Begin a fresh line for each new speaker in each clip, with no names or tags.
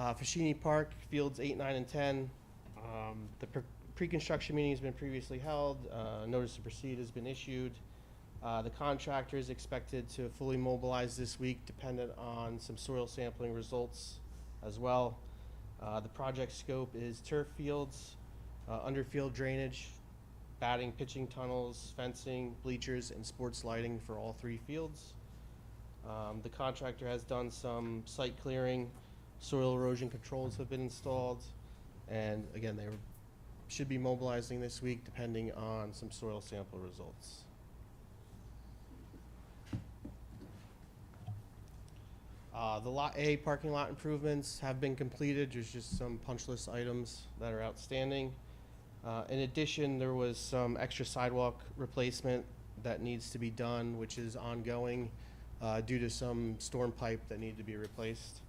Fashini Park, fields 8, 9, and 10. The pre-construction meeting has been previously held. Notice to proceed has been issued. The contractor is expected to fully mobilize this week, dependent on some soil sampling results as well. The project scope is turf fields, underfield drainage, batting, pitching tunnels, fencing, bleachers, and sports lighting for all 3 fields. The contractor has done some site clearing, soil erosion controls have been installed, and again, they should be mobilizing this week depending on some soil sample results. The Lot A parking lot improvements have been completed. There's just some punch list items that are outstanding. In addition, there was some extra sidewalk replacement that needs to be done, which is ongoing due to some storm pipe that need to be replaced.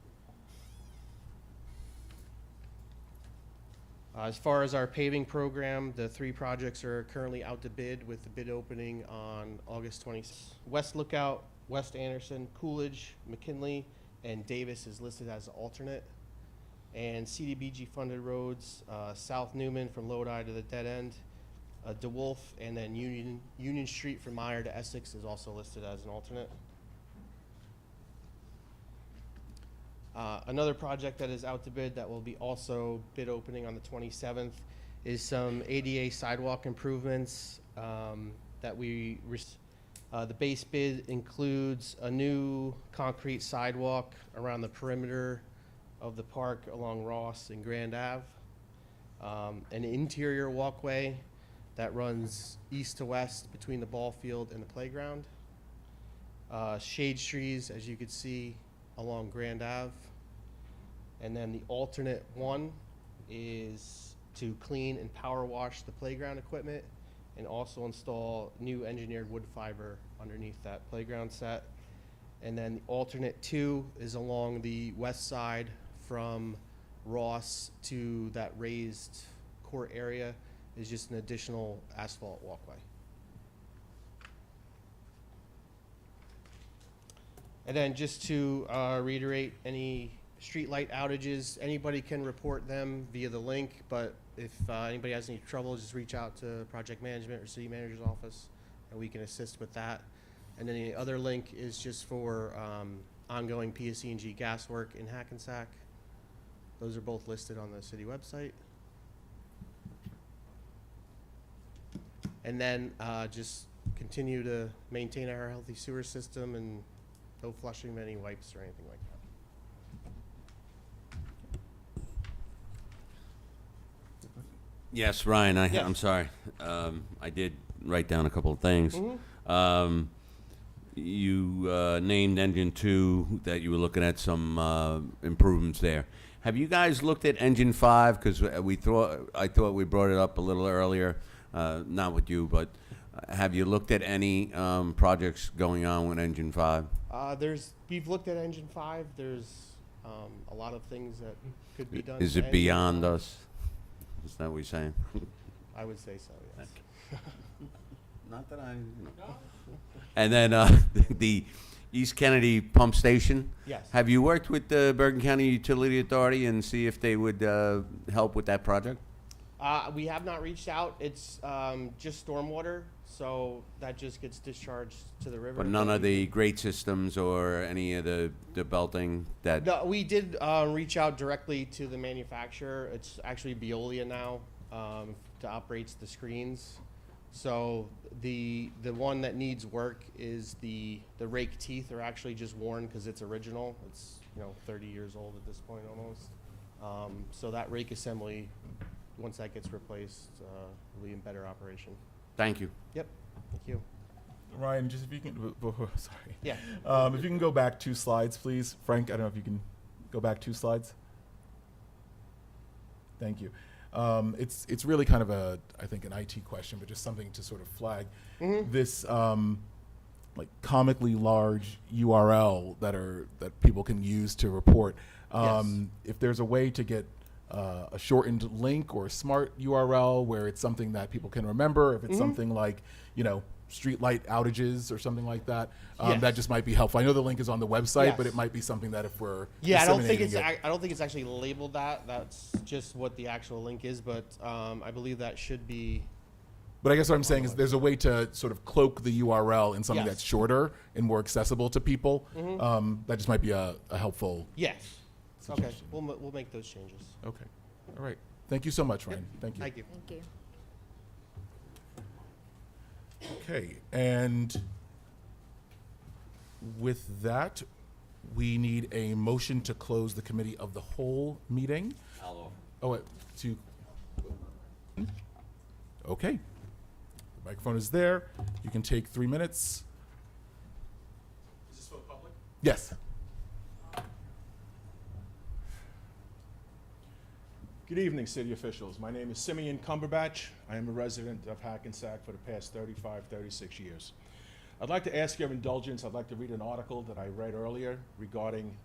As far as our paving program, the 3 projects are currently out to bid with the bid opening on August 26th. West Lookout, West Anderson, Coolidge, McKinley, and Davis is listed as alternate. And CDBG funded roads, South Newman from Lodi to the dead end, DeWolf, and then Union Street from Meyer to Essex is also listed as an alternate. Another project that is out to bid that will be also bid opening on the 27th is some ADA sidewalk improvements that we the base bid includes a new concrete sidewalk around the perimeter of the park along Ross and Grand Ave, an interior walkway that runs east to west between the ball field and the playground, shade trees, as you could see, along Grand Ave, and then the alternate one is to clean and power wash the playground equipment and also install new engineered wood fiber underneath that playground set. And then the alternate 2 is along the west side from Ross to that raised court area, is just an additional asphalt walkway. And then just to reiterate, any street light outages, anybody can report them via the link, but if anybody has any trouble, just reach out to project management or city manager's office and we can assist with that. And then the other link is just for ongoing PSE&G gas work in Hackensack. Those are both listed on the city website. And then just continue to maintain our healthy sewer system and no flushing of any wipes or anything like that.
Yes, Ryan,
Yes.
I'm sorry. I did write down a couple of things.
Mm-hmm.
You named Engine 2, that you were looking at some improvements there. Have you guys looked at Engine 5? Because I thought we brought it up a little earlier, not with you, but have you looked at any projects going on with Engine 5?
We've looked at Engine 5. There's a lot of things that could be done.
Is it beyond us? Is that what you're saying?
I would say so, yes.
Not that I... And then the East Kennedy Pump Station.
Yes.
Have you worked with the Bergen County Utility Authority and see if they would help with that project?
We have not reached out. It's just stormwater, so that just gets discharged to the river.
But none of the grate systems or any of the belting that...
No, we did reach out directly to the manufacturer. It's actually Veolia now to operate the screens. So the one that needs work is the rake teeth are actually just worn because it's original. It's 30 years old at this point almost. So that rake assembly, once that gets replaced, will be in better operation.
Thank you.
Yep. Thank you.
Ryan, just if you can, sorry.
Yeah.
If you can go back 2 slides, please. Frank, I don't know if you can go back 2 slides. Thank you. It's really kind of I think an IT question, but just something to sort of flag.
Mm-hmm.
This like comically large URL that people can use to report.
Yes.
If there's a way to get a shortened link or a smart URL where it's something that people can remember, if it's something like, street light outages or something like that.
Yes.
That just might be helpful. I know the link is on the website, but
Yes.
it might be something that if we're
Yeah, I don't think it's
disseminating it-
I don't think it's actually labeled that. That's just what the actual link is, but I believe that should be.
But I guess what I'm saying is there's a way to sort of cloak the URL in something
Yes.
that's shorter and more accessible to people.
Mm-hmm.
That just might be a helpful.
Yes. Okay,
Suggestion.
we'll make those changes.
Okay. All right. Thank you so much, Ryan. Thank you.
Thank you.
Thank you.
Okay, and with that, we need a motion to close the committee of the whole meeting. Oh, wait, okay. The microphone is there. You can take 3 minutes. Is this for the public? Yes.
Good evening, city officials. My name is Simeon Cumberbatch. I am a resident of Hackensack for the past 35, 36 years. I'd like to ask your indulgence. I'd like to read an article that I read earlier regarding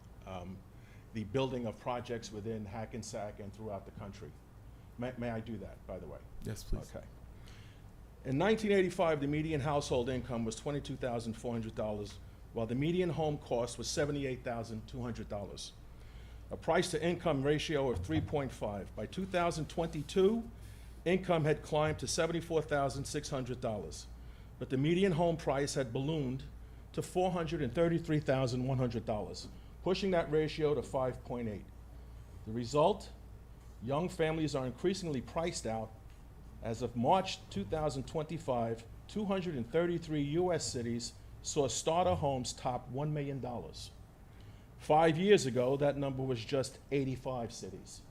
the building of projects within Hackensack and throughout the country. May I do that, by the way?
Yes, please.
Okay. In 1985, the median household income was $22,400, while the median home cost was $78,200. A price-to-income ratio of 3.5. By 2022, income had climbed to $74,600, but the median home price had ballooned to $433,100, pushing that ratio to 5.8. The result? Young families are increasingly priced out. As of March 2025, 233 U.S. cities saw starter homes top $1 million. 5 years ago, that number was just 85 cities.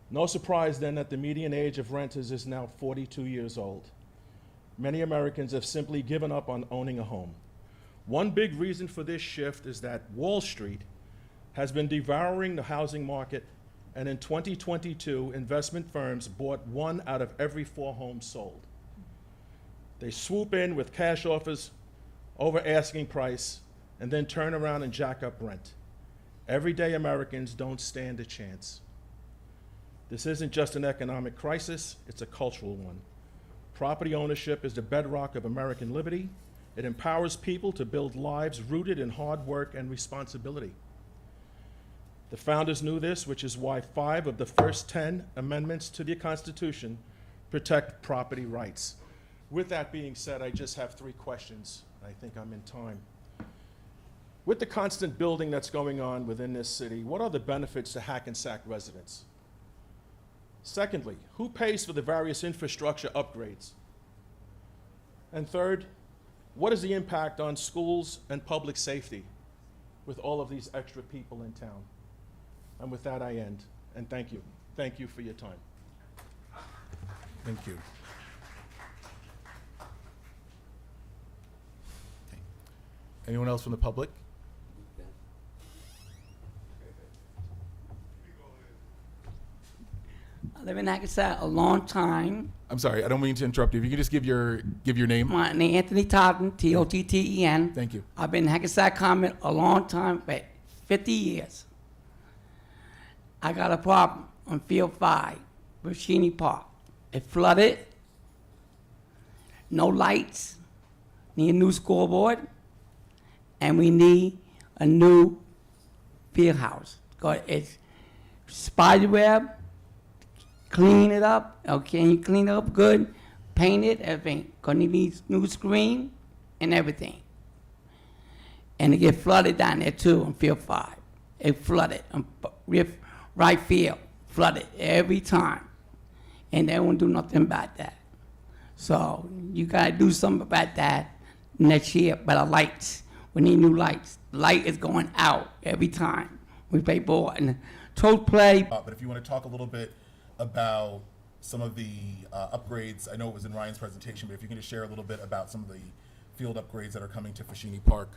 No surprise then that the median age of renters is now 42 years old. Many Americans have simply given up on owning a home. One big reason for this shift is that Wall Street has been devouring the housing market, and in 2022, investment firms bought 1 out of every 4 homes sold. They swoop in with cash offers over asking price, and then turn around and jack up rent. Everyday Americans don't stand a chance. This isn't just an economic crisis, it's a cultural one. Property ownership is the bedrock of American liberty. It empowers people to build lives rooted in hard work and responsibility. The founders knew this, which is why 5 of the first 10 amendments to the Constitution protect property rights. With that being said, I just have 3 questions. I think I'm in time. With the constant building that's going on within this city, what are the benefits to Hackensack residents? Secondly, who pays for the various infrastructure upgrades? And third, what is the impact on schools and public safety with all of these extra people in town? And with that, I end. And thank you. Thank you for your time.
Thank you. Okay. Anyone else from the public?
I live in Hackensack a long time.
I'm sorry, I don't mean to interrupt you. If you could just give your name.
My name Anthony Totten, Totten.
Thank you.
I've been in Hackensack Common a long time, for 50 years. I got a problem on Field 5, Virginia Park. It flooded, no lights, need a new scoreboard, and we need a new field house. 'Cause it's spider web, clean it up, okay, you clean it up good, paint it, everything. 'Cause it needs new screen and everything. And it get flooded down there too on Field 5. It flooded on right field, flooded every time. And they won't do nothing about that. So you gotta do something about that next year. But the lights, we need new lights. Light is going out every time we play ball. And total play,
But if you want to talk a little bit about some of the upgrades, I know it was in Ryan's presentation, but if you can just share a little bit about some of the field upgrades that are coming to Fashini Park.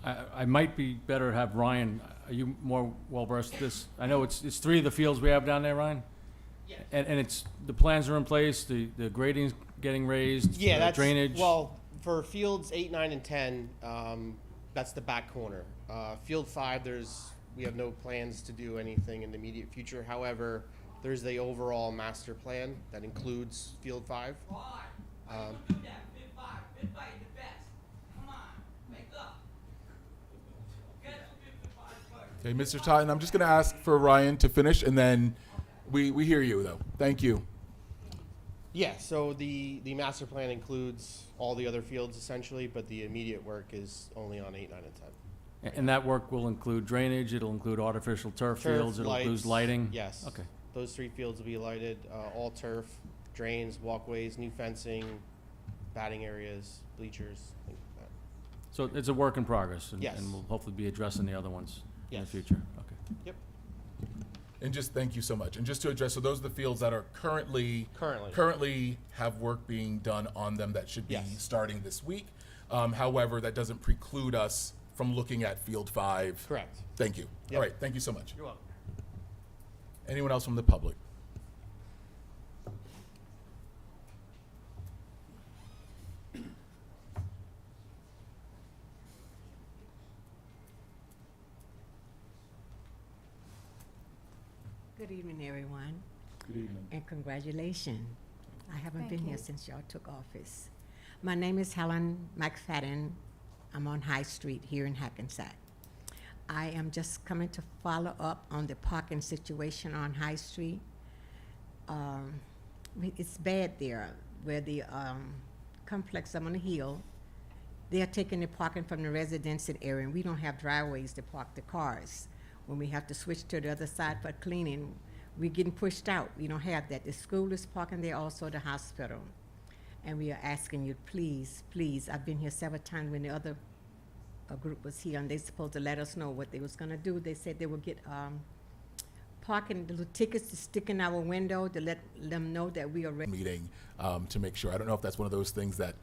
I might be better to have Ryan. Are you more well versed in this? I know it's 3 of the fields we have down there, Ryan.
Yes.
And it's the plans are in place. The grading's getting raised.
Yeah, that's
drainage.
Well, for fields 8, 9, and 10, that's the back corner. Field 5, we have no plans to do anything in the immediate future. However, There's the overall master plan that includes Field 5.
Okay, Mr. Totten, I'm just going to ask for Ryan to finish, and then we hear you, though. Thank you.
Yeah, so the master plan includes all the other fields essentially, but the immediate work is only on 8, 9, and 10.
And that work will include drainage, it'll include artificial turf fields, it'll include
lights,
lighting?
Yes.
Okay.
Those 3 fields will be lighted, all turf, drains, walkways, new fencing, batting areas, bleachers, things like that.
So it's a work in progress?
Yes.
And we'll hopefully be addressing the other ones in the
Yes.
future? Okay.
Yep,
And just thank you so much. And just to address, so those are the fields that are currently have work being done on them that should be
Yes.
starting this week. However, that doesn't preclude us from looking at Field 5.
correct.
Thank you.
Yep.
All right, thank you so much.
You're welcome.
Anyone else from the public?
Good evening, everyone,
Good evening.
and congratulations. I haven't been here since y'all took office. My name is Helen McFadden. I'm on High Street here in Hackensack. I am just coming to follow up on the parking situation on High Street. It's bad there, where the complex up on the hill, they are taking the parking from the residential area, and we don't have driveways to park the cars. When we have to switch to the other side for cleaning, we're getting pushed out. We don't have that. The school is parking there, also the hospital. And we are asking you, please, please, I've been here several times when the other group was here, and they supposed to let us know what they was gonna do. They said they would get parking, the little tickets to stick in our window to let them know that we are ready.
Meeting to make sure. I don't know if that's one of those things that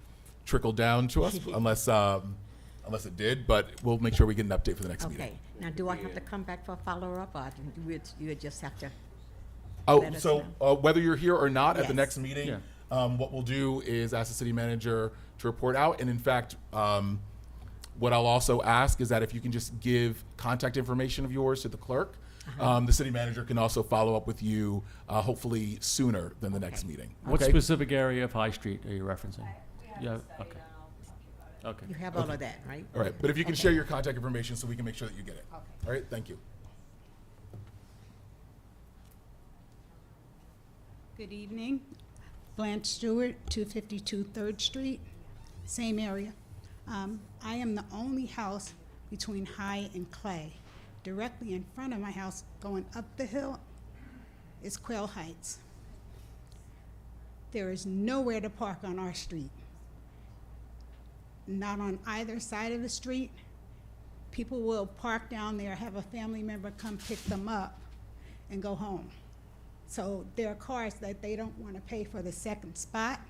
trickled down to us, unless it did, but we'll make sure we get an update for the next meeting.
Okay, now do I have to come back for a follow-up, or you would just have to?
Oh,
Let us
so whether you're here or not at the
Yes.
next meeting,
Yeah.
what we'll do is ask the city manager to report out. And in fact, what I'll also ask is that if you can just give contact information of yours to the clerk, the city manager can also follow up with you, hopefully sooner than the next meeting.
What
Okay?
specific area of High Street are you referencing? Yeah, okay. Okay.
You have all of that, right?
All right, but if you can
Okay.
share your contact information so we can make sure that you get it.
Okay.
All right, thank you.
Good evening. Blanche Stewart, 252 3rd Street, same area. I am the only house between High and Clay. Directly in front of my house, going up the hill, is Quail Heights. There is nowhere to park on our street. Not on either side of the street. People will park down there, have a family member come pick them up, and go home. So there are cars that they don't want to pay for the second spot,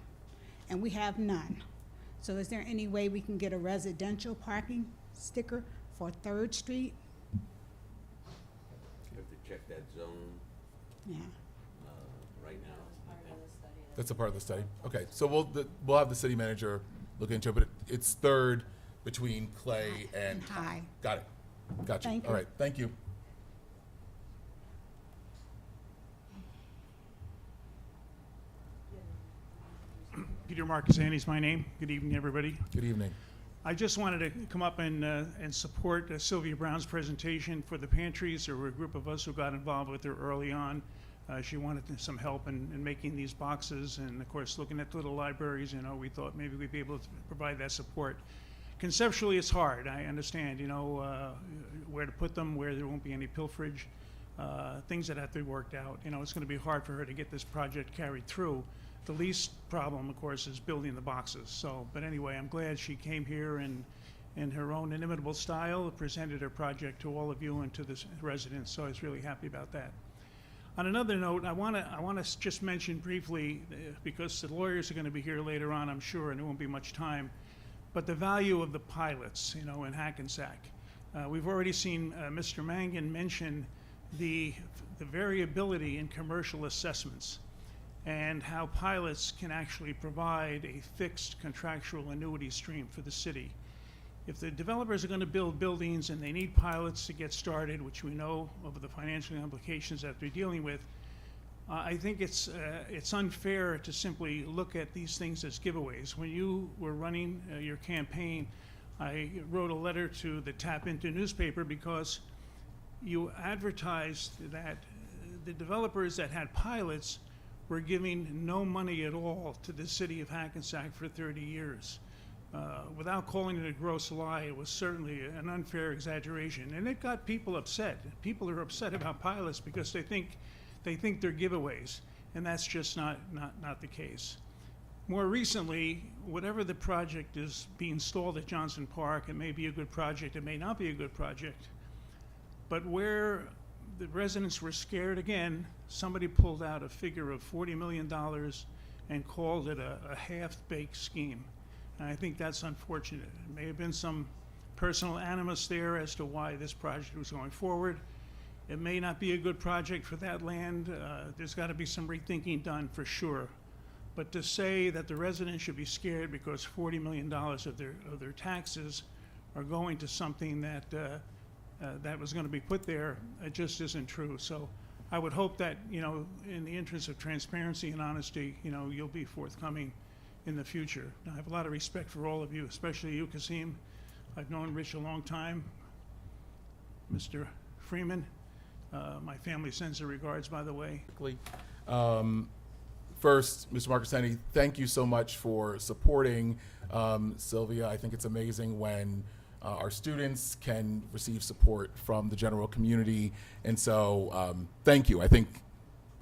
and we have none. So is there any way we can get a residential parking sticker for 3rd Street?
You have to check that zone
Yeah.
right now.
That's a part of the study. Okay, so we'll have the city manager look into it, but it's 3rd between Clay and
High.
Got it. Gotcha.
Thank
All
you.
right, thank you.
Peter Marcassani is my name. Good evening, everybody.
Good evening.
I just wanted to come up and support Sylvia Brown's presentation for the pantries. There were a group of us who got involved with her early on. She wanted some help in making these boxes, and of course, looking at the little libraries, we thought maybe we'd be able to provide that support. Conceptually, it's hard. I understand, where to put them, where there won't be any pilferage, things that have to be worked out. It's going to be hard for her to get this project carried through. The least problem, of course, is building the boxes. So, but anyway, I'm glad she came here and in her own inimitable style presented her project to all of you and to the residents. So I was really happy about that. On another note, I want to just mention briefly, because the lawyers are going to be here later on, I'm sure, and there won't be much time, but the value of the pilots, in Hackensack. We've already seen Mr. Mangan mention the variability in commercial assessments and how pilots can actually provide a fixed contractual annuity stream for the city. If the developers are going to build buildings and they need pilots to get started, which we know of the financial implications that they're dealing with, I think it's unfair to simply look at these things as giveaways. When you were running your campaign, I wrote a letter to the Tap Into newspaper because you advertised that the developers that had pilots were giving no money at all to the city of Hackensack for 30 years. Without calling it a gross lie, it was certainly an unfair exaggeration. And it got people upset. People are upset about pilots because they think they're giveaways, and that's just not the case. More recently, whatever the project is being stalled at Johnson Park, it may be a good project, it may not be a good project, but where the residents were scared again, somebody pulled out a figure of $40 million and called it a half-baked scheme. And I think that's unfortunate. There may have been some personal animus there as to why this project was going forward. It may not be a good project for that land. There's got to be some rethinking done for sure. But to say that the residents should be scared because $40 million of their taxes are going to something that that was going to be put there, it just isn't true. So I would hope that, in the interest of transparency and honesty, you'll be forthcoming in the future. Now, I have a lot of respect for all of you, especially you, Kasim. I've known Rich a long time. Mr. Freeman, my family sends their regards, by the way.
First, Mr. Marcassani, thank you so much for supporting Sylvia. I think it's amazing when our students can receive support from the general community. And so thank you. I think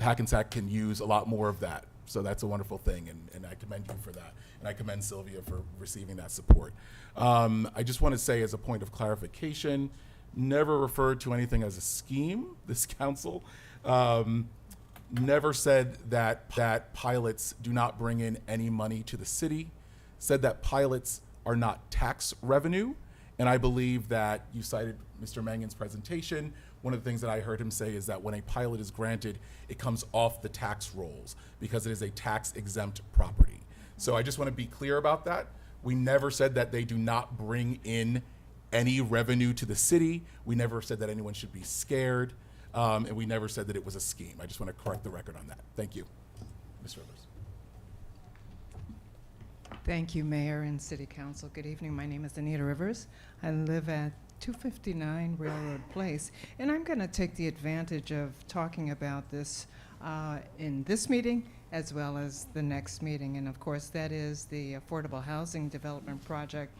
Hackensack can use a lot more of that. So that's a wonderful thing, and I commend you for that. And I commend Sylvia for receiving that support. I just want to say, as a point of clarification, never referred to anything as a scheme, this council. Never said that pilots do not bring in any money to the city, said that pilots are not tax revenue. And I believe that you cited Mr. Mangan's presentation. One of the things that I heard him say is that when a pilot is granted, it comes off the tax rolls because it is a tax exempt property. So I just want to be clear about that. We never said that they do not bring in any revenue to the city. We never said that anyone should be scared. And we never said that it was a scheme. I just want to correct the record on that. Thank you. Ms. Rivers.
Thank you, Mayor and City Council. Good evening. My name is Anita Rivers. I live at 259 Railroad Place, and I'm going to take the advantage of talking about this in this meeting as well as the next meeting. And of course, that is the affordable housing development project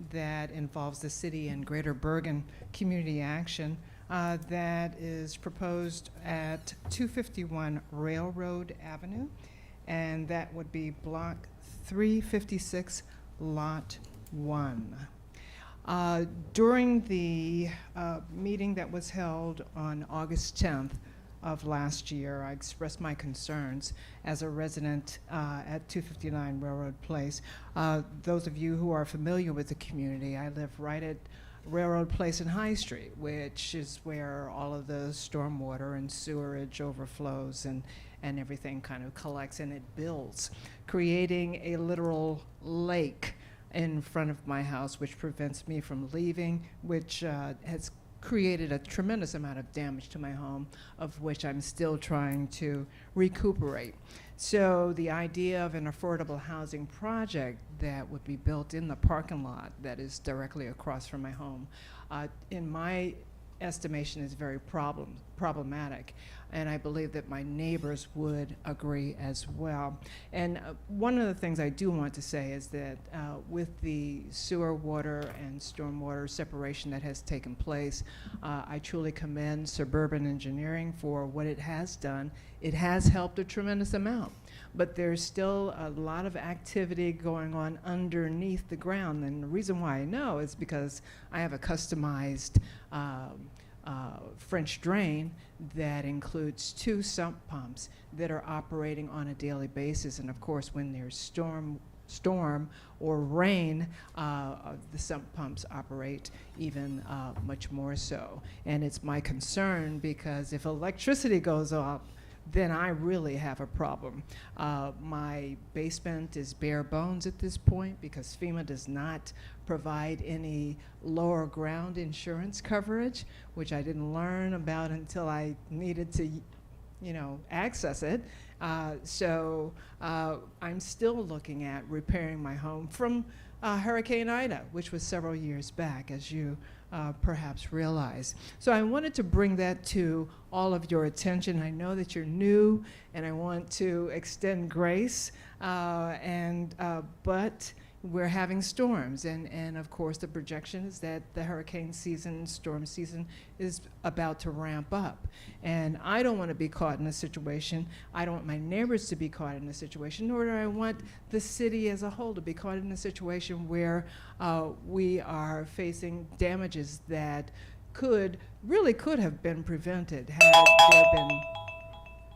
that involves the city and Greater Bergen Community Action that is proposed at 251 Railroad Avenue, and that would be block 356, lot 1. During the meeting that was held on August 10th of last year, I expressed my concerns as a resident at 259 Railroad Place. Those of you who are familiar with the community, I live right at Railroad Place and High Street, which is where all of the stormwater and sewerage overflows and everything kind of collects and it builds, creating a literal lake in front of my house, which prevents me from leaving, which has created a tremendous amount of damage to my home, of which I'm still trying to recuperate. So the idea of an affordable housing project that would be built in the parking lot that is directly across from my home, in my estimation, is very problematic. And I believe that my neighbors would agree as well. And one of the things I do want to say is that with the sewer, water, and stormwater separation that has taken place, I truly commend suburban engineering for what it has done. It has helped a tremendous amount, but there's still a lot of activity going on underneath the ground. And the reason why I know is because I have a customized French drain that includes 2 sump pumps that are operating on a daily basis. And of course, when there's storm or rain, the sump pumps operate even much more so. And it's my concern because if electricity goes off, then I really have a problem. My basement is bare bones at this point because FEMA does not provide any lower ground insurance coverage, which I didn't learn about until I needed to, access it. So I'm still looking at repairing my home from Hurricane Ida, which was several years back, as you perhaps realize. So I wanted to bring that to all of your attention. I know that you're new, and I want to extend grace, but we're having storms, and of course the projection is that the hurricane season, storm season, is about to ramp up. And I don't want to be caught in a situation, I don't want my neighbors to be caught in a situation, nor do I want the city as a whole to be caught in a situation where we are facing damages that really could have been prevented had there been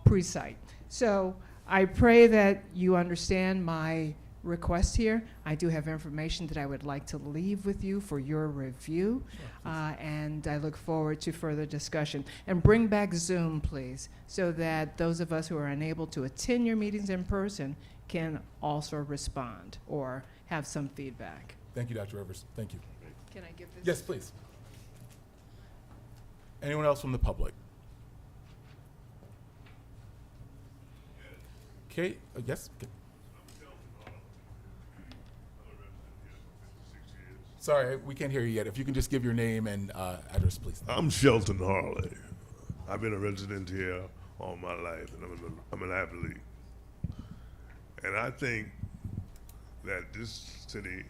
pre-site. So I pray that you understand my request here. I do have information that I would like to leave with you for your review, and I look forward to further discussion. And bring back Zoom, please, so that those of us who are unable to attend your meetings in person can also respond or have some feedback.
Thank you, Dr. Rivers. Thank you.
Can I give this?
Yes, please. Anyone else from the public? Okay, yes? Okay. Sorry, we can't hear you yet. If you can just give your name and address, please.
I'm Shelton Harley. I've been a resident here all my life, and I'm an athlete. And I think that this city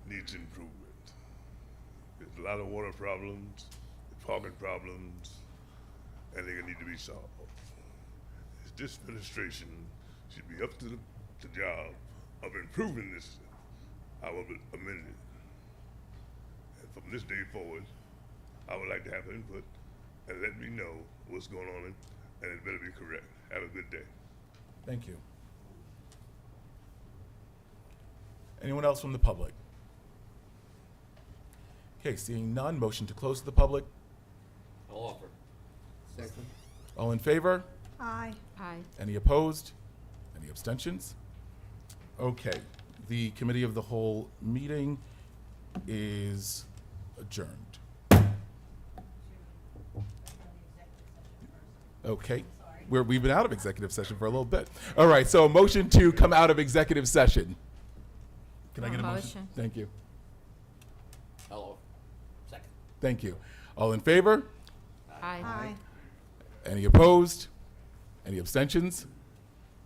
needs improvement. There's a lot of water problems, parking problems, and they need to be solved. This administration should be up to the job of improving this. I will amend it. From this day forward, I would like to have input and let me know what's going on, and it better be correct. Have a good day.
Thank you. Anyone else from the public? Okay, seeing none, motion to close to the public.
I'll offer.
Second.
All in favor?
Aye.
Aye.
Any opposed? Any abstentions? Okay, the committee of the whole meeting is adjourned. Okay, we've been out of executive session for a little bit. All right, so a motion to come out of executive session. Can I get a motion? Thank you.
Hello. Second.
Thank you. All in favor?
Aye.
Any opposed? Any abstentions?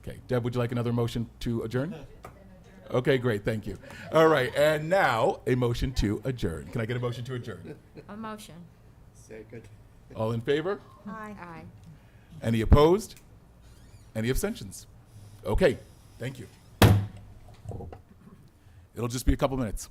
Okay, Deb, would you like another motion to adjourn? Okay, great, thank you. All right, and now a motion to adjourn. Can I get a motion to adjourn?
A motion.
Second.
All in favor?
Aye.
Aye.
Any opposed? Any abstentions? Okay, thank you. It'll just be a couple minutes.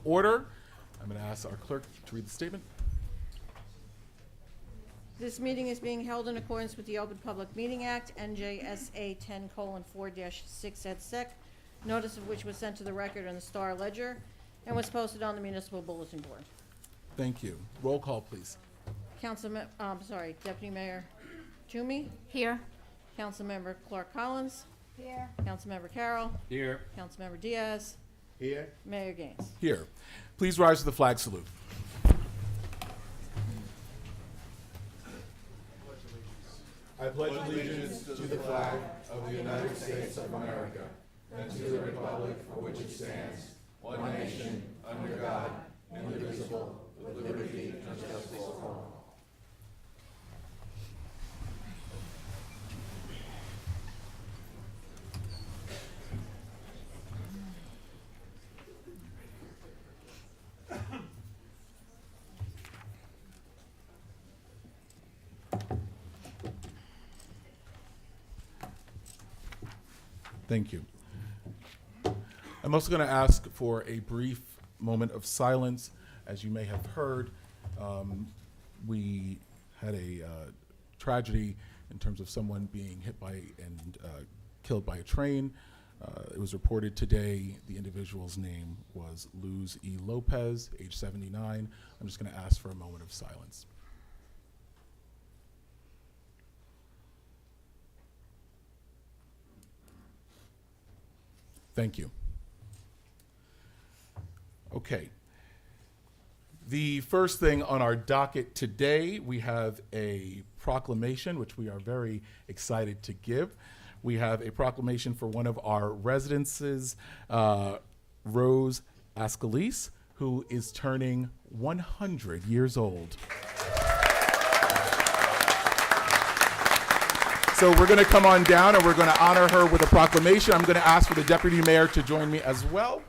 order. I'm going to ask our clerk to read the statement.
This meeting is being held in accordance with the Open Public Meeting Act, NJSA 10:4-6 et sec, notice of which was sent to the record in the Star Ledger and was posted on the municipal bulletin board.
Thank you. Roll call, please.
Deputy Mayor Toomey.
Here.
Councilmember Clark Collins.
Here.
Councilmember Carroll.
Here.
Councilmember Diaz.
Here.
Mayor Gaines.
Here. Please rise to the flag salute. I pledge allegiance to the flag of the United States of America and to the republic for which it stands, one nation, under God, indivisible, with liberty and justice for all. Thank you. I'm also going to ask for a brief moment of silence. As you may have heard, we had a tragedy in terms of someone being hit by and killed by a train. It was reported today the individual's name was Luz E. Lopez, age 79. I'm just going to ask for a moment of silence. Thank you. Okay. The first thing on our docket today, we have a proclamation, which we are very excited to give. We have a proclamation for one of our residences, Rose Ascalise, who is turning 100 years old. So we're going to come on down and we're going to honor her with a proclamation. I'm going to ask for the deputy mayor to join me as well.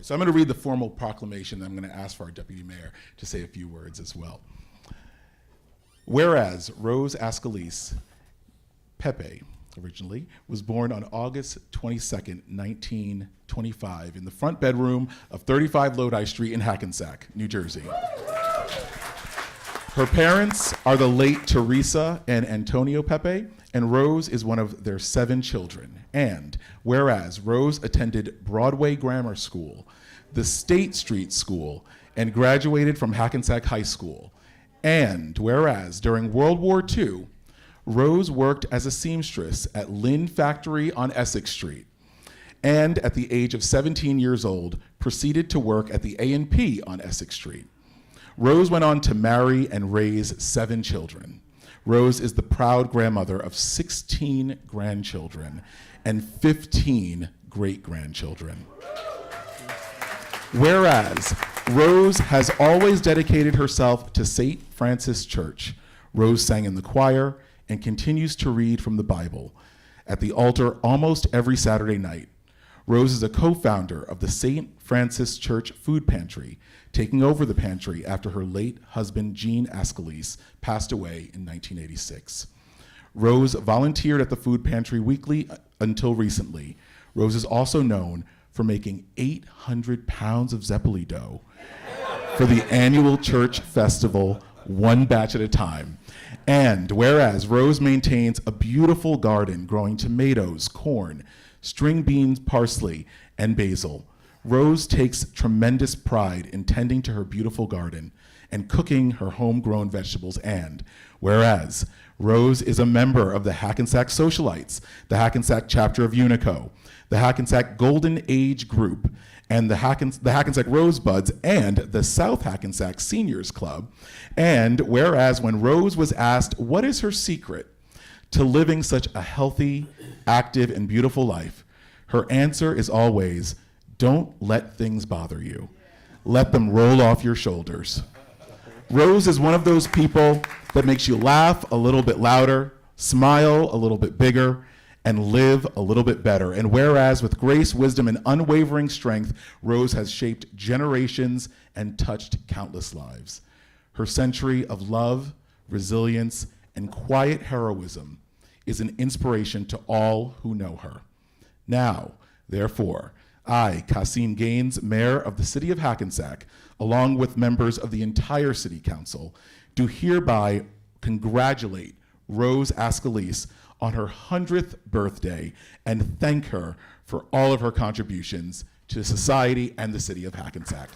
So I'm going to read the formal proclamation, and I'm going to ask for our deputy mayor to say a few words as well. Whereas Rose Ascalise Pepe, originally, was born on August 22nd, 1925, in the front bedroom of 35 Lodi Street in Hackensack, New Jersey. Her parents are the late Teresa and Antonio Pepe, and Rose is one of their 7 children. And whereas Rose attended Broadway Grammar School, the State Street School, and graduated from Hackensack High School. And whereas during World War II, Rose worked as a seamstress at Lynn Factory on Essex Street. And at the age of 17 years old, proceeded to work at the A&P on Essex Street. Rose went on to marry and raise 7 children. Rose is the proud grandmother of 16 grandchildren and 15 great-grandchildren. Whereas Rose has always dedicated herself to St. Francis Church. Rose sang in the choir and continues to read from the Bible at the altar almost every Saturday night. Rose is a co-founder of the St. Francis Church Food Pantry, taking over the pantry after her late husband, Gene Ascalise, passed away in 1986. Rose volunteered at the food pantry weekly until recently. Rose is also known for making 800 pounds of Zeppoli dough for the annual church festival, one batch at a time. And whereas Rose maintains a beautiful garden growing tomatoes, corn, string beans, parsley, and basil, Rose takes tremendous pride in tending to her beautiful garden and cooking her homegrown vegetables. And whereas Rose is a member of the Hackensack Socialites, the Hackensack chapter of Unico, the Hackensack Golden Age Group, and the Hackensack Rosebuds, and the South Hackensack Seniors Club. And whereas when Rose was asked what is her secret to living such a healthy, active, and beautiful life, her answer is always, don't let things bother you. Let them roll off your shoulders. Rose is one of those people that makes you laugh a little bit louder, smile a little bit bigger, and live a little bit better. And whereas with grace, wisdom, and unwavering strength, Rose has shaped generations and touched countless lives. Her century of love, resilience, and quiet heroism is an inspiration to all who know her. Now, therefore, I, Kasim Gaines, Mayor of the City of Hackensack, along with members of the entire City Council, do hereby congratulate Rose Ascalise on her 100th birthday and thank her for all of her contributions to society and the City of Hackensack.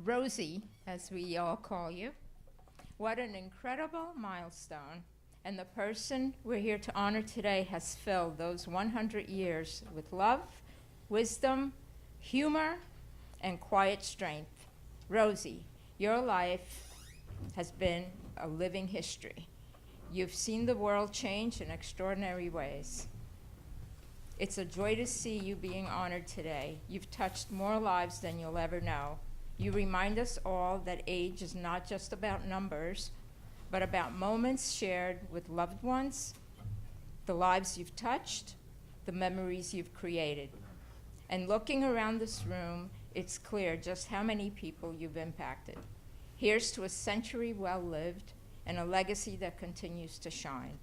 Rosie, as we all call you, what an incredible milestone. And the person we're here to honor today has filled those 100 years with love, wisdom, humor, and quiet strength. Rosie, your life has been a living history. You've seen the world change in extraordinary ways. It's a joy to see you being honored today. You've touched more lives than you'll ever know. You remind us all that age is not just about numbers, but about moments shared with loved ones, the lives you've touched, the memories you've created. And looking around this room, it's clear just how many people you've impacted. Here's to a century well lived and a legacy that continues to shine.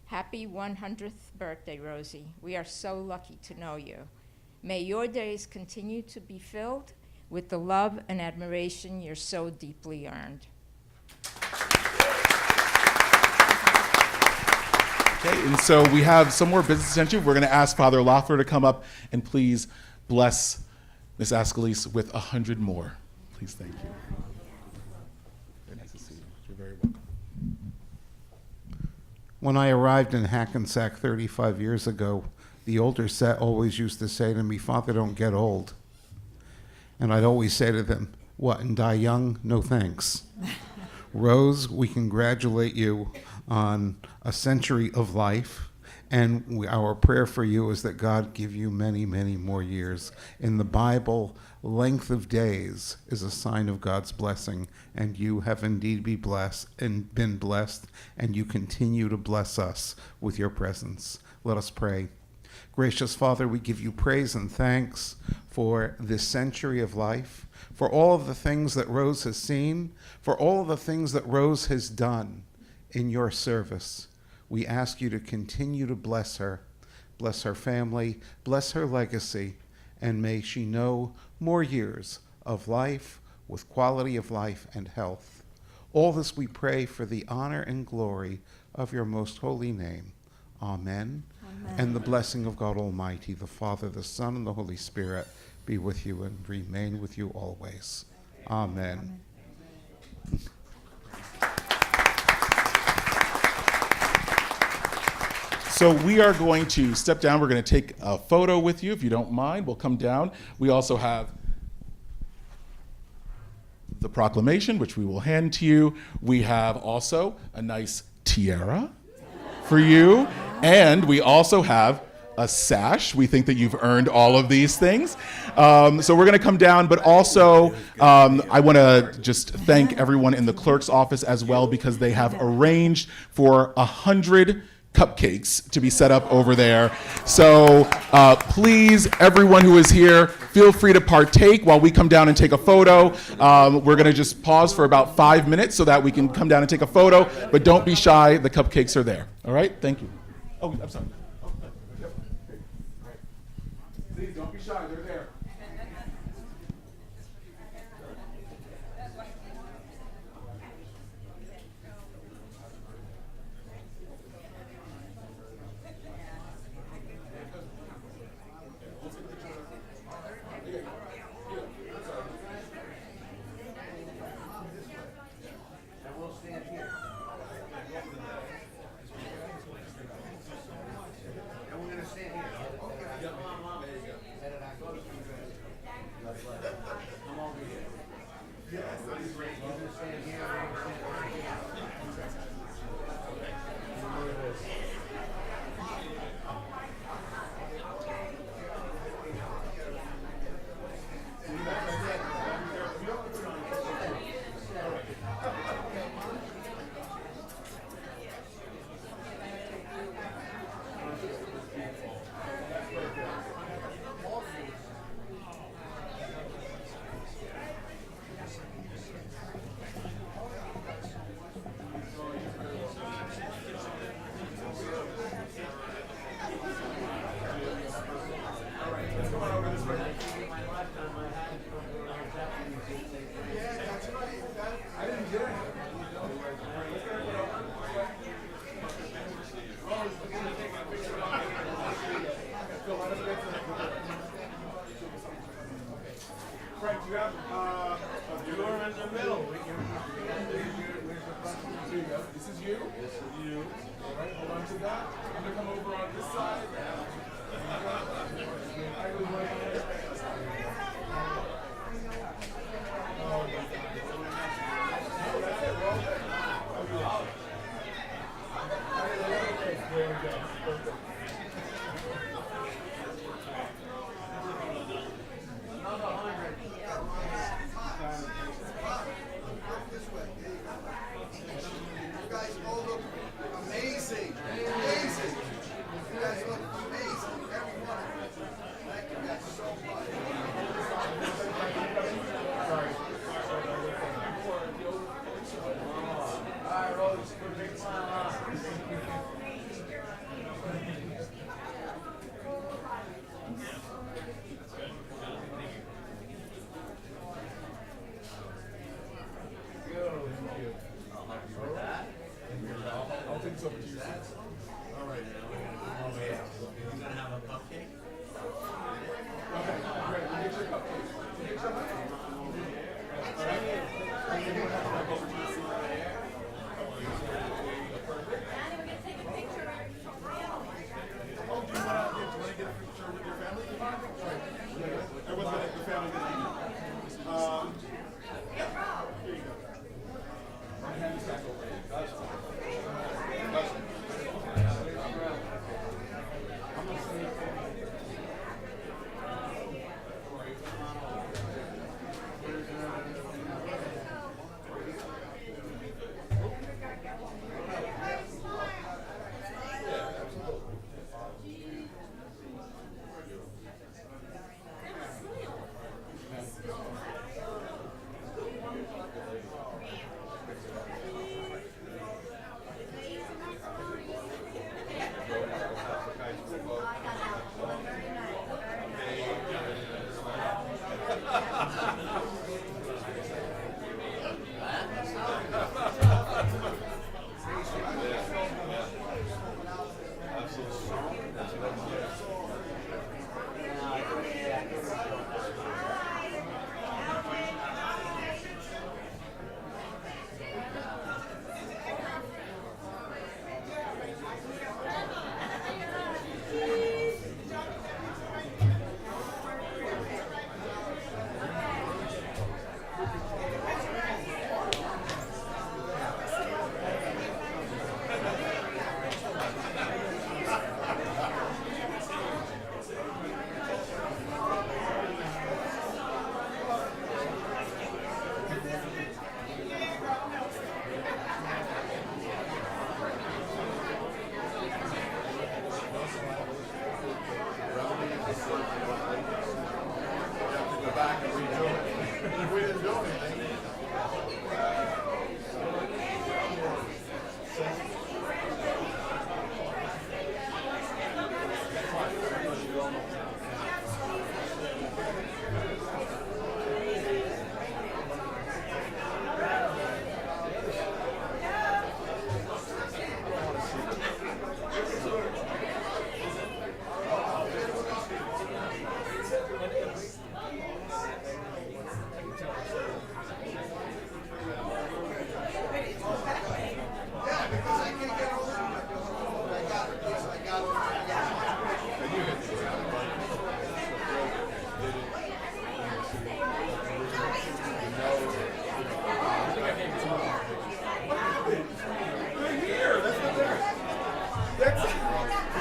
Happy 100th birthday, Rosie. We are so lucky to know you. May your days continue to be filled with the love and admiration you're so deeply earned.
Okay, and so we have some more business attention. We're going to ask Father Loeffler to come up and please bless Ms. Ascalise with 100 more. Please, thank you. Very nice to see you. You're very welcome.
When I arrived in Hackensack 35 years ago, the older set always used to say to me, "Father, don't get old." And I'd always say to them, "What, and die young? No thanks." Rose, we congratulate you on a century of life, and our prayer for you is that God give you many, many more years. In the Bible, length of days is a sign of God's blessing, and you have indeed been blessed, and you continue to bless us with your presence. Let us pray. Gracious Father, we give you praise and thanks for this century of life, for all of the things that Rose has seen, for all of the things that Rose has done in your service. We ask you to continue to bless her family, bless her legacy, and may she know more years of life with quality of life and health. All this we pray for the honor and glory of your most holy name. Amen. And the blessing of God Almighty, the Father, the Son, and the Holy Spirit be with you and remain with you always. Amen.
So we are going to step down. We're going to take a photo with you, if you don't mind. We'll come down. We also have the proclamation, which we will hand to you. We have also a nice tiara for you. And we also have a sash. We think that you've earned all of these things. So we're going to come down, but also I want to just thank everyone in the clerk's office as well, because they have arranged for 100 cupcakes to be set up over there. So please, everyone who is here, feel free to partake while we come down and take a photo. We're going to just pause for about 5 minutes so that we can come down and take a photo, but don't be shy. The cupcakes are there. All right? Thank you. Oh, I'm sorry. Oh, yep. All right. Please don't be shy. They're there. Frank, do you have a viewer in the middle? This is you? This is you. All right, hold on to that. I'm going to come over on this side. There we go. Perfect.
You guys all look amazing. Amazing. You guys look amazing. Every one of you. Thank you guys so much. All right, Rose, put a big smile on.
I'll take this over to you. All right.
You're gonna have a cupcake?
Okay, great. You get your cupcake. You get your cupcake. Oh, do you want to get a picture with your family? Yeah, everyone's got the family this evening. Here you go. My hand is back over. That's fine. That's fine. I'm going to send you a photo.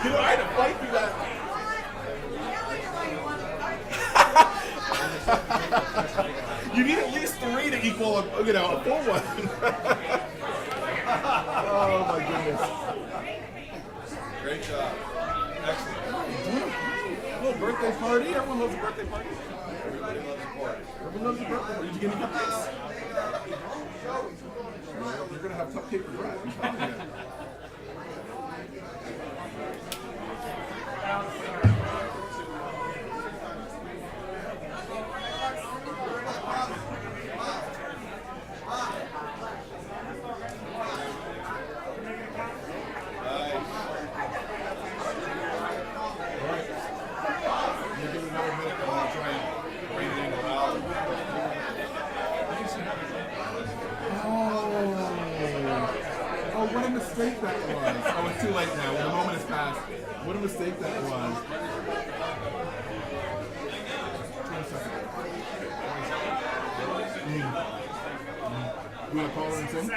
You know, I had to fight through that. You need at least 3 to equal a full one. Oh my goodness.
Great job. Excellent.
Little birthday party. Everyone loves a birthday party.
Everybody loves a party.
Everyone loves a birthday party. Did you get any cupcakes? You're gonna have cupcake for bread. I'm telling you. mistake that was. Oh, it's too late now. The moment has passed. What a mistake that was. 20 seconds. You want to call her and sing?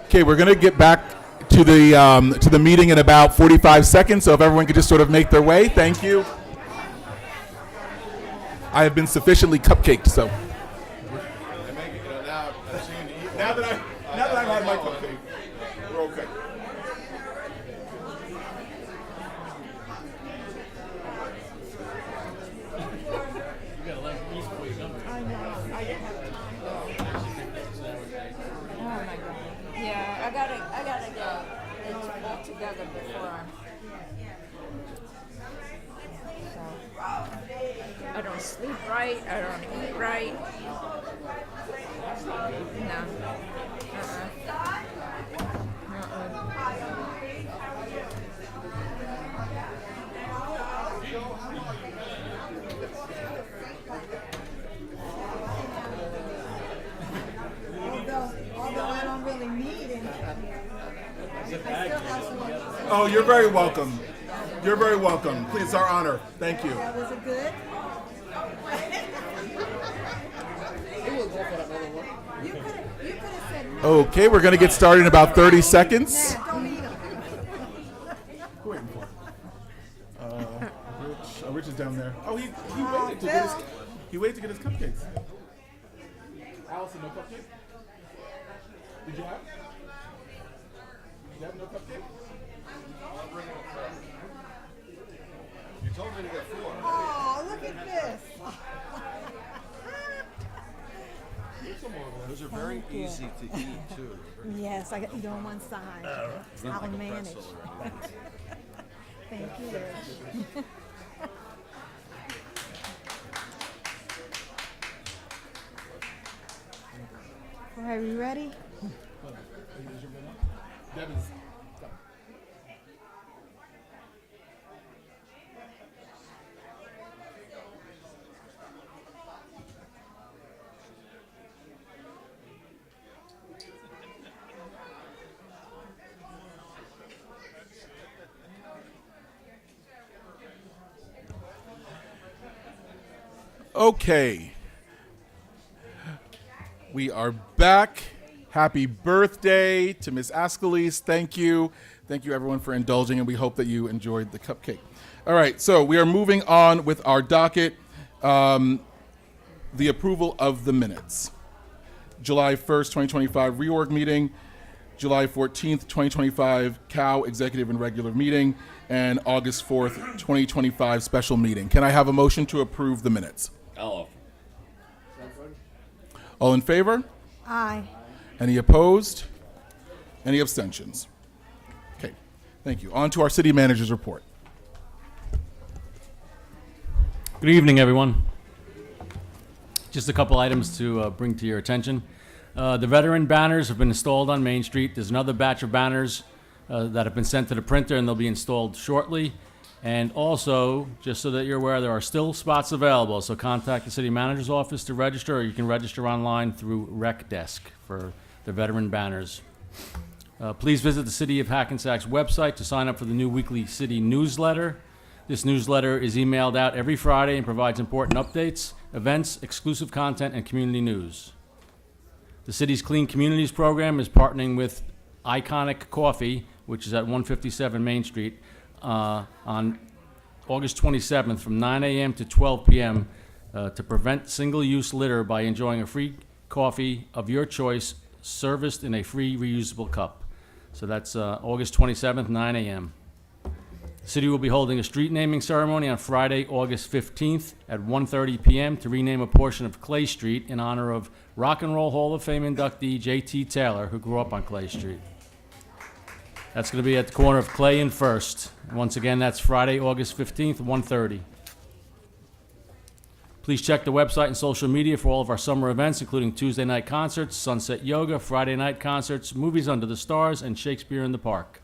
Okay, we're going to get back to the meeting in about 45 seconds, so if everyone could just sort of make their way. Thank you. I have been sufficiently cupcaked, so. Now that I've had my cupcake, we're okay.
Yeah, I gotta get it all together before so I don't sleep right, I don't eat right. No.
Although I don't really need it.
Oh, you're very welcome. You're very welcome. Please, it's our honor. Thank you.
Was it good? You could have said no.
Okay, we're going to get started in about 30 seconds.
Don't eat them.
Who waiting for? Rich. Oh, Rich is down there. Oh, he waited to get his cupcakes. Allison, no cupcake? Did you have? Did you have no cupcake?
You told me to get 4.
Oh, look at this.
Those are very easy to eat, too.
Yes, I got you on one side.
It's not
I'll
like a
manage.
pretzel or anything.
Thank you, Rich. All right, we ready?
Okay. We are back. Happy birthday to Miss Askeles. Thank you. Thank you, everyone, for indulging, and we hope that you enjoyed the cupcake. All right, so we are moving on with our docket. The approval of the minutes. July 1st, 2025 reorg meeting, July 14th, 2025 COW executive and regular meeting, and August 4th, 2025 special meeting. Can I have a motion to approve the minutes?
I'll
All in favor?
Aye.
Any opposed? Any abstentions? Okay, thank you. On to our city manager's report.
Good evening, everyone. Just a couple items to bring to your attention. The veteran banners have been installed on Main Street. There's another batch of banners that have been sent to the printer, and they'll be installed shortly. And also, just so that you're aware, there are still spots available, so contact the city manager's office to register, or you can register online through Rec Desk for the veteran banners. Please visit the City of Hackensack's website to sign up for the new weekly city newsletter. This newsletter is emailed out every Friday and provides important updates, events, exclusive content, and community news. The city's Clean Communities program is partnering with Iconic Coffee, which is at 157 Main Street, on August 27th from 9 a.m. to 12 p.m. To prevent single-use litter by enjoying a free coffee of your choice serviced in a free reusable cup. So that's August 27th, 9 a.m. The city will be holding a street naming ceremony on Friday, August 15th at 1:30 p.m. to rename a portion of Clay Street in honor of Rock and Roll Hall of Fame inductee J.T. Taylor, who grew up on Clay Street. That's going to be at the corner of Clay and First. And once again, that's Friday, August 15th, 1:30. Please check the website and social media for all of our summer events, including Tuesday night concerts, sunset yoga, Friday night concerts, movies under the stars, and Shakespeare in the Park.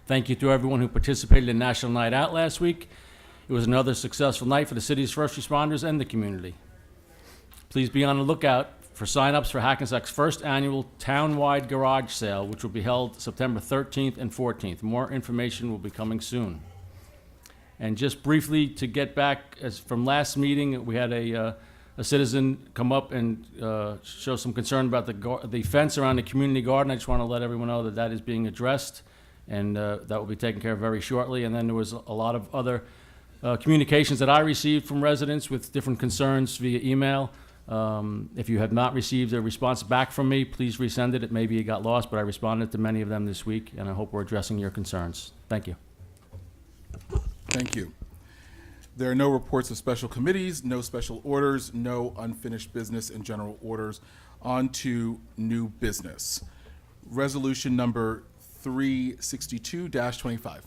Thank you to everyone who participated in National Night Out last week. It was another successful night for the city's first responders and the community. Please be on the lookout for sign-ups for Hackensack's first annual town-wide garage sale, which will be held September 13th and 14th. More information will be coming soon. And just briefly to get back, as from last meeting, we had a citizen come up and show some concern about the fence around the community garden. I just want to let everyone know that that is being addressed, and that will be taken care of very shortly. And then there was a lot of other communications that I received from residents with different concerns via email. If you have not received a response back from me, please resend it. It maybe it got lost, but I responded to many of them this week, and I hope we're addressing your concerns. Thank you.
Thank you. There are no reports of special committees, no special orders, no unfinished business and general orders. On to new business. Resolution number 362-25.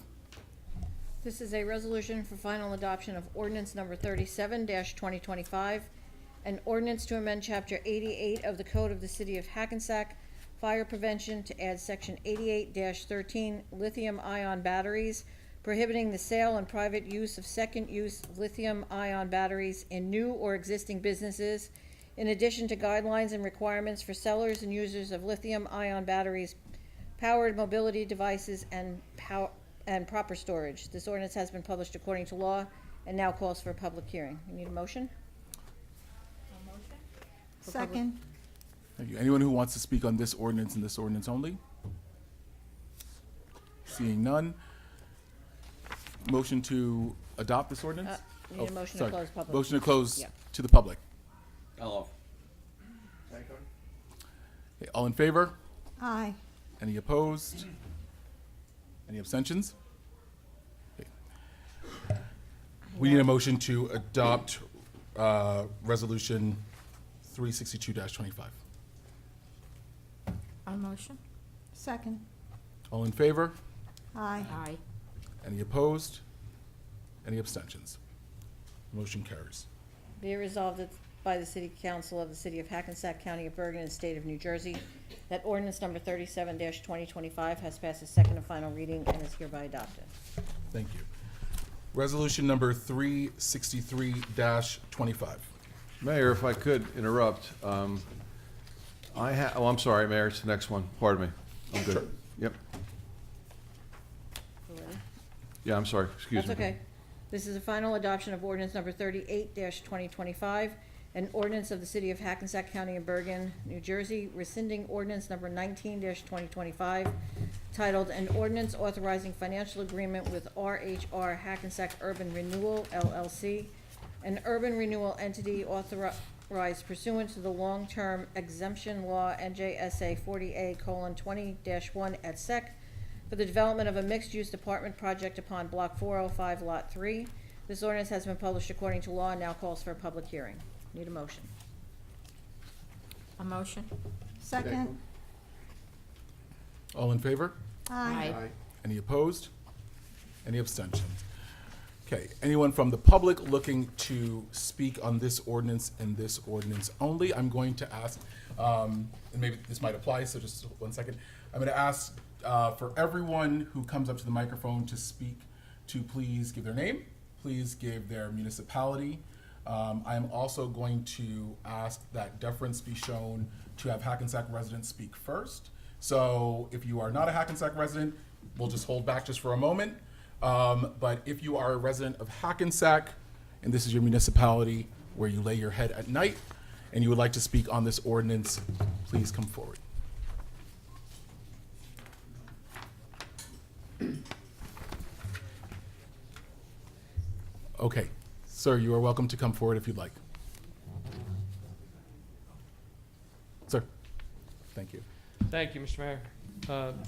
This is a resolution for final adoption of ordinance number 37-2025, an ordinance to amend Chapter 88 of the Code of the City of Hackensack, Fire Prevention, to add Section 88-13, lithium-ion batteries, prohibiting the sale and private use of second-use lithium-ion batteries in new or existing businesses, in addition to guidelines and requirements for sellers and users of lithium-ion batteries, powered mobility devices, and proper storage. This ordinance has been published according to law and now calls for a public hearing. You need a motion?
Second.
Thank you. Anyone who wants to speak on this ordinance and this ordinance only? Seeing none. Motion to adopt this ordinance?
You need a motion to close public.
Motion to close
Yeah.
to the public.
Hello.
Okay, all in favor?
Aye.
Any opposed? Any abstentions? Okay. We need a motion to adopt Resolution 362-25.
On motion?
Second.
All in favor?
Aye.
Aye.
Any opposed? Any abstentions? Motion carries.
Be it resolved that by the City Council of the City of Hackensack, County of Bergen, and State of New Jersey, that ordinance number 37-2025 has passed its second and final reading and is hereby adopted.
Thank you. Resolution number 363-25.
Mayor, if I could interrupt, I'm sorry, Mayor, it's the next one. Pardon me. I'm good.
Sure.
Yep.
You ready?
Yeah, I'm sorry. Excuse me.
That's okay. This is a final adoption of ordinance number 38-2025, an ordinance of the City of Hackensack County of Bergen, New Jersey, rescinding ordinance number 19-2025, titled An Ordinance Authorizing Financial Agreement with RHR Hackensack Urban Renewal, LLC, an urban renewal entity authorized pursuant to the long-term exemption law NJSA 40A:20-1 et sec, for the development of a mixed-use apartment project upon Block 405, Lot 3. This ordinance has been published according to law and now calls for a public hearing. Need a motion.
A motion?
Second.
All in favor?
Aye.
Any opposed? Any abstentions? Okay, anyone from the public looking to speak on this ordinance and this ordinance only? I'm going to ask, and maybe this might apply, so just 1 second. I'm going to ask for everyone who comes up to the microphone to speak to please give their name, please give their municipality. I am also going to ask that deference be shown to have Hackensack residents speak first. So if you are not a Hackensack resident, we'll just hold back just for a moment. But if you are a resident of Hackensack, and this is your municipality where you lay your head at night, and you would like to speak on this ordinance, please come forward. Okay, sir, you are welcome to come forward if you'd like. Sir, thank you.
Thank you, Mr. Mayor.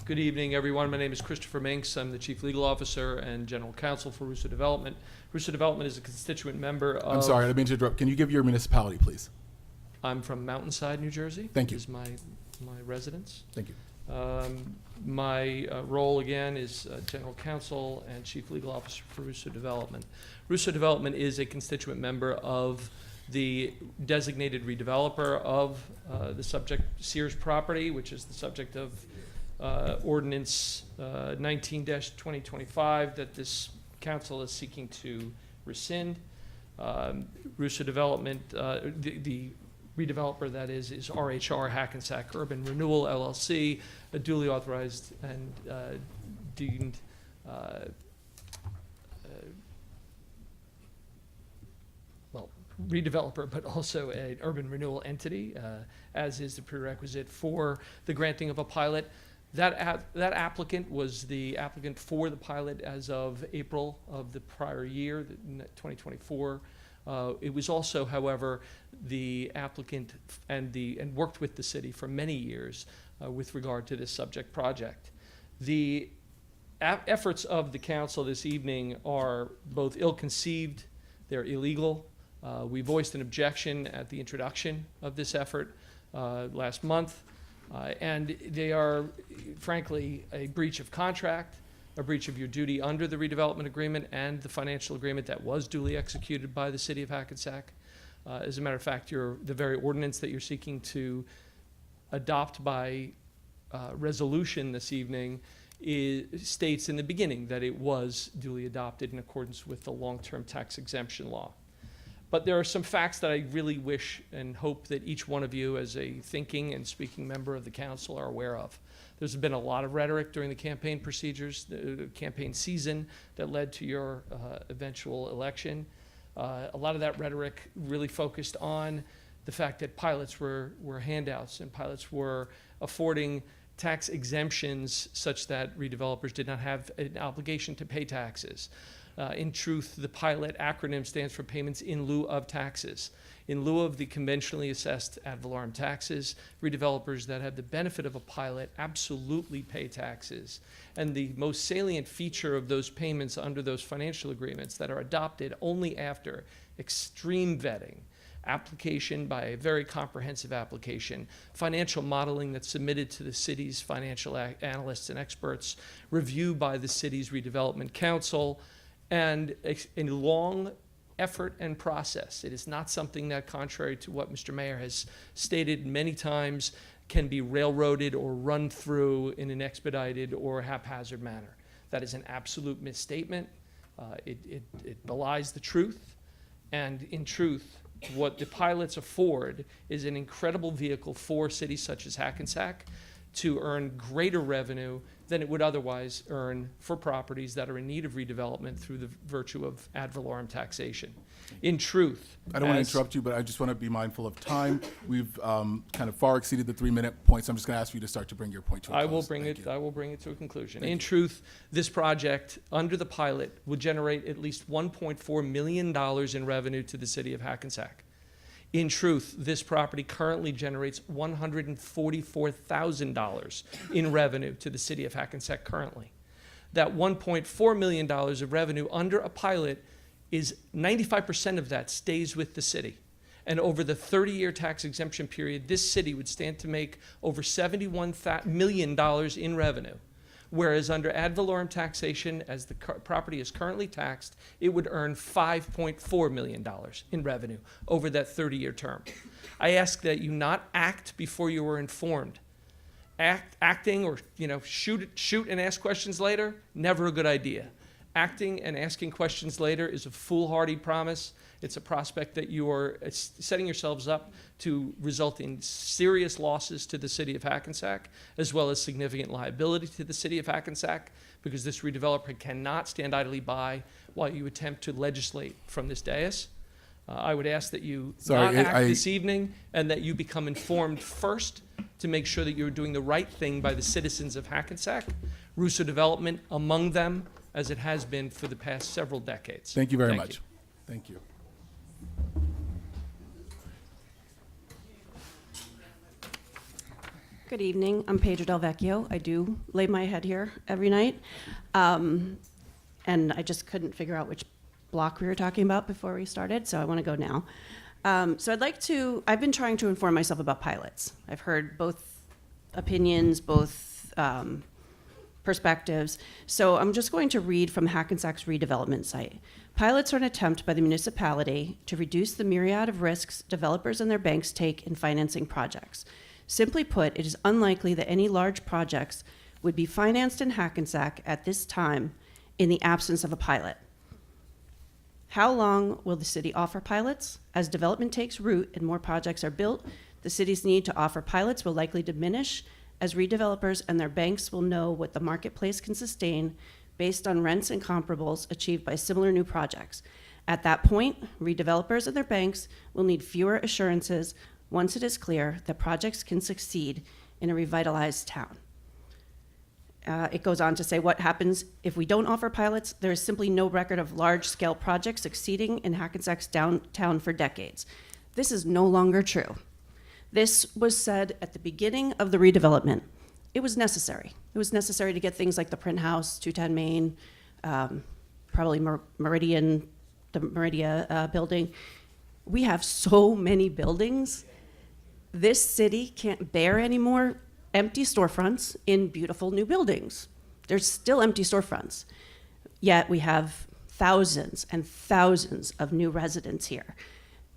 Good evening, everyone. My name is Christopher Minks. I'm the Chief Legal Officer and General Counsel for Rooster Development. Rooster Development is a constituent member of...
I'm sorry, I didn't mean to interrupt. Can you give your municipality, please?
I'm from Mountainside, New Jersey.
Thank you.
This is my residence.
Thank you.
My role, again, is General Counsel and Chief Legal Officer for Russo Development. Russo Development is a constituent member of the designated redeveloper of the subject Sears property, which is the subject of Ordinance 19-2025 that this council is seeking to rescind. Russo Development, the redeveloper, that is RHR Hackensack Urban Renewal LLC, a duly authorized and deemed redeveloper, but also an urban renewal entity, as is the prerequisite for the granting of a pilot. That applicant was the applicant for the pilot as of April of the prior year, 2024. It was also, however, the applicant and worked with the city for many years with regard to this subject project. The efforts of the council this evening are both ill-conceived, they're illegal. We voiced an objection at the introduction of this effort last month, and they are, frankly, a breach of contract, a breach of your duty under the redevelopment agreement and the financial agreement that was duly executed by the city of Hackensack. As a matter of fact, the very ordinance that you're seeking to adopt by resolution this evening states in the beginning that it was duly adopted in accordance with the long-term tax exemption law. But there are some facts that I really wish and hope that each one of you, as a thinking and speaking member of the council, are aware of. There's been a lot of rhetoric during the campaign procedures, the campaign season that led to your eventual election. A lot of that rhetoric really focused on the fact that pilots were handouts and pilots were affording tax exemptions such that redevelopers did not have an obligation to pay taxes. In truth, the pilot acronym stands for payments in lieu of taxes. In lieu of the conventionally assessed ad valorem taxes, redevelopers that have the benefit of a pilot absolutely pay taxes. And the most salient feature of those payments under those financial agreements that are adopted only after extreme vetting, application by a very comprehensive application, financial modeling that's submitted to the city's financial analysts and experts, review by the city's redevelopment council, and a long effort and process. It is not something that, contrary to what Mr. Mayor has stated many times, can be railroaded or run through in an expedited or haphazard manner. That is an absolute misstatement. It belies the truth. And in truth, what the pilots afford is an incredible vehicle for cities such as Hackensack to earn greater revenue than it would otherwise earn for properties that are in need of redevelopment through the virtue of ad valorem taxation. In truth,
I don't want to interrupt you, but I just want to be mindful of time. We've kind of far exceeded the 3-minute point, so I'm just going to ask you to start to bring your point to a close.
I will bring it to a conclusion. In truth, this project under the pilot will generate at least $1.4 million in revenue to the city of Hackensack. In truth, this property currently generates $144,000 in revenue to the city of Hackensack currently. That $1.4 million of revenue under a pilot is 95% of that stays with the city. And over the 30-year tax exemption period, this city would stand to make over $71 million in revenue. Whereas under ad valorem taxation, as the property is currently taxed, it would earn $5.4 million in revenue over that 30-year term. I ask that you not act before you are informed. Acting or shoot and ask questions later, never a good idea. Acting and asking questions later is a foolhardy promise. It's a prospect that you are setting yourselves up to result in serious losses to the city of Hackensack, as well as significant liability to the city of Hackensack, because this redeveloper cannot stand idly by while you attempt to legislate from this dais. I would ask that you not act this evening, and that you become informed first to make sure that you're doing the right thing by the citizens of Hackensack, Russo Development among them, as it has been for the past several decades.
Thank you very much. Thank you.
Good evening. I'm Pedro Del Vecchio. I do lay my head here every night. And I just couldn't figure out which block we were talking about before we started, so I want to go now. I've been trying to inform myself about pilots. I've heard both opinions, both perspectives. So I'm just going to read from Hackensack's redevelopment site. Pilots are an attempt by the municipality to reduce the myriad of risks developers and their banks take in financing projects. Simply put, it is unlikely that any large projects would be financed in Hackensack at this time in the absence of a pilot. How long will the city offer pilots? As development takes root and more projects are built, the city's need to offer pilots will likely diminish, as redevelopers and their banks will know what the marketplace can sustain based on rents and comparables achieved by similar new projects. At that point, redevelopers and their banks will need fewer assurances once it is clear that projects can succeed in a revitalized town. It goes on to say what happens if we don't offer pilots. There is simply no record of large-scale projects succeeding in Hackensack's downtown for decades. This is no longer true. This was said at the beginning of the redevelopment. It was necessary. It was necessary to get things like the print house, 210 Main, probably Meridian, the Meridia building. We have so many buildings. This city can't bear any more empty storefronts in beautiful new buildings. There's still empty storefronts. Yet we have thousands and thousands of new residents here.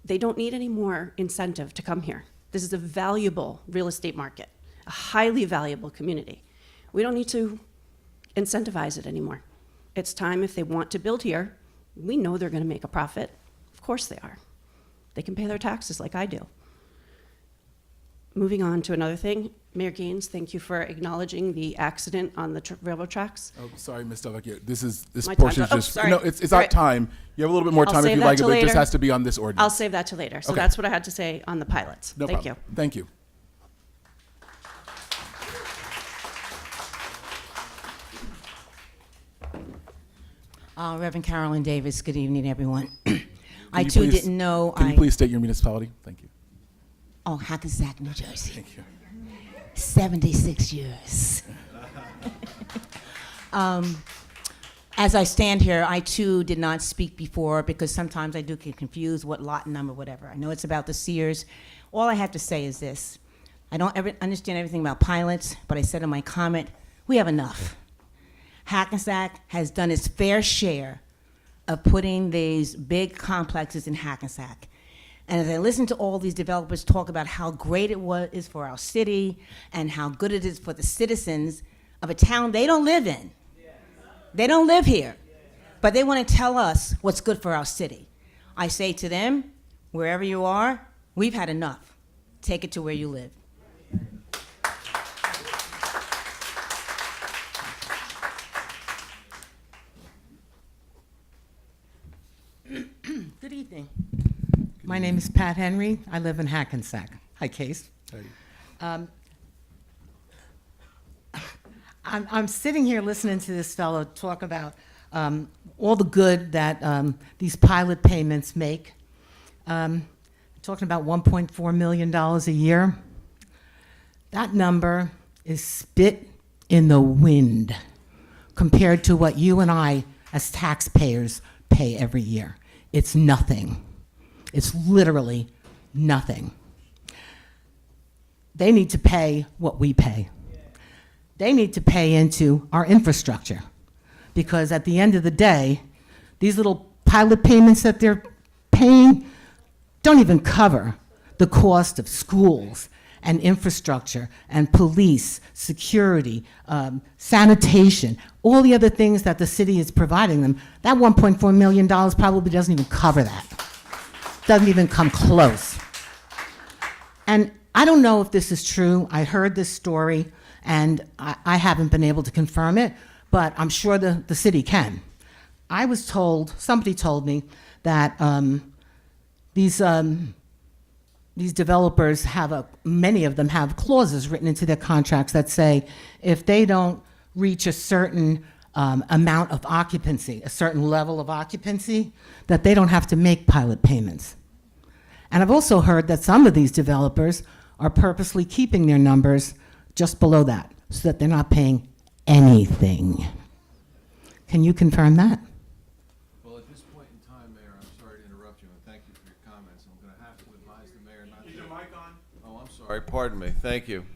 They don't need any more incentive to come here. This is a valuable real estate market, a highly valuable community. We don't need to incentivize it anymore. It's time, if they want to build here, we know they're gonna make a profit. Of course they are. They can pay their taxes like I do. Moving on to another thing, Mayor Gaines, thank you for acknowledging the accident on the railroad tracks.
Oh, sorry, Ms. Delvecchio. This
My
portion is
time. Oh,
just,
sorry.
no, it's
All
our
right.
time. You have a little bit more
I'll
time if
save
you'd
that
like it,
till
but it just
later.
has to be on this ordinance.
I'll save that to later. So
Okay.
that's what I had to say on the pilots.
No
Thank
problem.
you.
Thank you.
Reverend Carolyn Davis, good evening, everyone. I
you
too
please-
didn't know.
Can you please state your municipality? Thank you.
Oh, Hackensack, New Jersey.
Thank you.
76 years. As I stand here, I too did not speak before because sometimes I do get confused what lot number, whatever. I know it's about the Sears. All I have to say is this. I don't ever understand everything about pilots, but I said in my comment, we have enough. Hackensack has done its fair share of putting these big complexes in Hackensack. And as I listen to all these developers talk about how great it is for our city and how good it is for the citizens of a town they don't live in. They don't live here, but they want to tell us what's good for our city. I say to them, wherever you are, we've had enough. Take it to where you live.
Good evening. My name is Pat Henry. I live in Hackensack. Hi, Case. I'm sitting here listening to this fellow talk about all the good that these pilot payments make. Talking about $1.4 million a year. That number is spit in the wind compared to what you and I, as taxpayers, pay every year. It's nothing. It's literally nothing. They need to pay what we pay. They need to pay into our infrastructure, because at the end of the day, these little pilot payments that they're paying don't even cover the cost of schools and infrastructure and police, security, sanitation, all the other things that the city is providing them. That $1.4 million probably doesn't even cover that. Doesn't even come close. And I don't know if this is true. I heard this story, and I haven't been able to confirm it, but I'm sure the city can. I was told, somebody told me that these developers have many of them have clauses written into their contracts that say if they don't reach a certain amount of occupancy, a certain level of occupancy, that they don't have to make pilot payments. And I've also heard that some of these developers are purposely keeping their numbers just below that so that they're not paying anything. Can you confirm that?
Well, at this point in time, Mayor, I'm sorry to interrupt you, and thank you for your comments. I'm going to have to advise the mayor not to. Is your mic on? Oh, I'm sorry. Pardon me. Thank you.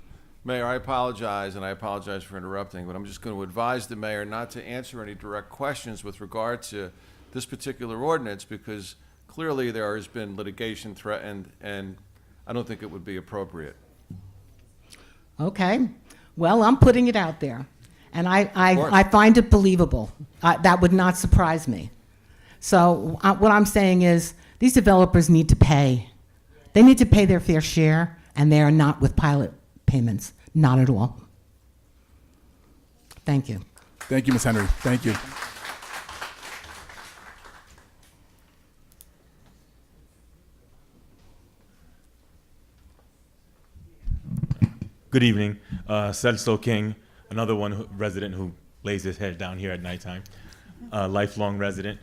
Mayor, I apologize, and I apologize for interrupting, but I'm just going to advise the mayor not to answer any direct questions with regard to this particular ordinance, because clearly there has been litigation threatened, and I don't think it would be appropriate.
Okay. Well, I'm putting it out there. And I find it believable. That would not surprise me. So what I'm saying is these developers need to pay. They need to pay their fair share, and they are not with pilot payments. Not at all. Thank you.
Thank you, Ms. Henry. Thank you.
Good evening. Celso King, another resident who lays his head down here at nighttime, lifelong resident.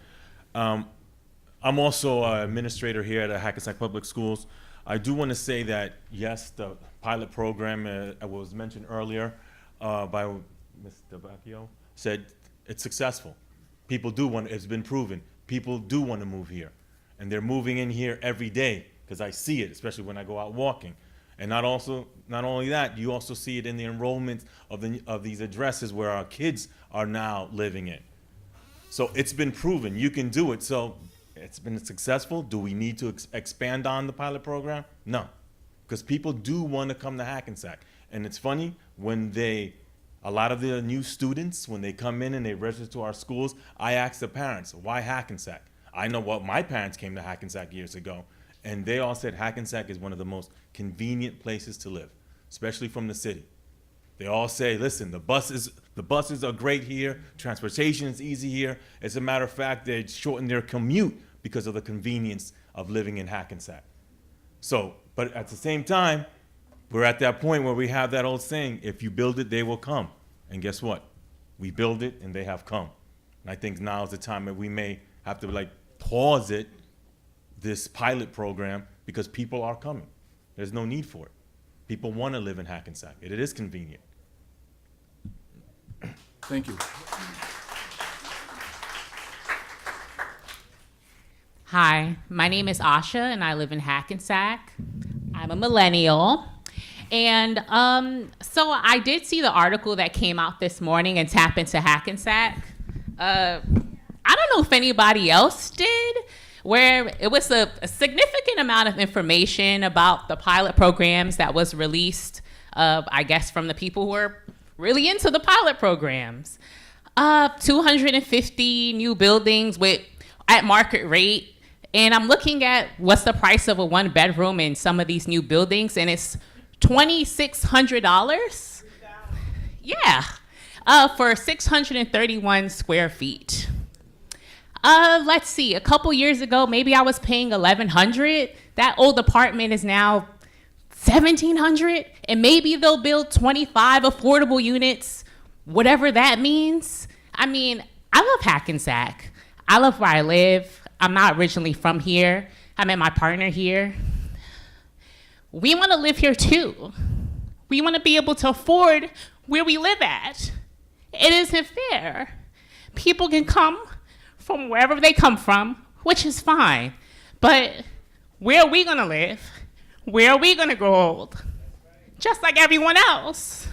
I'm also an administrator here at Hackensack Public Schools. I do want to say that, yes, the pilot program was mentioned earlier by Mr. Bacchio, said it's successful. People do want, it's been proven, people do want to move here. And they're moving in here every day, because I see it, especially when I go out walking. And not only that, you also see it in the enrollment of these addresses where our kids are now living in. So it's been proven, you can do it. So it's been successful. Do we need to expand on the pilot program? No, because people do want to come to Hackensack. And it's funny, when a lot of the new students, when they come in and they register to our schools, I ask the parents, why Hackensack? I know what my parents came to Hackensack years ago. And they all said Hackensack is one of the most convenient places to live, especially from the city. They all say, listen, the buses are great here, transportation is easy here. As a matter of fact, they shorten their commute because of the convenience of living in Hackensack. So, but at the same time, we're at that point where we have that old saying, if you build it, they will come. And guess what? We build it and they have come. And I think now is the time that we may have to pause this pilot program, because people are coming. There's no need for it. People want to live in Hackensack. It is convenient.
Thank you.
Hi, my name is Asha, and I live in Hackensack. I'm a millennial. And so I did see the article that came out this morning and Tap into Hackensack. I don't know if anybody else did, where it was a significant amount of information about the pilot programs that was released, I guess, from the people who are really into the pilot programs. 250 new buildings at market rate. And I'm looking at what's the price of a 1-bedroom in some of these new buildings, and it's $2,600. Yeah, for 631 square feet. Let's see, a couple years ago, maybe I was paying $1,100. That old apartment is now $1,700, and maybe they'll build 25 affordable units, whatever that means. I mean, I love Hackensack. I love where I live. I'm not originally from here. I met my partner here. We want to live here too. We want to be able to afford where we live at. It isn't fair. People can come from wherever they come from, which is fine. But where are we going to live? Where are we going to grow old? Just like everyone else.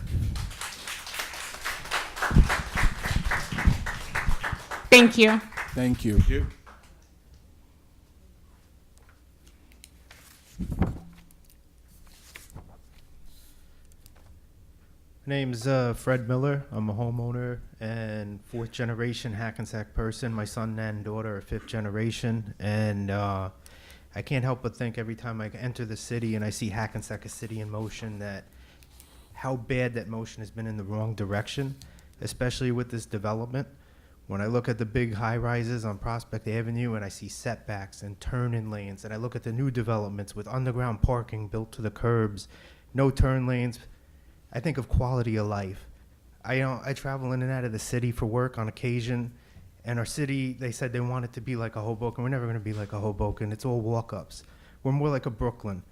Thank you.
Thank you.
My name's Fred Miller. I'm a homeowner and 4th generation Hackensack person. My son and daughter are 5th generation. And I can't help but think every time I enter the city and I see Hackensack, a city in motion, that how bad that motion has been in the wrong direction, especially with this development. When I look at the big high rises on Prospect Avenue and I see setbacks and turn-in lanes, and I look at the new developments with underground parking built to the curbs, no turn lanes, I think of quality of life. I travel in and out of the city for work on occasion, and our city, they said they want it to be like a Hoboken. We're never going to be like a Hoboken. It's all walk-ups. We're more like a Brooklyn.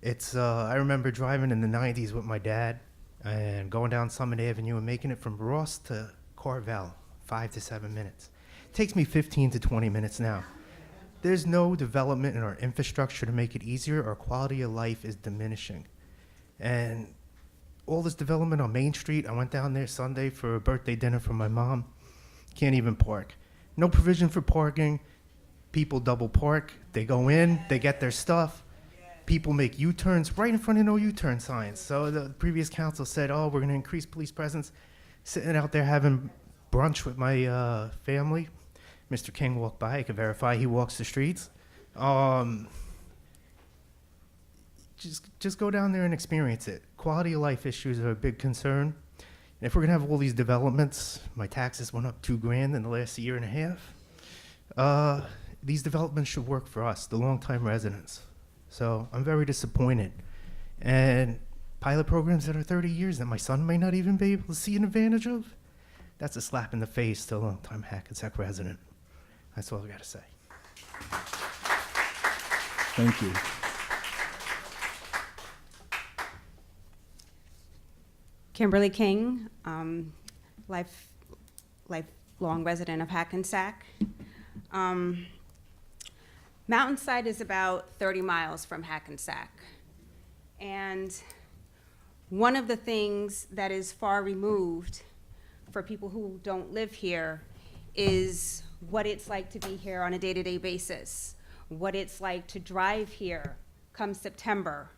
I remember driving in the 90s with my dad and going down Summit Avenue and making it from Ross to Carvel, 5 to 7 minutes. It takes me 15 to 20 minutes now. There's no development in our infrastructure to make it easier. Our quality of life is diminishing. And all this development on Main Street. I went down there Sunday for a birthday dinner for my mom. Can't even park. No provision for parking. People double park. They go in, they get their stuff. People make U-turns right in front of no U-turn signs. So the previous council said, oh, we're going to increase police presence. Sitting out there having brunch with my family. Mr. King walked by. I can verify he walks the streets. Just go down there and experience it. Quality of life issues are a big concern. And if we're going to have all these developments, my taxes went up $2,000 in the last year and a half. These developments should work for us, the longtime residents. So I'm very disappointed. And pilot programs that are 30 years that my son may not even be able to see an advantage of, that's a slap in the face to a longtime Hackensack resident. That's all I got to say.
Thank you.
Kimberly King, lifelong resident of Hackensack. Mountainside is about 30 miles from Hackensack. And one of the things that is far removed for people who don't live here is what it's like to be here on a day-to-day basis, what it's like to drive here come September,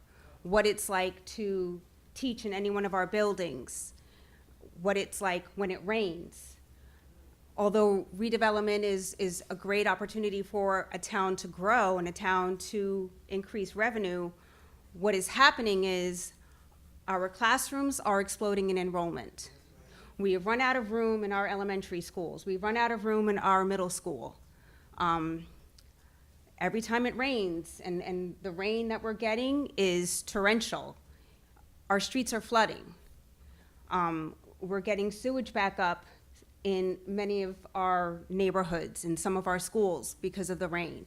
what it's like to teach in any one of our buildings, what it's like when it rains. Although redevelopment is a great opportunity for a town to grow and a town to increase revenue, what is happening is our classrooms are exploding in enrollment. We have run out of room in our elementary schools. We've run out of room in our middle school. Every time it rains, and the rain that we're getting is torrential, our streets are flooding. We're getting sewage back up in many of our neighborhoods, in some of our schools, because of the rain.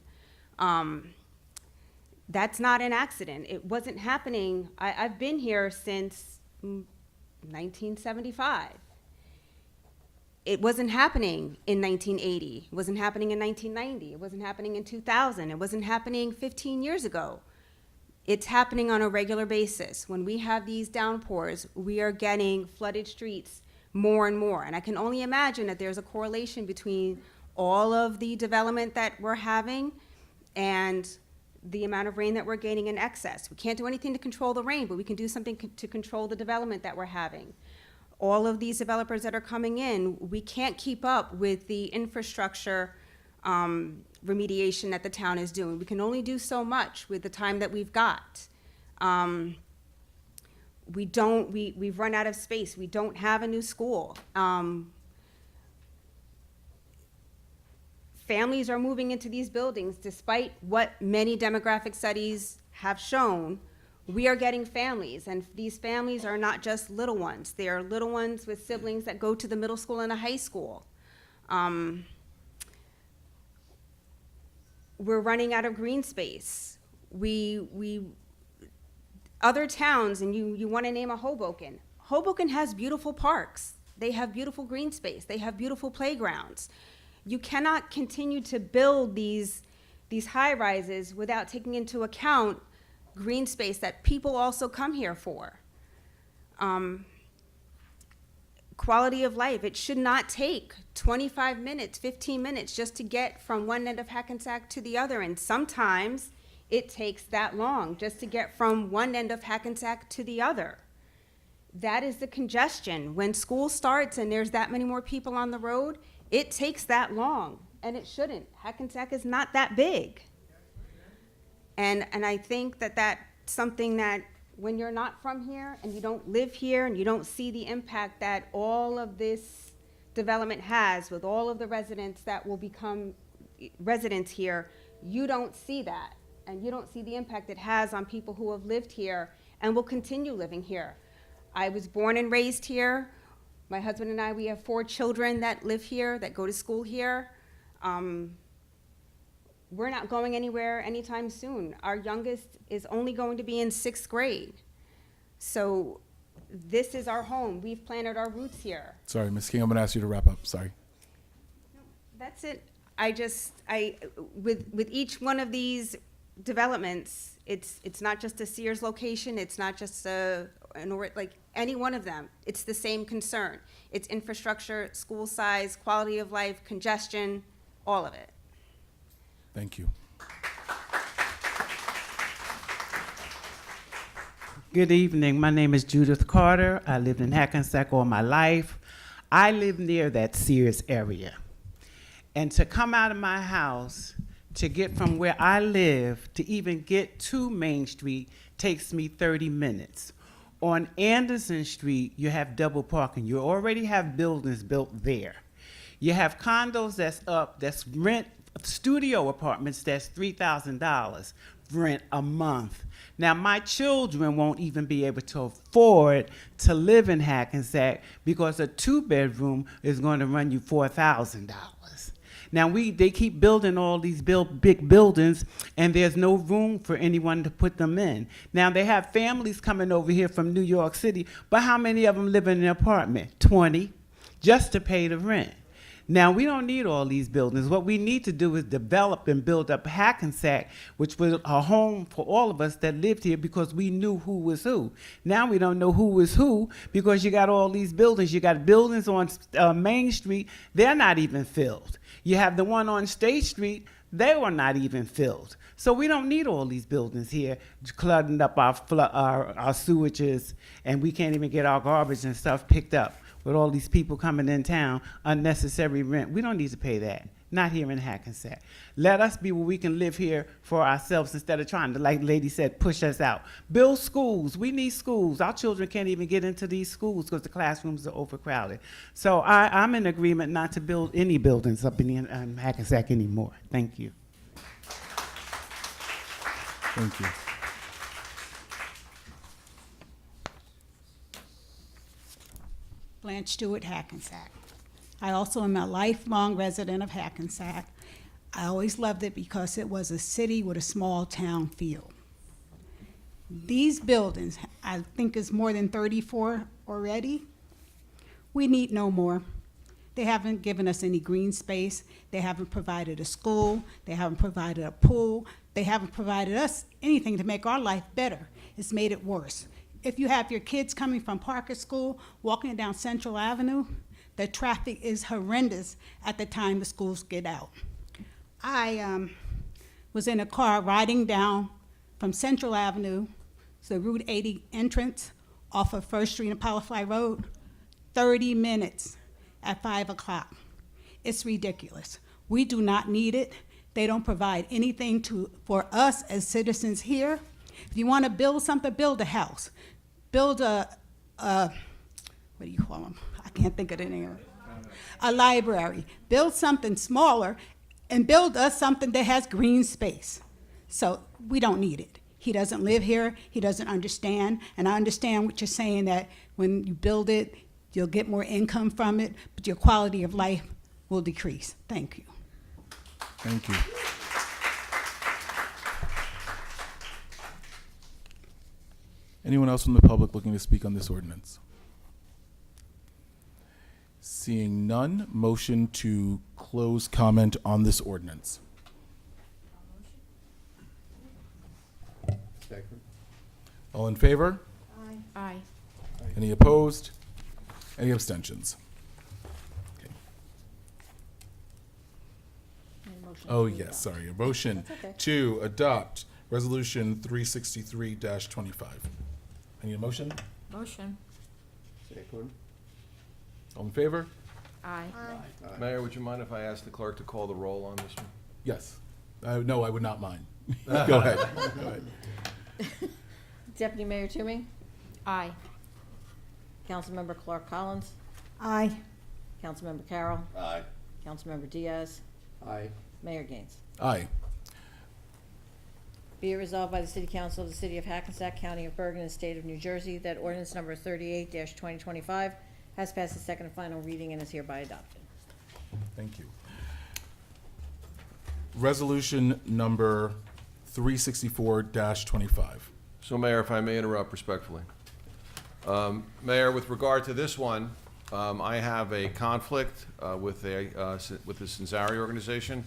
That's not an accident. It wasn't happening. I've been here since 1975. It wasn't happening in 1980. It wasn't happening in 1990. It wasn't happening in 2000. It wasn't happening 15 years ago. It's happening on a regular basis. When we have these downpours, we are getting flooded streets more and more. And I can only imagine that there's a correlation between all of the development that we're having and the amount of rain that we're gaining in excess. We can't do anything to control the rain, but we can do something to control the development that we're having. All of these developers that are coming in, we can't keep up with the infrastructure remediation that the town is doing. We can only do so much with the time that we've got. We've run out of space. We don't have a new school. Families are moving into these buildings despite what many demographic studies have shown. We are getting families, and these families are not just little ones. They are little ones with siblings that go to the middle school and a high school. We're running out of green space. Other towns, and you want to name a Hoboken. Hoboken has beautiful parks. They have beautiful green space. They have beautiful playgrounds. You cannot continue to build these high-rises without taking into account green space that people also come here for. Quality of life, it should not take 25 minutes, 15 minutes just to get from one end of Hackensack to the other, and sometimes it takes that long just to get from one end of Hackensack to the other. That is the congestion. When school starts and there's that many more people on the road, it takes that long, and it shouldn't. Hackensack is not that big. And I think that that's something that when you're not from here and you don't live here and you don't see the impact that all of this development has with all of the residents that will become residents here, you don't see that. And you don't see the impact it has on people who have lived here and will continue living here. I was born and raised here. My husband and I, we have 4 children that live here, that go to school here. We're not going anywhere anytime soon. Our youngest is only going to be in 6th grade. So this is our home. We've planted our roots here.
Sorry, Ms. King, I'm going to ask you to wrap up. Sorry.
That's it. With each one of these developments, it's not just a Sears location. It's not just any one of them, it's the same concern. It's infrastructure, school size, quality of life, congestion, all of it.
Thank you.
Good evening. My name is Judith Carter. I lived in Hackensack all my life. I live near that Sears area. And to come out of my house, to get from where I live to even get to Main Street takes me 30 minutes. On Anderson Street, you have double parking. You already have buildings built there. You have condos that's up, that's rent, studio apartments that's $3,000 rent a month. Now, my children won't even be able to afford to live in Hackensack because a 2-bedroom is going to run you $4,000. Now, they keep building all these big buildings, and there's no room for anyone to put them in. Now, they have families coming over here from New York City, but how many of them live in an apartment? 20, just to pay the rent. Now, we don't need all these buildings. What we need to do is develop and build up Hackensack, which was a home for all of us that lived here because we knew who was who. Now we don't know who is who because you got all these buildings. You got buildings on Main Street. They're not even filled. You have the one on State Street. They were not even filled. So we don't need all these buildings here cluttering up our sewages, and we can't even get our garbage and stuff picked up. With all these people coming in town, unnecessary rent. We don't need to pay that. Not here in Hackensack. Let us be where we can live here for ourselves instead of trying to, like the lady said, push us out. Build schools. We need schools. Our children can't even get into these schools because the classrooms are overcrowded. So I'm in agreement not to build any buildings up in Hackensack anymore. Thank you.
Thank you.
Blanche Stewart, Hackensack. I also am a lifelong resident of Hackensack. I always loved it because it was a city with a small town feel. These buildings, I think is more than 34 already. We need no more. They haven't given us any green space. They haven't provided a school. They haven't provided a pool. They haven't provided us anything to make our life better. It's made it worse. If you have your kids coming from Parker School, walking down Central Avenue, the traffic is horrendous at the time the schools get out. I was in a car riding down from Central Avenue to the Route 80 entrance off of First Street and Powerfly Road, 30 minutes at 5 o'clock. It's ridiculous. We do not need it. They don't provide anything for us as citizens here. If you want to build something, build a house. Build what do you call them? I can't think of the name. A library. Build something smaller and build us something that has green space. So we don't need it. He doesn't live here. He doesn't understand. And I understand what you're saying, that when you build it, you'll get more income from it, but your quality of life will decrease. Thank you.
Thank you. Anyone else from the public looking to speak on this ordinance? Seeing none, motion to close comment on this ordinance.
Second.
All in favor?
Aye.
Any opposed? Any abstentions? Okay. Oh, yes, sorry. A motion to adopt Resolution 363-25. I need a motion?
Motion.
Second.
All in favor?
Aye.
Mayor, would you mind if I ask the clerk to call the roll on this one?
Yes. No, I would not mind. Go ahead. Go ahead.
Deputy Mayor Toomey,
Aye.
Councilmember Clark Collins,
Aye.
Councilmember Carroll,
Aye.
Councilmember Diaz,
Aye.
Mayor Gaines.
Aye.
Be it resolved by the City Council of the City of Hackensack, County of Bergen, and State of New Jersey that ordinance number 38-2025 has passed its second and final reading and is hereby adopted.
Thank you. Resolution number 364-25.
So, Mayor, if I may interrupt respectfully. Mayor, with regard to this one, I have a conflict with the Centenarian organization.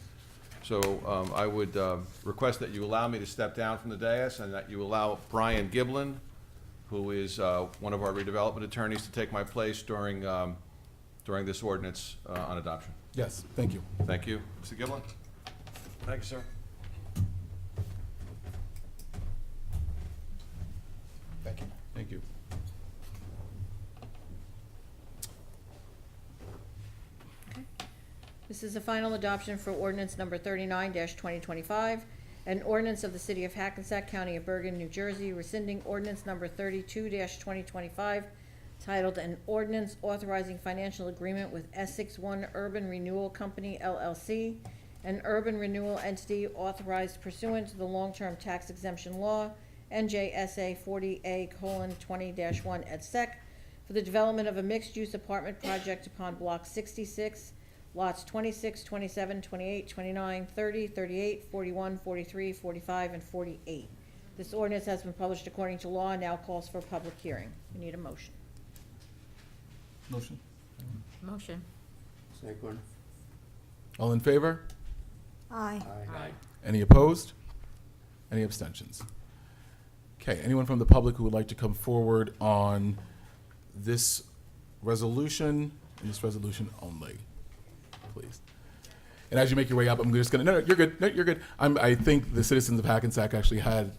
So I would request that you allow me to step down from the dais and that you allow Brian Giblin who is one of our redevelopment attorneys, to take my place during this ordinance on adoption.
Yes, thank you.
Thank you. Mr. Giblin? Thank you, sir.
Thank you. Thank you.
This is the final adoption for ordinance number 39-2025, an ordinance of the City of Hackensack, County of Bergen, New Jersey, rescinding ordinance number 32-2025, titled An Ordinance Authorizing Financial Agreement with Essex One Urban Renewal Company, LLC, an urban renewal entity authorized pursuant to the long-term tax exemption law, NJSA 40A:20-1 et sec, for the development of a mixed-use apartment project upon Block 66, lots 26, 27, 28, 29, 30, 38, 41, 43, 45, and 48. This ordinance has been published according to law and now calls for a public hearing. We need a motion.
Motion.
Motion.
Second.
All in favor?
Aye.
Aye. Any opposed? Any abstentions? Okay, anyone from the public who would like to come forward on this resolution and this resolution only, please. And as you make your way up, I'm just gonna, no, you're good, no, you're good. I think the citizens of Hackensack actually had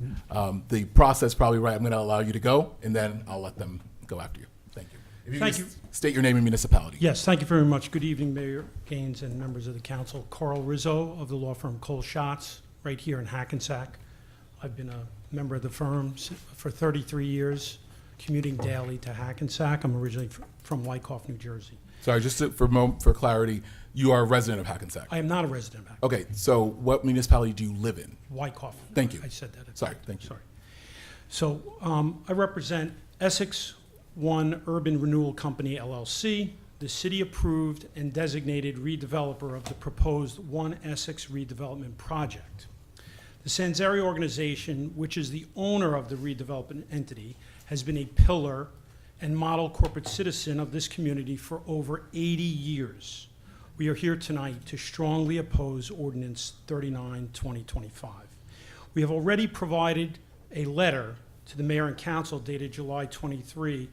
the process probably right. I'm gonna allow you to go, and then I'll let them go after you. Thank you. If you
Thank
can
you.
State your name and municipality.
Yes, thank you very much. Good evening, Mayor Gaines and members of the council. Carl Rizzo of the law firm Cole Schatz, right here in Hackensack. I've been a member of the firm for 33 years, commuting daily to Hackensack. I'm originally from Wyckoff, New Jersey.
Sorry, just for clarity, you are a resident of Hackensack.
I am not a resident of Hackensack.
Okay, so what municipality do you live in?
Wyckoff.
Thank you.
I said that.
Sorry, thank you.
Sorry. So I represent Essex One Urban Renewal Company, LLC, the city-approved and designated redeveloper of the proposed One Essex redevelopment project. The Sanzari organization, which is the owner of the redevelopment entity, has been a pillar and model corporate citizen of this community for over 80 years. We are here tonight to strongly oppose Ordinance 39-2025. We have already provided a letter to the mayor and council dated July 23,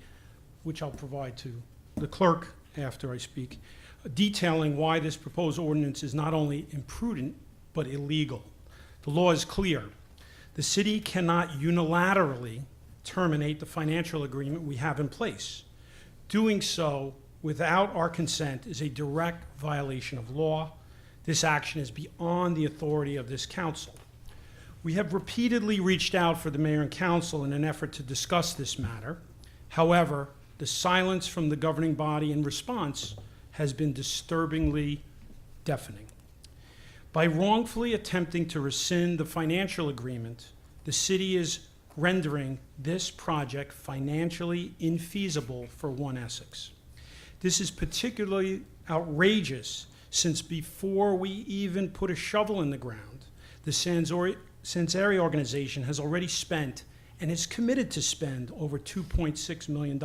which I'll provide to the clerk after I speak, detailing why this proposed ordinance is not only imprudent, but illegal. The law is clear. The city cannot unilaterally terminate the financial agreement we have in place. Doing so without our consent is a direct violation of law. This action is beyond the authority of this council. We have repeatedly reached out for the mayor and council in an effort to discuss this matter. However, the silence from the governing body in response has been disturbingly deafening. By wrongfully attempting to rescind the financial agreement, the city is rendering this project financially infeasible for One Essex. This is particularly outrageous since before we even put a shovel in the ground, the Sanzari organization has already spent and is committed to spend over $2.6 million,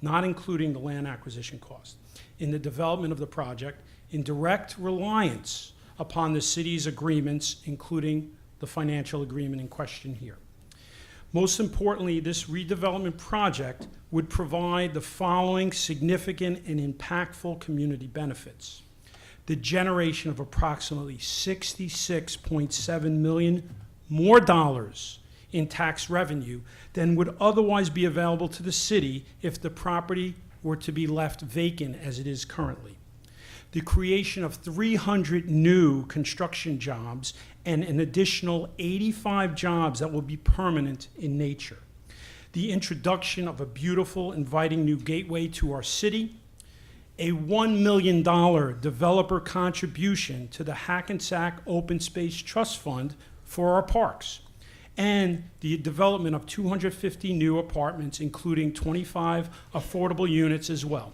not including the land acquisition cost, in the development of the project in direct reliance upon the city's agreements, including the financial agreement in question here. Most importantly, this redevelopment project would provide the following significant and impactful community benefits: the generation of approximately $66.7 million more dollars in tax revenue than would otherwise be available to the city if the property were to be left vacant as it is currently. The creation of 300 new construction jobs and an additional 85 jobs that will be permanent in nature. The introduction of a beautiful, inviting new gateway to our city, a $1 million developer contribution to the Hackensack Open Space Trust Fund for our parks, and the development of 250 new apartments, including 25 affordable units as well.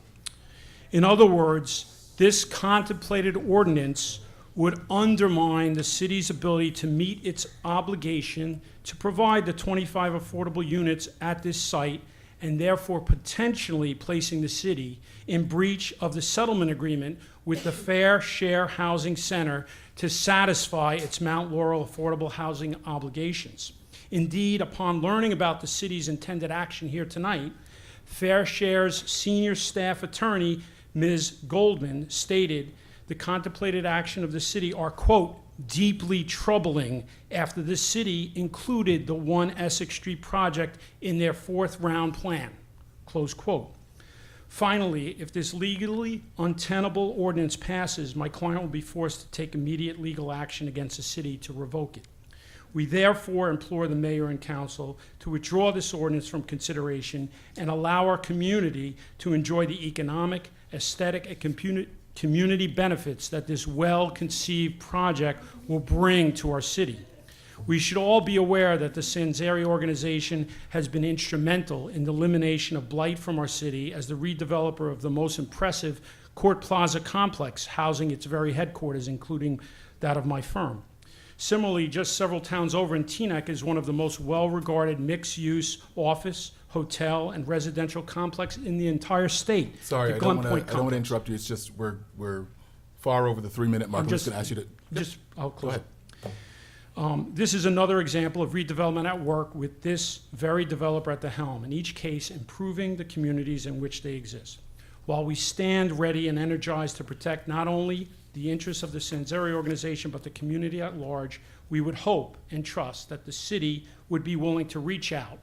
In other words, this contemplated ordinance would undermine the city's ability to meet its obligation to provide the 25 affordable units at this site, and therefore potentially placing the city in breach of the settlement agreement with the Fair Share Housing Center to satisfy its Mount Laurel affordable housing obligations. Indeed, upon learning about the city's intended action here tonight, Fair Share's senior staff attorney, Ms. Goldman, stated the contemplated action of the city are, quote, deeply troubling after the city included the 1 Essex Street project in their 4th round plan, close quote. Finally, if this legally untenable ordinance passes, my client will be forced to take immediate legal action against the city to revoke it. We therefore implore the mayor and council to withdraw this ordinance from consideration and allow our community to enjoy the economic, aesthetic, and community benefits that this well-conceived project will bring to our city. We should all be aware that the Centenarian organization has been instrumental in the elimination of blight from our city as the redeveloper of the most impressive Court Plaza complex, housing its very headquarters, including that of my firm. Similarly, just several towns over in Teaneck is one of the most well-regarded mixed-use office, hotel, and residential complex in the entire state.
Sorry,
the
I don't
Glen
want
Point
to interrupt you. It's just we're far over the 3-minute mark. I'm just going to ask you to
I'll close.
Go ahead.
This is another example of redevelopment at work with this very developer at the helm, in each case improving the communities in which they exist. While we stand ready and energized to protect not only the interests of the Centenarian organization but the community at large, we would hope and trust that the city would be willing to reach out,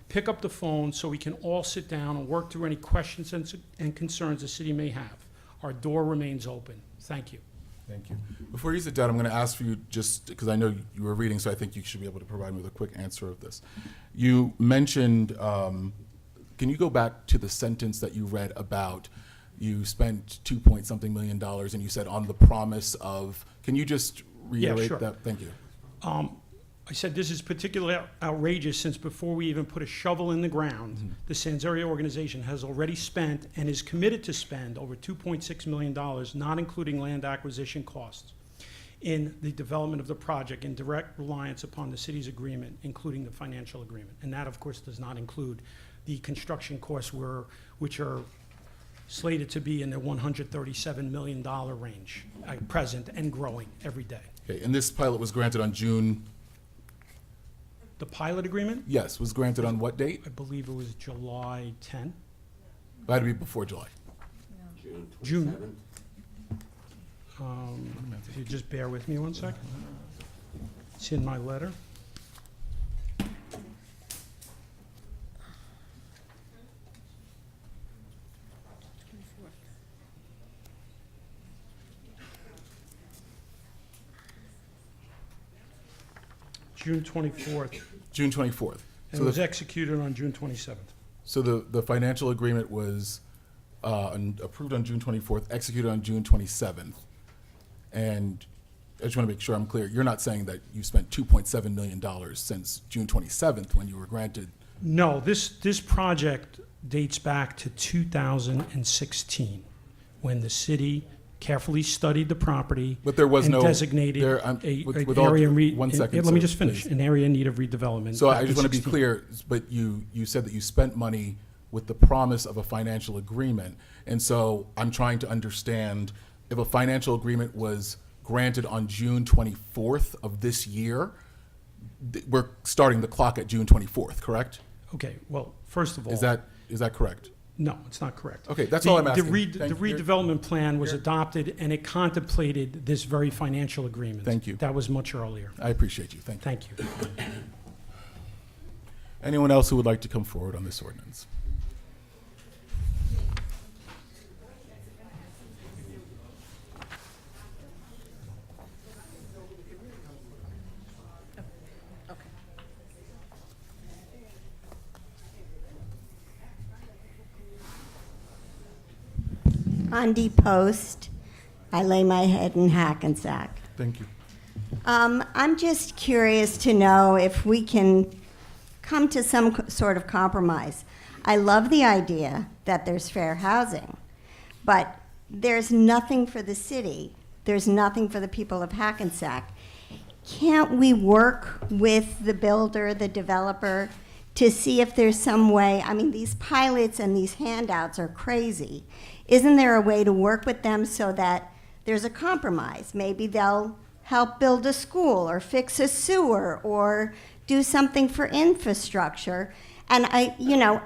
pick up the phone so we can all sit down and work through any questions and concerns the city may have. Our door remains open. Thank you.
Thank you. Before you sit down, I'm going to ask for you, just because I know you were reading, so I think you should be able to provide me with a quick answer of this. You mentioned, can you go back to the sentence that you read about you spent $2-point-something million and you said on the promise of, can you just reiterate that? Thank you.
I said this is particularly outrageous since before we even put a shovel in the ground, the Centenarian organization has already spent and is committed to spend over $2.6 million, not including land acquisition costs, in the development of the project in direct reliance upon the city's agreement, including the financial agreement. And that, of course, does not include the construction costs which are slated to be in the $137 million range at present and growing every day.
Okay, and this pilot was granted on June?
The pilot agreement?
Yes, was granted on what date?
I believe it was July 10.
That had to be before July.
June. If you just bear with me one second. It's in my letter. June 24th.
June 24th.
And it was executed on June 27th.
So the financial agreement was approved on June 24th, executed on June 27th. And I just want to make sure I'm clear. You're not saying that you spent $2.7 million since June 27th when you were granted?
No, this project dates back to 2016 when the city carefully studied the property,
but there was
and
no
designated
there,
an
area. One second.
Let me just finish. An area in need of redevelopment.
So I just want to be clear. But you said that you spent money with the promise of a financial agreement, and so I'm trying to understand if a financial agreement was granted on June 24th of this year. We're starting the clock at June 24th, correct?
Okay. Well, first of all,
is that correct?
No, it's not correct.
Okay, that's all I'm asking.
The redevelopment plan was adopted, and it contemplated this very financial agreement.
Thank you.
That was much earlier.
I appreciate you. Thank you.
Thank you.
Anyone else who would like to come forward on this ordinance?
Andy Post. I lay my head in Hackensack.
Thank you.
I'm just curious to know if we can come to some sort of compromise. I love the idea that there's fair housing, but there's nothing for the city. There's nothing for the people of Hackensack. Can't we work with the builder, the developer, to see if there's some way? I mean, these pilots and these handouts are crazy. Isn't there a way to work with them so that there's a compromise? Maybe they'll help build a school or fix a sewer or do something for infrastructure, and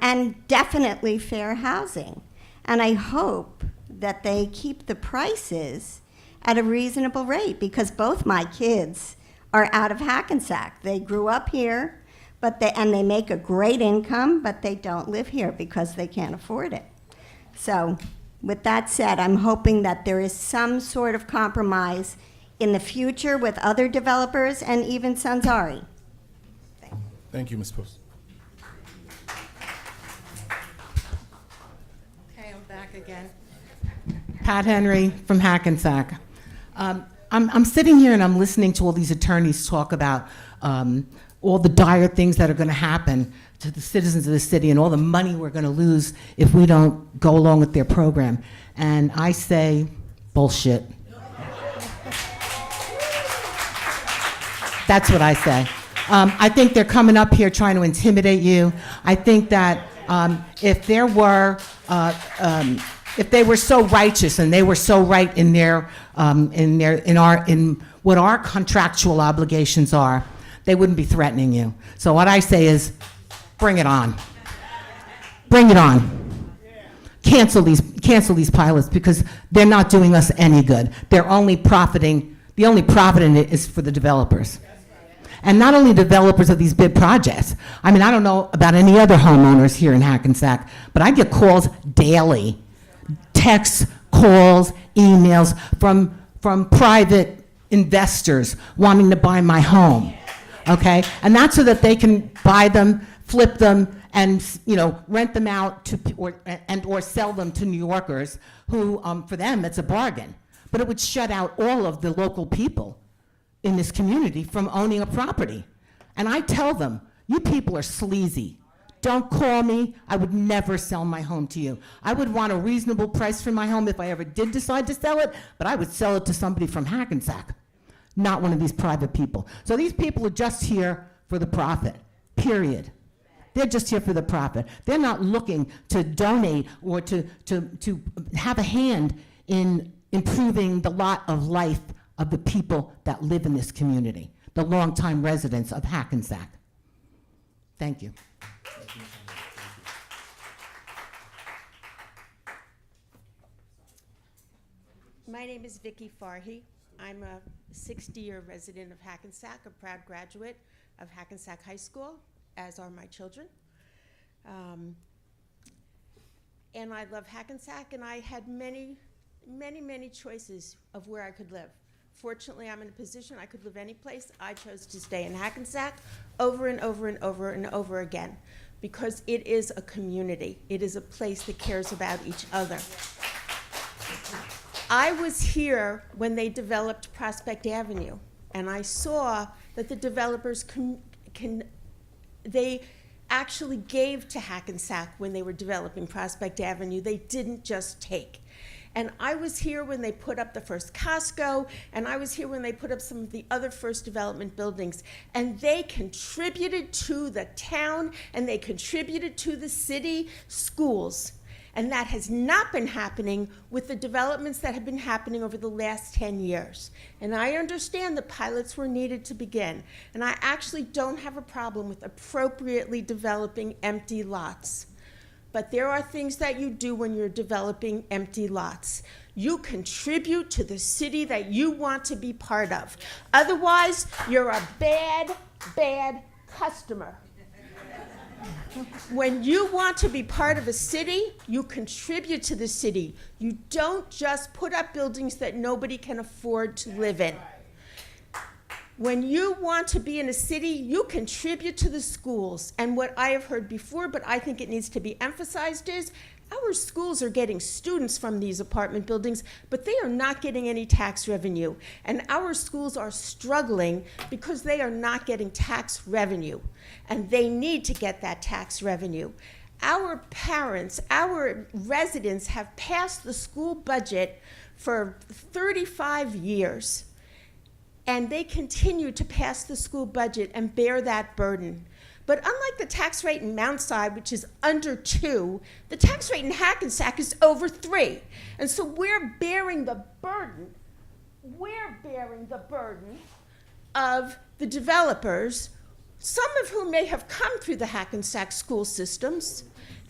and definitely fair housing. And I hope that they keep the prices at a reasonable rate, because both my kids are out of Hackensack. They grew up here, and they make a great income, but they don't live here because they can't afford it. So with that said, I'm hoping that there is some sort of compromise in the future with other developers and even Sanzari.
Thank you, Ms. Post.
Okay, I'm back again. Pat Henry from Hackensack. I'm sitting here and I'm listening to all these attorneys talk about all the dire things that are going to happen to the citizens of the city and all the money we're going to lose if we don't go along with their program. And I say, bullshit. That's what I say. I think they're coming up here trying to intimidate you. I think that if they were so righteous and they were so right in what our contractual obligations are, they wouldn't be threatening you. So what I say is, bring it on. Bring it on. Cancel these pilots, because they're not doing us any good. They're only profiting. The only profit in it is for the developers. And not only developers of these big projects. I mean, I don't know about any other homeowners here in Hackensack, but I get calls daily, texts, calls, emails from private investors wanting to buy my home, okay? And that's so that they can buy them, flip them, and rent them out or sell them to New Yorkers who, for them, it's a bargain. But it would shut out all of the local people in this community from owning a property. And I tell them, you people are sleazy. Don't call me. I would never sell my home to you. I would want a reasonable price for my home if I ever did decide to sell it, but I would sell it to somebody from Hackensack, not one of these private people. So these people are just here for the profit, period. They're just here for the profit. They're not looking to donate or to have a hand in improving the lot of life of the people that live in this community, the longtime residents of Hackensack. Thank you.
My name is Vicki Farhi. I'm a 60-year resident of Hackensack, a proud graduate of Hackensack High School, as are my children. And I love Hackensack, and I had many choices of where I could live. Fortunately, I'm in a position I could live any place. I chose to stay in Hackensack over and over and over and over again, because it is a community. It is a place that cares about each other. I was here when they developed Prospect Avenue, and I saw that the developers they actually gave to Hackensack when they were developing Prospect Avenue. They didn't just take. And I was here when they put up the first Costco, and I was here when they put up some of the other first development buildings. And they contributed to the town, and they contributed to the city schools. And that has not been happening with the developments that have been happening over the last 10 years. And I understand the pilots were needed to begin. And I actually don't have a problem with appropriately developing empty lots. But there are things that you do when you're developing empty lots. You contribute to the city that you want to be part of. Otherwise, you're a bad customer. When you want to be part of a city, you contribute to the city. You don't just put up buildings that nobody can afford to live in. When you want to be in a city, you contribute to the schools. And what I have heard before, but I think it needs to be emphasized, is our schools are getting students from these apartment buildings, but they are not getting any tax revenue. And our schools are struggling because they are not getting tax revenue. And they need to get that tax revenue. Our parents, our residents have passed the school budget for 35 years. And they continue to pass the school budget and bear that burden. But unlike the tax rate in Mount Side, which is under 2, the tax rate in Hackensack is over 3. And so we're bearing the burden of the developers some of whom may have come through the Hackensack school systems.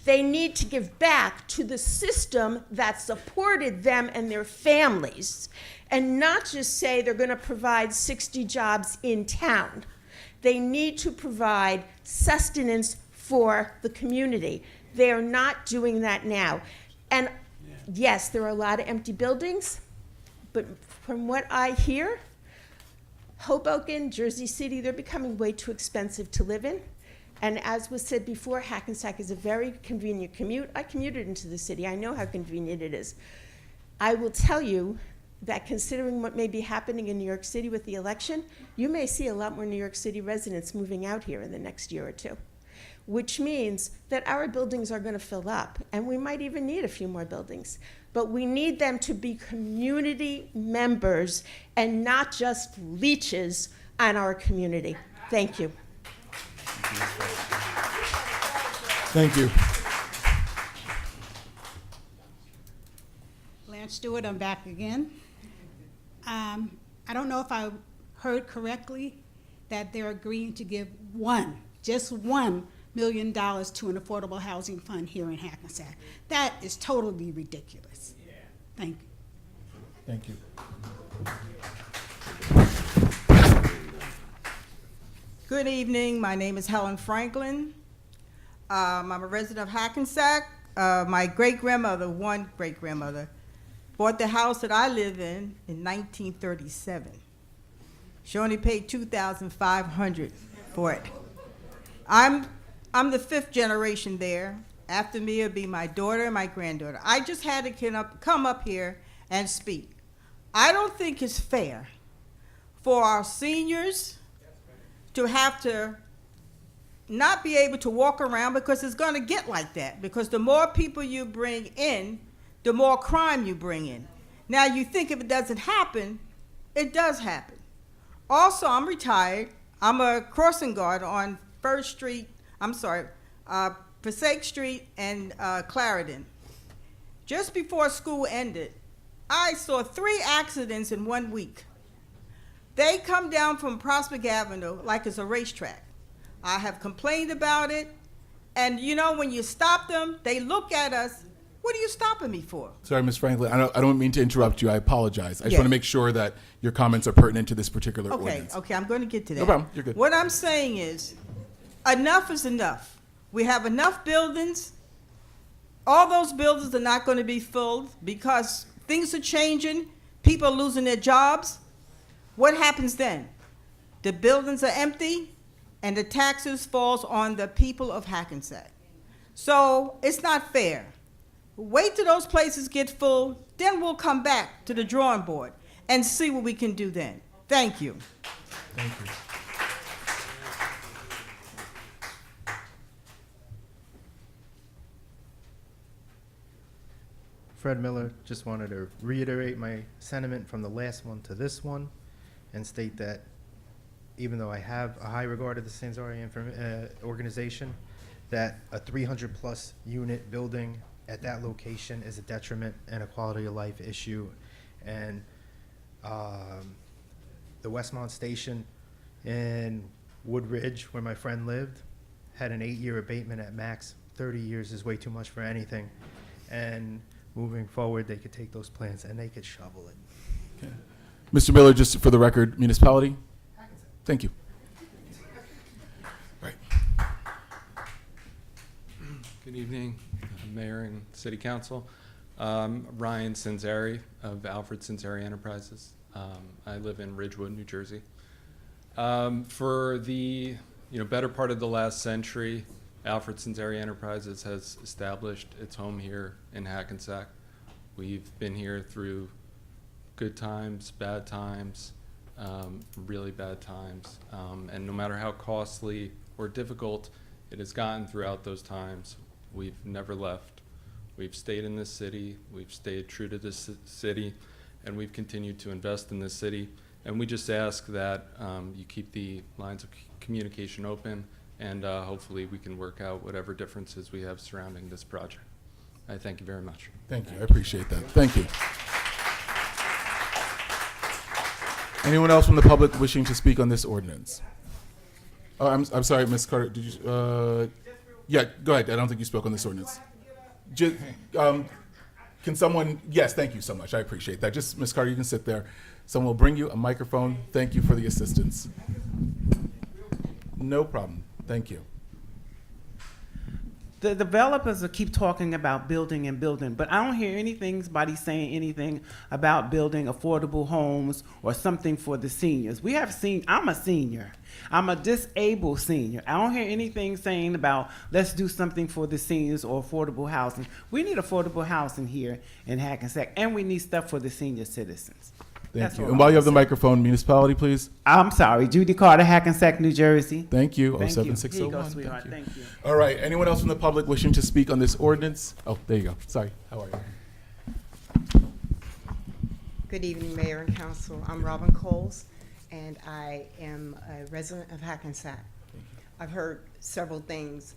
They need to give back to the system that supported them and their families, and not just say they're going to provide 60 jobs in town. They need to provide sustenance for the community. They are not doing that now. And yes, there are a lot of empty buildings, but from what I hear, Hoboken, Jersey City, they're becoming way too expensive to live in. And as was said before, Hackensack is a very convenient commute. I commuted into the city. I know how convenient it is. I will tell you that considering what may be happening in New York City with the election, you may see a lot more New York City residents moving out here in the next year or two, which means that our buildings are going to fill up, and we might even need a few more buildings. But we need them to be community members and not just leeches on our community. Thank you.
Thank you.
Blanche Stewart, I'm back again. I don't know if I heard correctly that they're agreeing to give just $1 million to an affordable housing fund here in Hackensack. That is totally ridiculous. Yeah. Thank you.
Thank you. Good evening. My name is Helen Franklin. I'm a resident of Hackensack. My one great-grandmother, bought the house that I live in 1937. She only paid $2,500 for it. I'm the 5th generation there. After me, it'll be my daughter and my granddaughter. I just had to come up here and speak. I don't think it's fair for our seniors to have to not be able to walk around, because it's going to get like that. Because the more people you bring in, the more crime you bring in. Now, you think if it doesn't happen, it does happen. Also, I'm retired. I'm a crossing guard on Passaic Street and Clarendon. Just before school ended, I saw 3 accidents in 1 week. They come down from Prospect Avenue like it's a racetrack. I have complained about it, and you know, when you stop them, they look at us, what are you stopping me for?
Sorry, Ms. Franklin, I don't mean to interrupt you. I apologize. I just
Yes.
want to make sure that your comments are pertinent to this particular ordinance.
Okay, I'm going to get to that.
No problem. You're good.
What I'm saying is, enough is enough. We have enough buildings. All those buildings are not going to be filled because things are changing. People are losing their jobs. What happens then? The buildings are empty, and the taxes falls on the people of Hackensack. So it's not fair. Wait till those places get full, then we'll come back to the drawing board and see what we can do then. Thank you.
Thank you.
Fred Miller, just wanted to reiterate my sentiment from the last one to this one and state that even though I have a high regard of the centenarian organization, that a 300-plus unit building at that location is a detriment and a quality of life issue. And the Westmont Station in Woodridge, where my friend lived, had an 8-year abatement at max. 30 years is way too much for anything. And moving forward, they could take those plans and they could shovel it.
Okay. Mr. Miller, just for the record, municipality? Thank you. Right.
Good evening, Mayor and City Council. Ryan Cinzari of Alfred Cinzari Enterprises. I live in Ridgewood, New Jersey. For the better part of the last century, Alfred Cinzari Enterprises has established its home here in Hackensack. We've been here through good times, bad times, really bad times, and no matter how costly or difficult it has gotten throughout those times, we've never left. We've stayed in this city, we've stayed true to this city, and we've continued to invest in this city. And we just ask that you keep the lines of communication open, and hopefully we can work out whatever differences we have surrounding this project. I thank you very much.
Thank you. I appreciate that. Thank you. Anyone else from the public wishing to speak on this ordinance? Oh, I'm sorry, Ms. Carter, did you, yeah, go ahead. I don't think you spoke on this ordinance. Just, can someone, yes, thank you so much. I appreciate that. Just, Ms. Carter, you can sit there. Someone will bring you a microphone. Thank you for the assistance. No problem. Thank you.
The developers will keep talking about building and building, but I don't hear anybody saying anything about building affordable homes or something for the seniors. I'm a senior. I'm a disabled senior. I don't hear anything saying about let's do something for the seniors or affordable housing. We need affordable housing here in Hackensack, and we need stuff for the senior citizens.
Thank you. And while you have the microphone, municipality, please.
I'm sorry, Judy Carter, Hackensack, New Jersey.
Thank you.
Thank you.
07601.
Here you go, sweetheart. Thank you.
All right. Anyone else from the public wishing to speak on this ordinance? Oh, there you go. Sorry. How are you?
Good evening, Mayor and Council. I'm Robin Coles, and I am a resident of Hackensack. I've heard several things.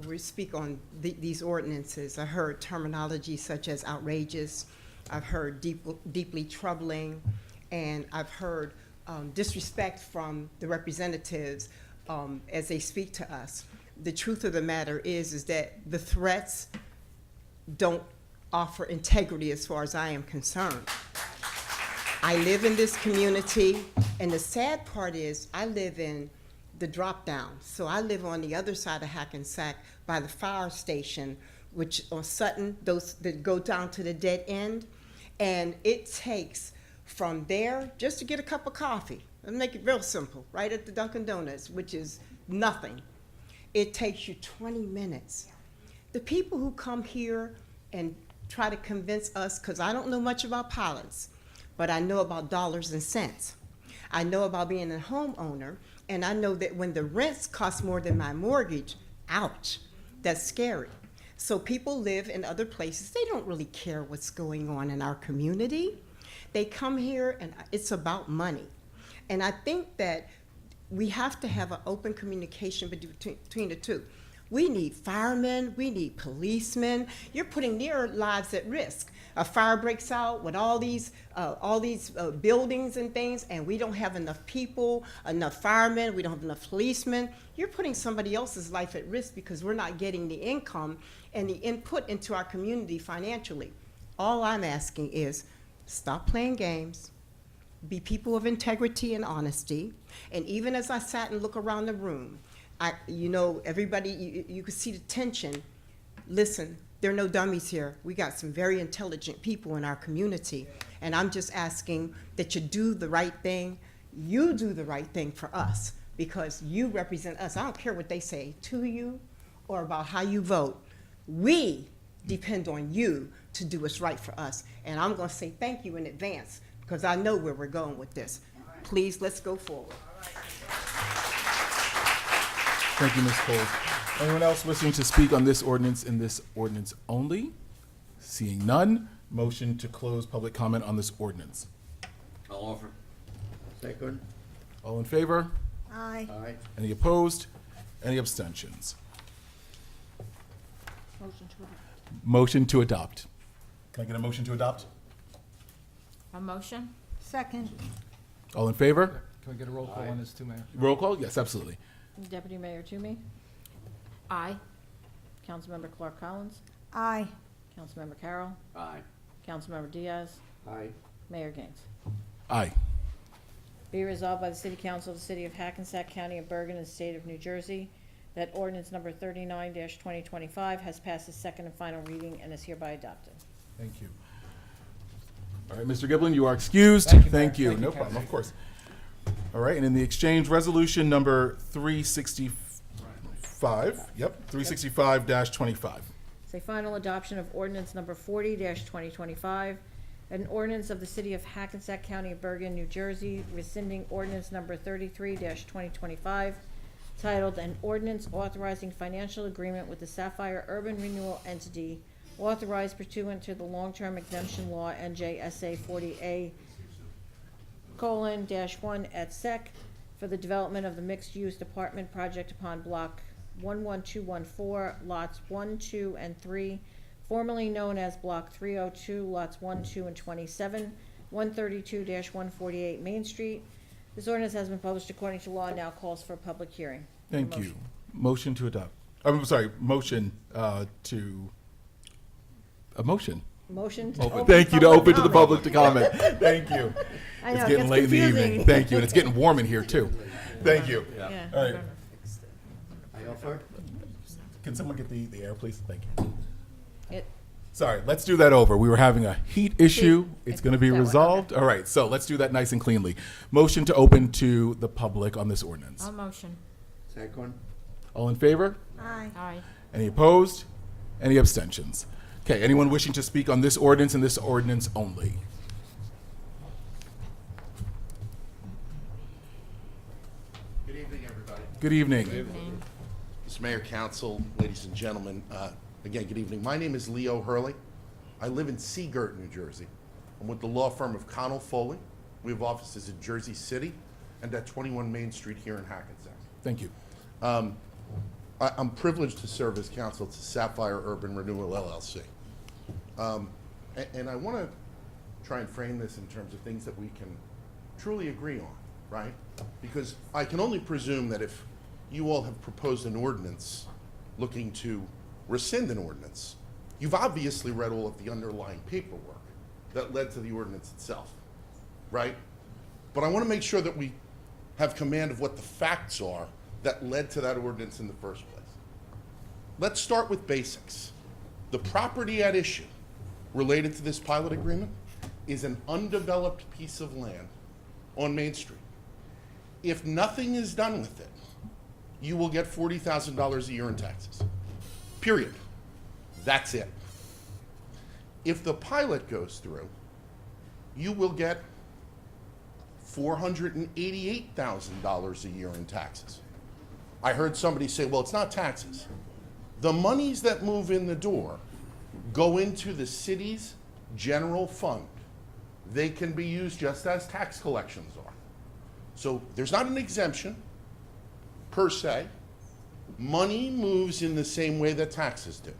We speak on these ordinances. I heard terminology such as outrageous. I've heard deeply troubling, and I've heard disrespect from the representatives as they speak to us. The truth of the matter is that the threats don't offer integrity as far as I am concerned. I live in this community, and the sad part is I live in the drop down. So I live on the other side of Hackensack by the fire station, which on Sutton, those that go down to the dead end. And it takes from there just to get a cup of coffee. Let's make it real simple, right at the Dunkin' Donuts, which is nothing. It takes you 20 minutes. The people who come here and try to convince us, because I don't know much about pilots, but I know about dollars and cents. I know about being a homeowner, and I know that when the rents cost more than my mortgage, ouch, that's scary. So people live in other places. They don't really care what's going on in our community. They come here and it's about money. And I think that we have to have an open communication between the two. We need firemen, we need policemen. You're putting their lives at risk. A fire breaks out with all these buildings and things, and we don't have enough people, enough firemen, we don't have enough policemen. You're putting somebody else's life at risk because we're not getting the income and the input into our community financially. All I'm asking is stop playing games, be people of integrity and honesty, and even as I sat and look around the room, everybody, you could see the tension. Listen, there are no dummies here. We got some very intelligent people in our community, and I'm just asking that you do the right thing. You do the right thing for us because you represent us. I don't care what they say to you or about how you vote. We depend on you to do what's right for us, and I'm going to say thank you in advance because I know where we're going with this. Please, let's go forward.
Thank you, Ms. Coles. Anyone else wishing to speak on this ordinance and this ordinance only? Seeing none, motion to close public comment on this ordinance.
I'll offer.
Second.
All in favor?
Aye.
Aye.
Any opposed? Any abstentions? Motion to adopt. Can I get a motion to adopt?
A motion?
Second.
All in favor?
Can we get a roll call on this too, Mayor?
Roll call? Yes, absolutely.
Deputy Mayor Toomey,
Aye.
Councilmember Clark Collins,
Aye.
Councilmember Carroll,
Aye.
Councilmember Diaz,
Aye.
Mayor Gaines.
Aye.
Be resolved by the City Council of the City of Hackensack County of Bergen and State of New Jersey that ordinance number 39-2025 has passed its second and final reading and is hereby adopted.
Thank you. All right, Mr. Giblin, you are excused. Thank you. No problem, of course. All right, and in the exchange, resolution number 365, 365-25.
It's a final adoption of ordinance number 40-2025, an ordinance of the City of Hackensack County of Bergen, New Jersey, rescinding ordinance number 33-2025, titled An Ordinance Authorizing Financial Agreement with the Sapphire Urban Renewal Entity, authorized pursuant to the Long-Term Exemption Law, NJSA 40A:1 et sec, for the development of the mixed-use apartment project upon block 11214, lots 1, 2, and 3, formerly known as block 302, lots 1, 2, and 27, 132-148 Main Street, This ordinance has been published according to law and now calls for a public hearing.
Thank you.
Motion.
Motion to adopt. I'm sorry, motion to, a motion.
Motion to
Open.
open
Thank you, to
public
open to the
comment.
public to comment. Thank you.
I
It's
know, it
getting
gets
late in the
confusing.
evening. Thank you, and it's getting warm in here too. Thank you.
Yeah.
All right. Can someone get the air, please? Thank you.
It-
Sorry, let's do that over. We were having a heat issue. It's going to be
that one,
resolved. All right, so let's do that nice and cleanly. Motion to open to the public on this ordinance.
I'll motion.
Second.
All in favor?
Aye. Aye.
Any opposed? Any abstentions? Okay, anyone wishing to speak on this ordinance and this ordinance only?
Good evening, everybody.
Good evening.
Mr. Mayor, Council, ladies and gentlemen, again, good evening. My name is Leo Hurley. I live in Seagirt, New Jersey. I'm with the law firm of Connell Foley. We have offices in Jersey City and at 21 Main Street here in Hackensack.
Thank you.
I'm privileged to serve as counsel to Sapphire Urban Renewal LLC. And I want to try and frame this in terms of things that we can truly agree on, right? Because I can only presume that if you all have proposed an ordinance looking to rescind an ordinance, you've obviously read all of the underlying paperwork that led to the ordinance itself, right? But I want to make sure that we have command of what the facts are that led to that ordinance in the first place. Let's start with basics. The property at issue related to this pilot agreement is an undeveloped piece of land on Main Street. If nothing is done with it, you will get $40,000 a year in taxes. Period. That's it. If the pilot goes through, you will get $488,000 a year in taxes. I heard somebody say, well, it's not taxes. The monies that move in the door go into the city's general fund. They can be used just as tax collections are. So there's not an exemption per se. Money moves in the same way that taxes do.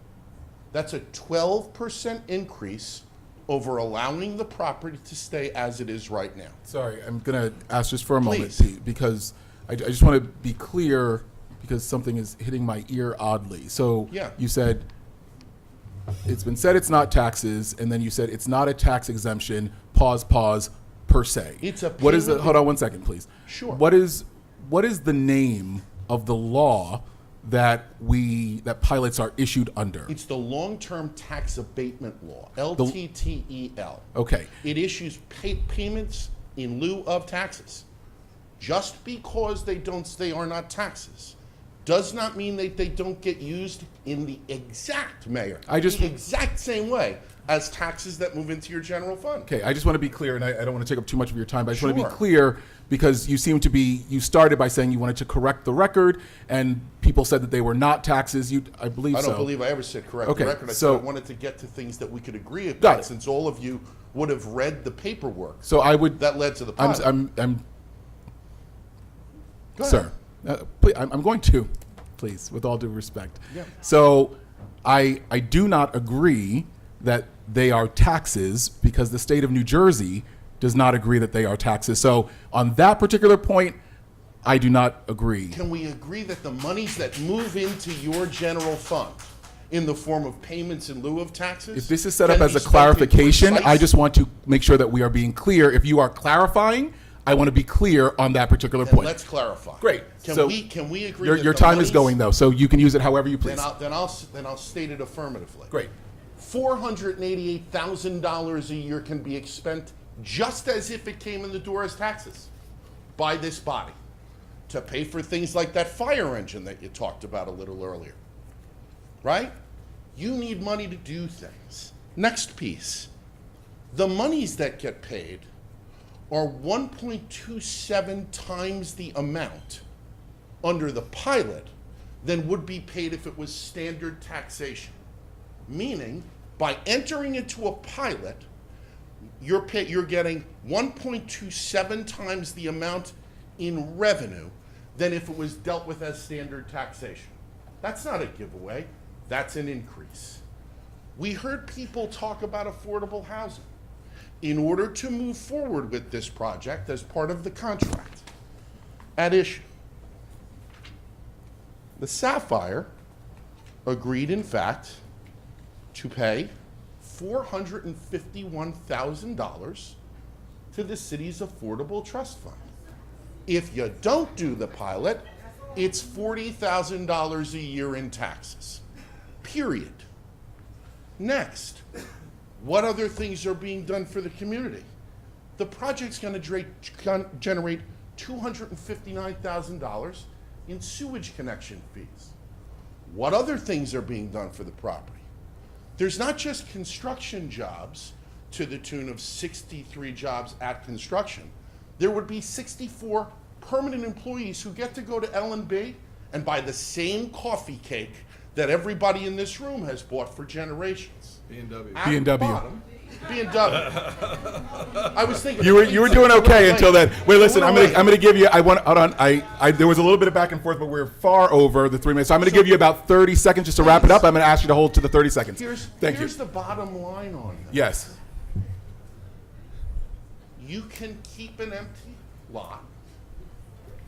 That's a 12% increase over allowing the property to stay as it is right now.
Sorry, I'm going to ask just for a moment,
Please.
Pete, because I just want to be clear because something is hitting my ear oddly. So
Yeah.
you said, it's been said it's not taxes, and then you said it's not a tax exemption, pause, per se.
It's a
What is the,
payment-
hold on one second, please.
Sure.
What is the name of the law that pilots are issued under?
It's the long-term tax abatement law, LTTEL.
Okay.
It issues payments in lieu of taxes. Just because they are not taxes does not mean that they don't get used in the exact, Mayor, the exact same way as taxes that move into your general fund.
Okay, I just want to be clear, and I don't want to take up too much of your time, but I just want to be
Sure.
clear because you started by saying you wanted to correct the record, and people said that they were not taxes. I believe
I
so.
don't believe I ever said correct
Okay,
the record. I
so-
said I wanted to get to things that we could agree
Got
upon
it.
since all of you would have read the paperwork
So I would.
that led to the pilot.
I'm
Go ahead.
sir. Please, I'm going to, please, with all due respect.
Yeah.
So I do not agree that they are taxes because the state of New Jersey does not agree that they are taxes. So on that particular point, I do not agree.
Can we agree that the monies that move into your general fund in the form of payments in lieu of taxes?
If this is set up
can
as
be
a
spent in
clarification, I
precise-
just want to make sure that we are being clear. If you are clarifying, I want to be clear on that particular
Then
point.
let's clarify.
Great.
Can
So
we agree
Your,
that
your
the
time is
monies-
going though, so you can use it however you please.
Then I'll state it affirmatively.
Great.
$488,000 a year can be expended just as if it came in the door as taxes by this body to pay for things like that fire engine that you talked about a little earlier. Right? You need money to do things. Next piece. The monies that get paid are 1.27 times the amount under the pilot than would be paid if it was standard taxation. Meaning, by entering into a pilot, you're getting 1.27 times the amount in revenue than if it was dealt with as standard taxation. That's not a giveaway, that's an increase. We heard people talk about affordable housing. In order to move forward with this project as part of the contract, at issue. The Sapphire agreed, in fact, to pay $451,000 to the city's Affordable Trust Fund. If you don't do the pilot, it's $40,000 a year in taxes, period. Next, what other things are being done for the community? The project's going to generate $259,000 in sewage connection fees. What other things are being done for the property? There's not just construction jobs to the tune of 63 jobs at construction. There would be 64 permanent employees who get to go to L&B and buy the same coffee cake that everybody in this room has bought for generations.
B&W.
B&W. I was thinking
You were doing okay until then. Wait, listen. I'm gonna give you. Hold on. There was a little bit of back and forth, but we're far over the 3 minutes. So I'm gonna give you about 30 seconds just to wrap it up. I'm gonna ask you to hold to the 30 seconds.
Here's the bottom line on this.
Yes.
You can keep an empty lot,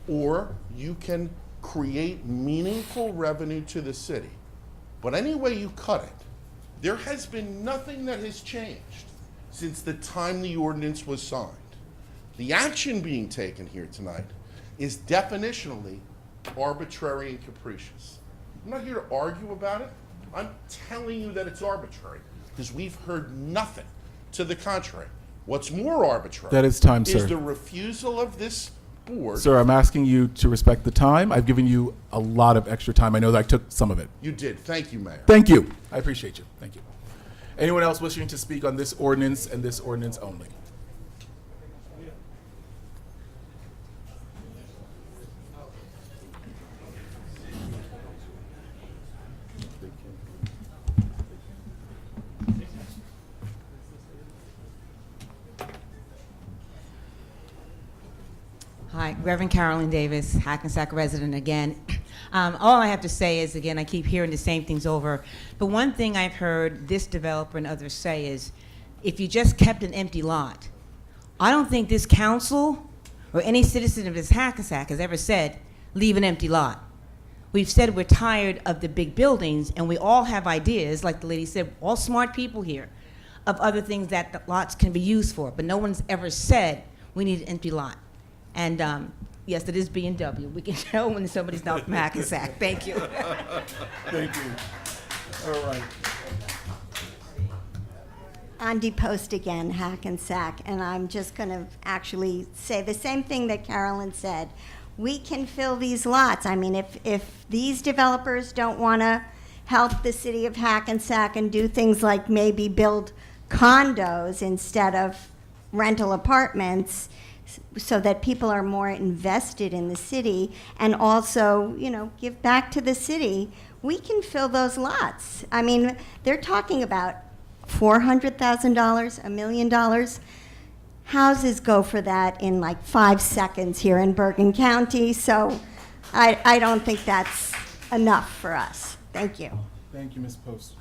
or you can create meaningful revenue to the city. But any way you cut it, there has been nothing that has changed since the time the ordinance was signed. The action being taken here tonight is definitionally arbitrary and capricious. I'm not here to argue about it. I'm telling you that it's arbitrary because we've heard nothing to the contrary. What's more arbitrary
That is time, sir.
is the refusal of this board.
Sir, I'm asking you to respect the time. I've given you a lot of extra time. I know that I took some of it.
You did. Thank you, Mayor.
Thank you. I appreciate you. Thank you. Anyone else wishing to speak on this ordinance and this ordinance only?
Hi, Reverend Carolyn Davis, Hackensack resident again. All I have to say is, again, I keep hearing the same things over. But one thing I've heard this developer and others say is, if you just kept an empty lot, I don't think this council or any citizen of this Hackensack has ever said, leave an empty lot. We've said we're tired of the big buildings, and we all have ideas, like the lady said, all smart people here, of other things that the lots can be used for. But no one's ever said, we need an empty lot. And yes, it is B&W. We can tell when somebody's not from Hackensack. Thank you.
Thank you. All right.
Andy Post again, Hackensack, and I'm just going to actually say the same thing that Carolyn said. We can fill these lots. I mean, if these developers don't want to help the city of Hackensack and do things like maybe build condos instead of rental apartments, so that people are more invested in the city and also, you know, give back to the city, we can fill those lots. I mean, they're talking about $400,000, $1 million. Houses go for that in like 5 seconds here in Bergen County, so I don't think that's enough for us. Thank you.
Thank you, Ms. Post.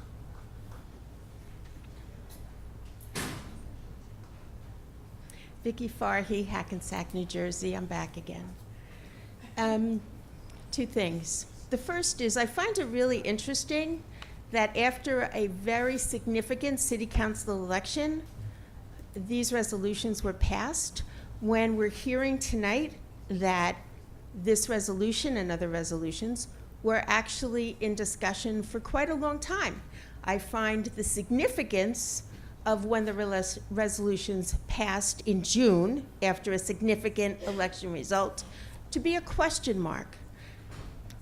Vicki Farhi, Hackensack, New Jersey. I'm back again. Two things. The first is I find it really interesting that after a very significant city council election, these resolutions were passed, when we're hearing tonight that this resolution and other resolutions were actually in discussion for quite a long time. I find the significance of when the resolutions passed in June after a significant election result to be a question mark.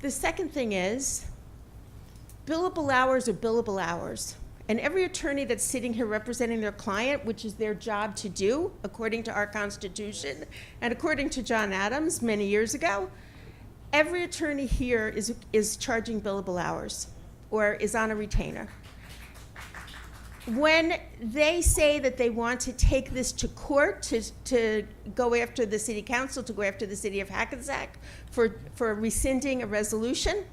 The second thing is, billable hours are billable hours. And every attorney that's sitting here representing their client, which is their job to do, according to our Constitution, and according to John Adams many years ago, every attorney here is charging billable hours or is on a retainer. When they say that they want to take this to court to go after the city council, to go after the city of Hackensack for rescinding a resolution,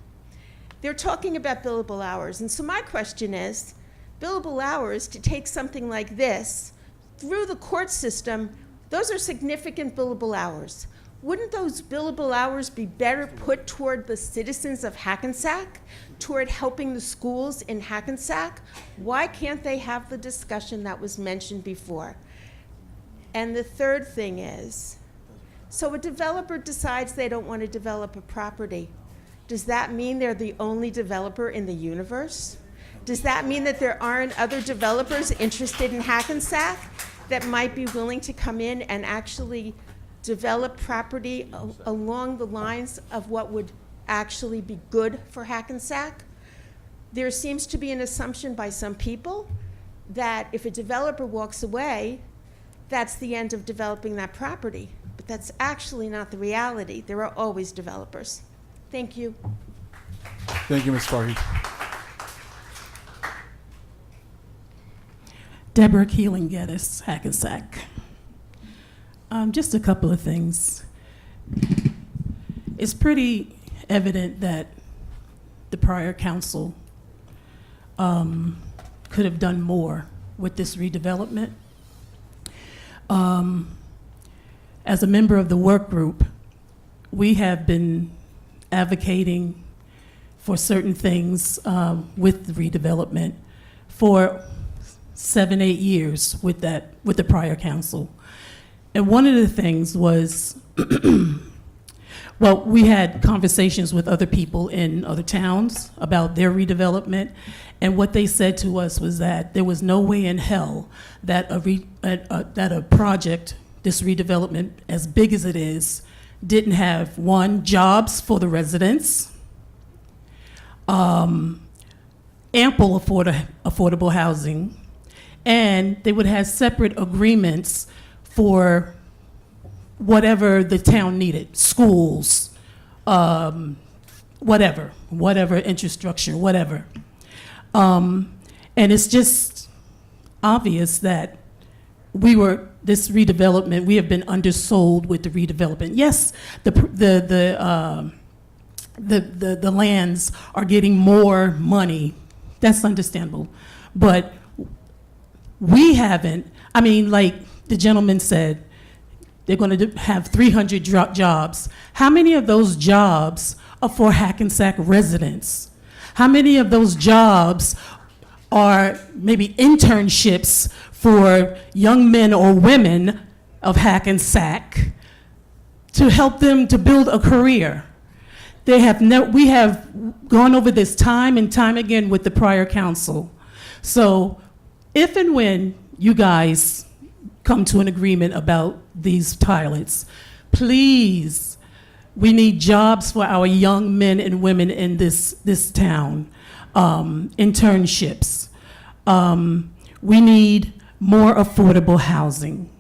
they're talking about billable hours. And so my question is, billable hours, to take something like this through the court system, those are significant billable hours. wouldn't those billable hours be better put toward the citizens of Hackensack, toward helping the schools in Hackensack? Why can't they have the discussion that was mentioned before? And the third thing is, so a developer decides they don't want to develop a property. Does that mean they're the only developer in the universe? Does that mean that there aren't other developers interested in Hackensack that might be willing to come in and actually develop property along the lines of what would actually be good for Hackensack? There seems to be an assumption by some people that if a developer walks away, that's the end of developing that property. But that's actually not the reality. There are always developers. Thank you.
Thank you, Ms. Farhi.
Deborah Keeling Geddes, Hackensack. Just a couple of things. It's pretty evident that the prior council could have done more with this redevelopment. As a member of the work group, we have been advocating for certain things with the redevelopment for 7-8 years with the prior council. And one of the things was, well, we had conversations with other people in other towns about their redevelopment, and what they said to us was that there was no way in hell that a project, this redevelopment, as big as it is, didn't have, one, jobs for the residents, ample affordable housing, and they would have separate agreements for whatever the town needed, schools, whatever, infrastructure, whatever. And it's just obvious that this redevelopment, we have been undersold with the redevelopment. Yes, the lands are getting more money. That's understandable. But we haven't, I mean, like the gentleman said, they're going to have 300 jobs. How many of those jobs are for Hackensack residents? How many of those jobs are maybe internships for young men or women of Hackensack to help them to build a career? We have gone over this time and time again with the prior council. So if and when you guys come to an agreement about these pilots, please, we need jobs for our young men and women in this town, internships. We need more affordable housing.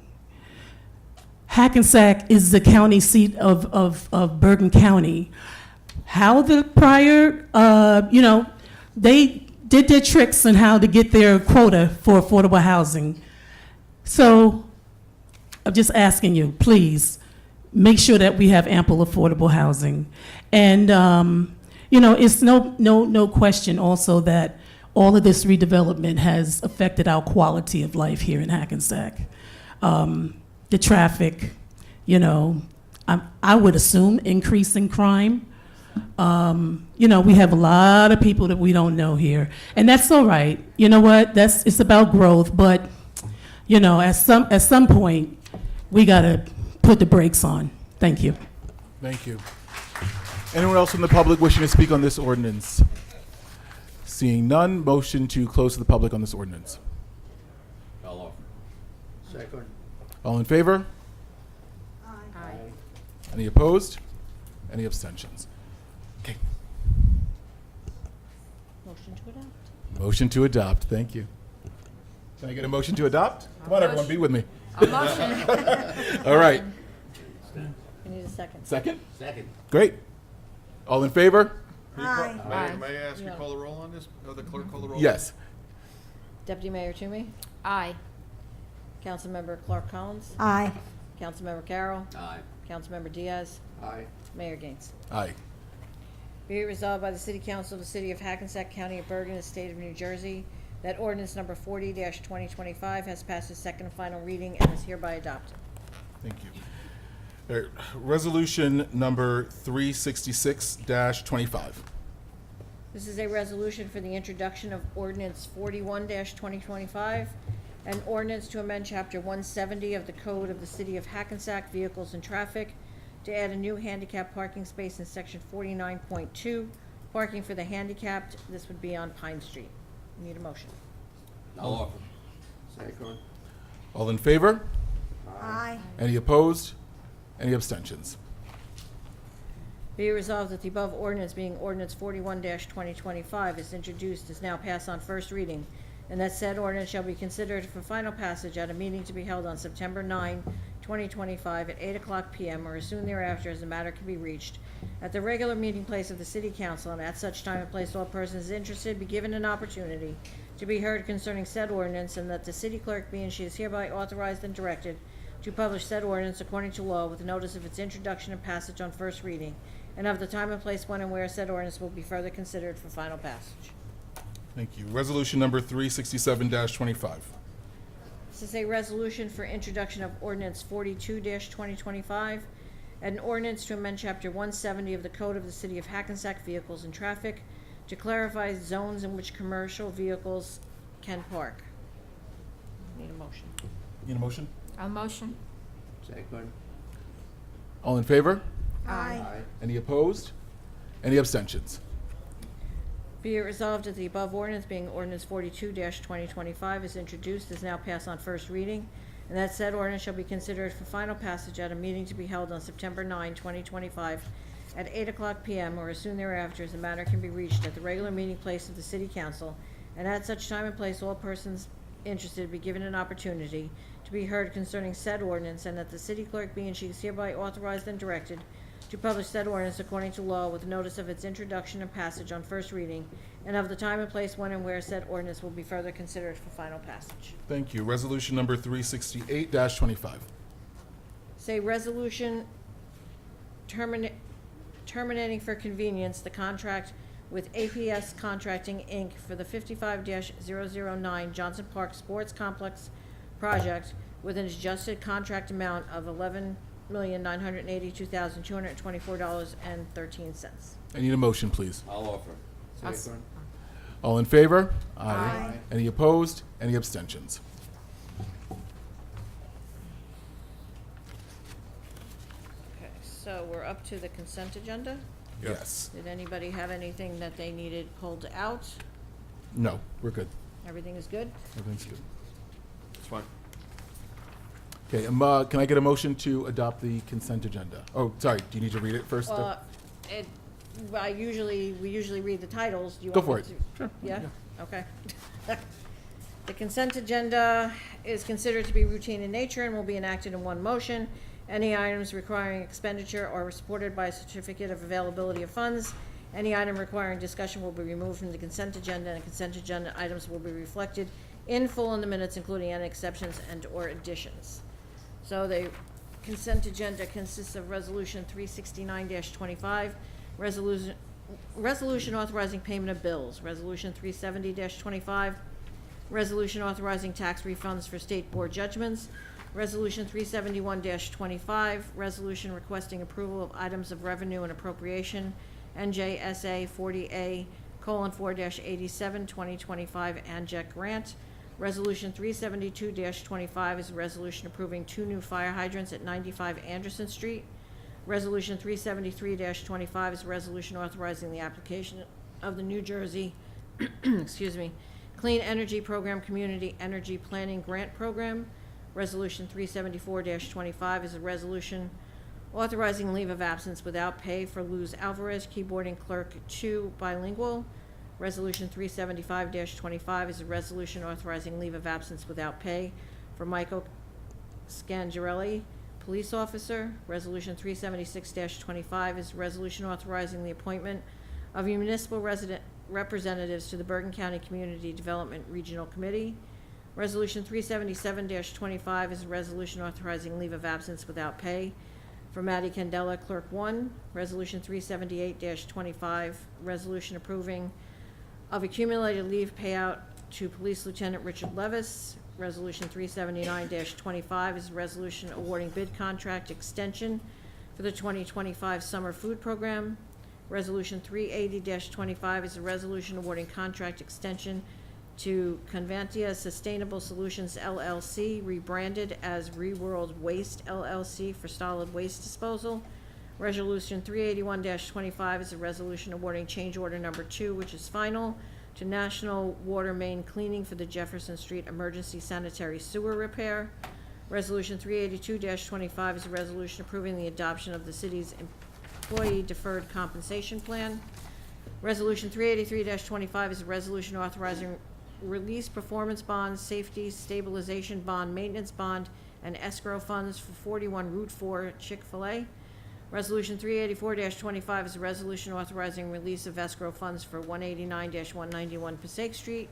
Hackensack is the county seat of Bergen County. How the prior, they did their tricks on how to get their quota for affordable housing. So I'm just asking you, please, make sure that we have ample affordable housing. And, it's no question also that all of this redevelopment has affected our quality of life here in Hackensack. The traffic, I would assume increase in crime. We have a lot of people that we don't know here, and that's all right. You know what? It's about growth, but at some point, we gotta put the brakes on. Thank you.
Thank you. Anyone else from the public wishing to speak on this ordinance? Seeing none, motion to close to the public on this ordinance.
Second.
All in favor?
Aye.
Any opposed? Any abstentions? Okay.
Motion to adopt.
Motion to adopt. Thank you. Can I get a motion to adopt? Come on, everyone, be with me.
A motion.
All right.
We need a second.
Second?
Second.
Great. All in favor?
Aye.
May I ask you to call the roll on this? Or the clerk call the roll?
Yes.
Deputy Mayor Toomey? Aye. Councilmember Clark Collins?
Aye.
Councilmember Carroll?
Aye.
Councilmember Diaz?
Aye.
Mayor Gaines?
Aye.
Be it resolved by the City Council of the City of Hackensack County of Bergen, the State of New Jersey, that ordinance number 40-2025 has passed its second and final reading and is hereby adopted.
Thank you. All right, resolution number 366-25.
This is a resolution for the introduction of ordinance 41-2025, an ordinance to amend chapter 170 of the Code of the City of Hackensack Vehicles and Traffic to add a new handicap parking space in section 49.2, parking for the handicapped. This would be on Pine Street. Need a motion.
I'll offer. Second.
All in favor?
Aye.
Any opposed? Any abstentions?
Be it resolved that the above ordinance, being ordinance 41-2025, is introduced, is now passed on first reading, and that said ordinance shall be considered for final passage at a meeting to be held on September 9, 2025, at 8:00 p.m. or as soon thereafter as the matter can be reached, at the regular meeting place of the City Council, and at such time and place all persons interested be given an opportunity to be heard concerning said ordinance, and that the city clerk be and she is hereby authorized and directed to publish said ordinance according to law with notice of its introduction and passage on first reading, and of the time and place when and where said ordinance will be further considered for final passage.
Thank you. Resolution number 367-25.
This is a resolution for introduction of ordinance 42-2025, an ordinance to amend chapter 170 of the Code of the City of Hackensack Vehicles and Traffic to clarify zones in which commercial vehicles can park. Need a motion.
Need a motion?
I'll motion.
Second.
All in favor?
Aye.
Any opposed? Any abstentions?
Be it resolved that the above ordinance, being ordinance 42-2025, is introduced, is now passed on first reading, and that said ordinance shall be considered for final passage at a meeting to be held on September 9, 2025, at 8:00 p.m. or as soon thereafter as the matter can be reached at the regular meeting place of the City Council, and at such time and place all persons interested be given an opportunity to be heard concerning said ordinance, and that the city clerk be and she is hereby authorized and directed to publish said ordinance according to law with notice of its introduction and passage on first reading, and of the time and place when and where said ordinance will be further considered for final passage.
Thank you. Resolution number 368-25.
Say resolution terminating for convenience the contract with APS Contracting, Inc. for the 55-009 Johnson Park Sports Complex project with an adjusted contract amount of $11,982,224.13.
I need a motion, please.
I'll offer.
I'll
Second.
All in favor?
Aye.
Any opposed? Any abstentions?
Okay, so we're up to the consent agenda.
Yes.
Did anybody have anything that they needed pulled out?
No, we're good.
Everything is good?
Everything's good.
It's fine.
Okay, can I get a motion to adopt the consent agenda? Oh, sorry, do you need to read it first?
We usually read the titles. Do you
Go
want
for
me
it.
to-
Sure.
Yeah? Okay. The consent agenda is considered to be routine in nature and will be enacted in one motion. Any items requiring expenditure are supported by a certificate of availability of funds. Any item requiring discussion will be removed from the consent agenda, and consent agenda items will be reflected in full in the minutes, including any exceptions and/or additions. So the consent agenda consists of Resolution 369-25, resolution authorizing payment of bills, Resolution 370-25, resolution authorizing tax refunds for state board judgments, Resolution 371-25, resolution requesting approval of items of revenue and appropriation, NJSA 40A:4-87, 2025 ANJEC grant. Resolution 372-25 is a resolution approving 2 new fire hydrants at 95 Anderson Street. Resolution 373-25 is a resolution authorizing the application of the New Jersey, excuse me, Clean Energy Program Community Energy Planning Grant Program. Resolution 374-25 is a resolution authorizing leave of absence without pay for Luz Alvarez, keyboarding clerk 2, bilingual. Resolution 375-25 is a resolution authorizing leave of absence without pay for Michael Scangarelli, police officer. Resolution 376-25 is a resolution authorizing the appointment of municipal representatives to the Bergen County Community Development Regional Committee. Resolution 377-25 is a resolution authorizing leave of absence without pay for Maddie Candela, Clerk 1. Resolution 378-25, resolution approving of accumulated leave payout to Police Lieutenant Richard Levis. Resolution 379-25 is a resolution awarding bid contract extension for the 2025 Summer Food Program. Resolution 380-25 is a resolution awarding contract extension to Convantia Sustainable Solutions LLC, rebranded as Reworld Waste LLC for solid waste disposal. Resolution 381-25 is a resolution awarding change order number 2, which is final, to National Water Main Cleaning for the Jefferson Street Emergency Sanitary Sewer Repair. Resolution 382-25 is a resolution approving the adoption of the city's Employee Deferred Compensation Plan. Resolution 383-25 is a resolution authorizing release performance bonds, safety stabilization bond, maintenance bond, and escrow funds for 41 Route 4 Chick-fil-A. Resolution 384-25 is a resolution authorizing release of escrow funds for 189-191 Passaic Street.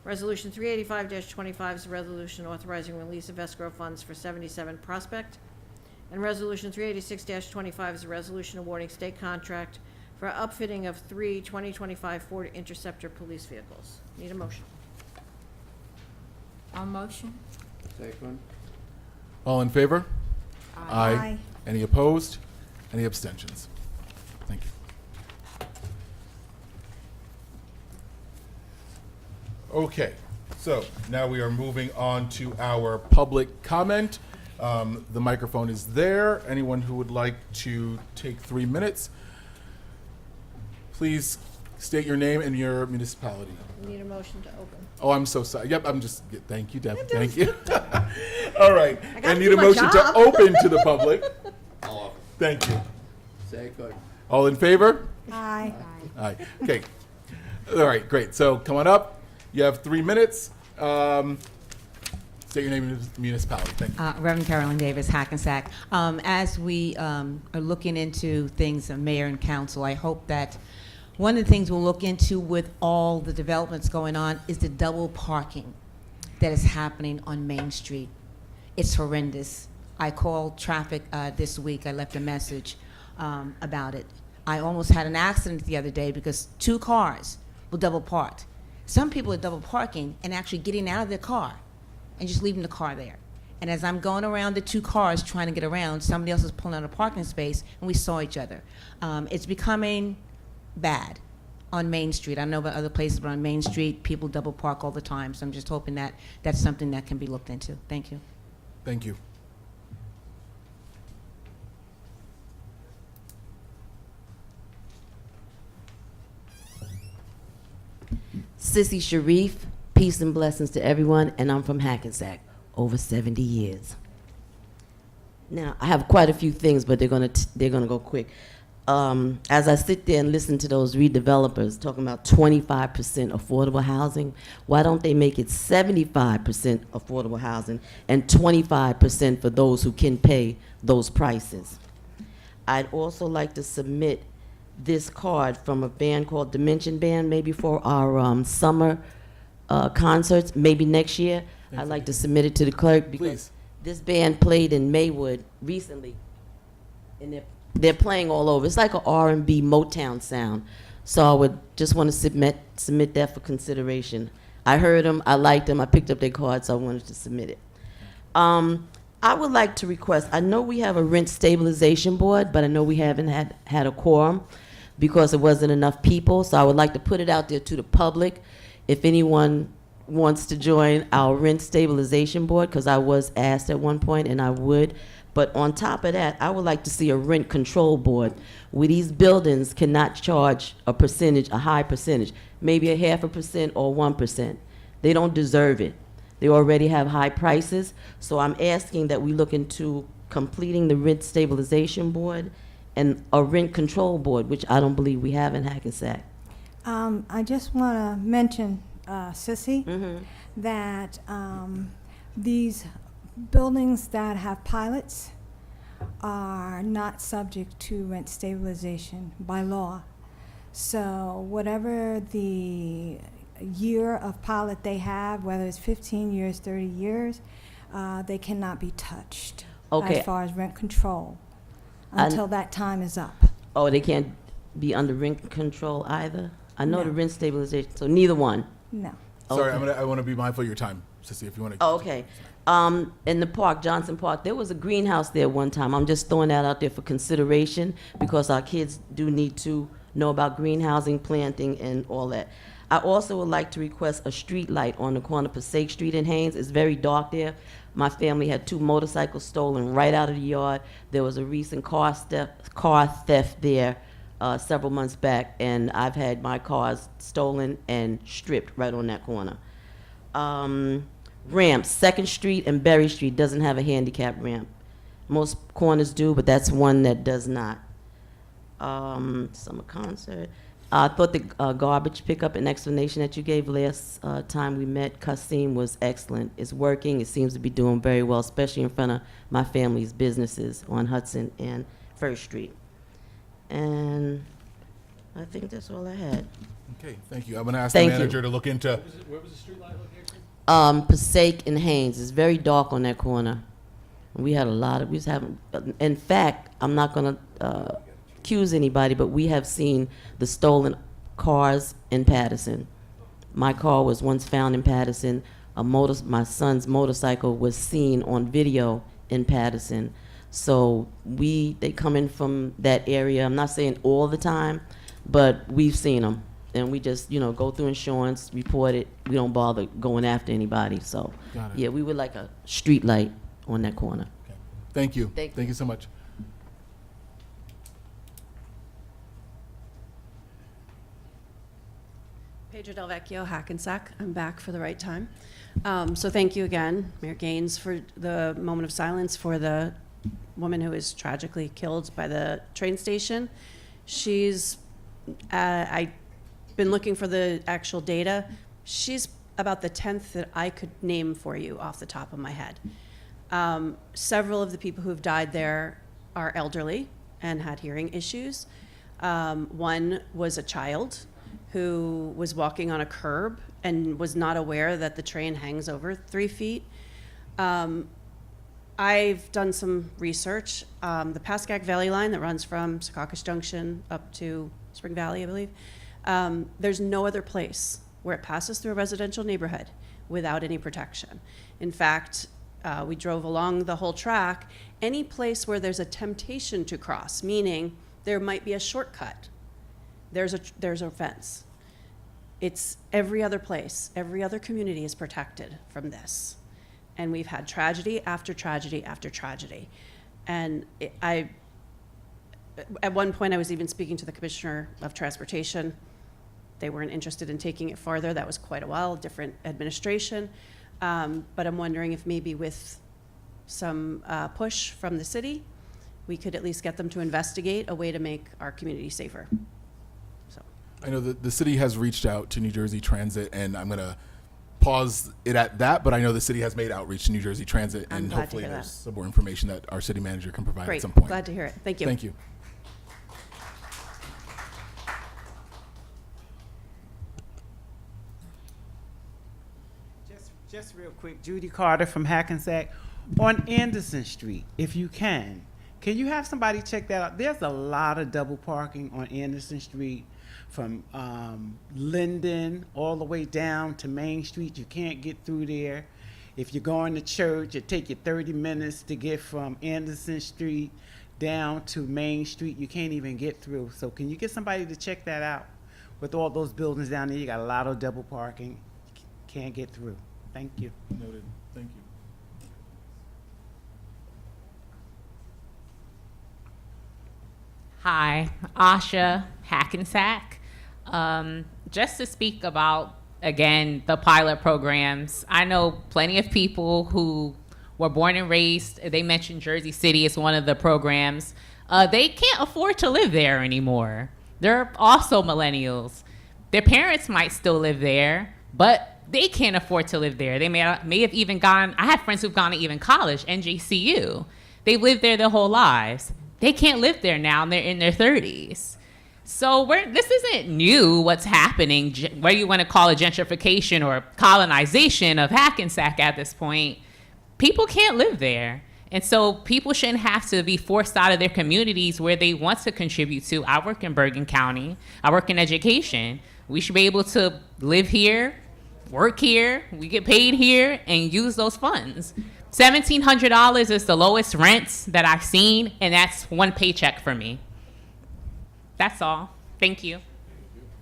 Resolution 385-25 is a resolution authorizing release of escrow funds for 77 Prospect. And Resolution 386-25 is a resolution awarding state contract for upfitting of 3 2025 Ford Interceptor police vehicles. Need a motion?
I'll motion.
Second.
All in favor?
Aye.
Any opposed? Any abstentions? Thank you. Okay, so now we are moving on to our public comment. The microphone is there. Anyone who would like to take 3 minutes, please state your name and your municipality.
Need a motion to open.
Oh, I'm so sorry. Yep, I'm just, thank you, Deb, thank you. All right,
I gotta
I need
do
a
my
motion to
job.
open to the public. Thank you.
Second.
All in favor?
Aye.
Aye. Okay. All right, great. So come on up. You have 3 minutes. State your name and municipality. Thank you.
Reverend Carolyn Davis, Hackensack. As we are looking into things, mayor and council, I hope that one of the things we'll look into with all the developments going on is the double parking that is happening on Main Street. It's horrendous. I called traffic this week. I left a message about it. I almost had an accident the other day because 2 cars were double parked. Some people are double parking and actually getting out of their car and just leaving the car there. And as I'm going around the 2 cars trying to get around, somebody else is pulling out a parking space, and we saw each other. It's becoming bad on Main Street. I know about other places, but on Main Street, people double park all the time. So I'm just hoping that that's something that can be looked into. Thank you.
Thank you.
Sissy Sharif, peace and blessings to everyone, and I'm from Hackensack, over 70 years. Now, I have quite a few things, but they're gonna go quick. As I sit there and listen to those redevelopers talking about 25% affordable housing, why don't they make it 75% affordable housing and 25% for those who can pay those prices? I'd also like to submit this card from a band called Dimension Band, maybe for our summer concerts, maybe next year. I'd like to submit it to the clerk because this band played in Maywood recently, and they're playing all over. It's like an R&B Motown sound. So I would just want to submit that for consideration. I heard them, I liked them, I picked up their card, so I wanted to submit it. I would like to request, I know we have a rent stabilization board, but I know we haven't had a quorum because there wasn't enough people. So I would like to put it out there to the public. If anyone wants to join our rent stabilization board, because I was asked at one point and I would. But on top of that, I would like to see a rent control board where these buildings cannot charge a percentage, a high percentage, maybe a 0.5% or 1%. They don't deserve it. They already have high prices. So I'm asking that we look into completing the rent stabilization board and a rent control board, which I don't believe we have in Hackensack.
I just want to mention, Sissy, that these buildings that have pilots are not subject to rent stabilization by law. So whatever the year of pilot they have, whether it's 15 years, 30 years, they cannot be touched as far as rent control until that time is up.
Oh, they can't be under rent control either? I know the rent stabilization, so neither one.
No.
Sorry,
Okay.
I want to be mindful of your time, Sissy, if you want to.
Oh, okay. In the park, Johnson Park, there was a greenhouse there one time. I'm just throwing that out there for consideration because our kids do need to know about greenhousing, planting, and all that. I also would like to request a street light on the corner of Passaic Street and Haynes. It's very dark there. My family had 2 motorcycles stolen right out of the yard. There was a recent car theft there several months back, and I've had my cars stolen and stripped right on that corner. Ramps, 2nd Street and Berry Street doesn't have a handicap ramp. Most corners do, but that's one that does not. Summer concert. I thought the garbage pickup and explanation that you gave last time we met, Kasim, was excellent. It's working. It seems to be doing very well, especially in front of my family's businesses on Hudson and First Street. And I think that's all I had.
Okay, thank you. I'm going to ask the manager to look into.
Where was the street light location?
Passaic and Haynes. It's very dark on that corner. We had a lot of, we was having, in fact, I'm not going to accuse anybody, but we have seen the stolen cars in Patterson. My car was once found in Patterson. My son's motorcycle was seen on video in Patterson. So they come in from that area. I'm not saying all the time, but we've seen them. And we just, go through insurance, report it. We don't bother going after anybody. So, yeah, we would like a street light on that corner.
Okay. Thank you.
Thank
you so much.
Pedro Del Vecchio, Hackensack. I'm back for the right time. So thank you again, Mayor Gaines, for the moment of silence for the woman who was tragically killed by the train station. I've been looking for the actual data. She's about the 10th that I could name for you off the top of my head. Several of the people who've died there are elderly and had hearing issues. One was a child who was walking on a curb and was not aware that the train hangs over 3 feet. I've done some research. The Pascack Valley line that runs from Secaucus Junction up to Spring Valley, I believe, there's no other place where it passes through a residential neighborhood without any protection. In fact, we drove along the whole track. Any place where there's a temptation to cross, meaning there might be a shortcut, there's a fence. It's every other place, every other community is protected from this. And we've had tragedy after tragedy after tragedy. And at one point I was even speaking to the Commissioner of Transportation. They weren't interested in taking it farther. That was quite a while, different administration. But I'm wondering if maybe with some push from the city, we could at least get them to investigate a way to make our community safer. So
I know that the city has reached out to New Jersey Transit, and I'm going to pause it at that, but I know the city has made outreach to New Jersey Transit, and hopefully there's some more information that our city manager can provide at some point.
Glad to hear it. Thank you.
Thank you.
Just real quick, Judy Carter from Hackensack. On Anderson Street, if you can you have somebody check that out? There's a lot of double parking on Anderson Street from Linden all the way down to Main Street. You can't get through there. If you're going to church, it take you 30 minutes to get from Anderson Street down to Main Street. You can't even get through. So can you get somebody to check that out? With all those buildings down there, you got a lot of double parking. Can't get through. Thank you.
Noted. Thank you.
Hi, Asha Hackensack. Just to speak about, again, the pilot programs, I know plenty of people who were born and raised, they mentioned Jersey City as one of the programs. They can't afford to live there anymore. They're also millennials. Their parents might still live there, but they can't afford to live there. They may have even gone, I have friends who've gone to even college, NJCU. They've lived there their whole lives. They can't live there now, and they're in their 30s. So this isn't new, what's happening, whether you want to call it gentrification or colonization of Hackensack at this point. People can't live there. And so people shouldn't have to be forced out of their communities where they want to contribute to. I work in Bergen County. I work in education. We should be able to live here, work here, we get paid here, and use those funds. $1,700 is the lowest rents that I've seen, and that's one paycheck for me. That's all. Thank you.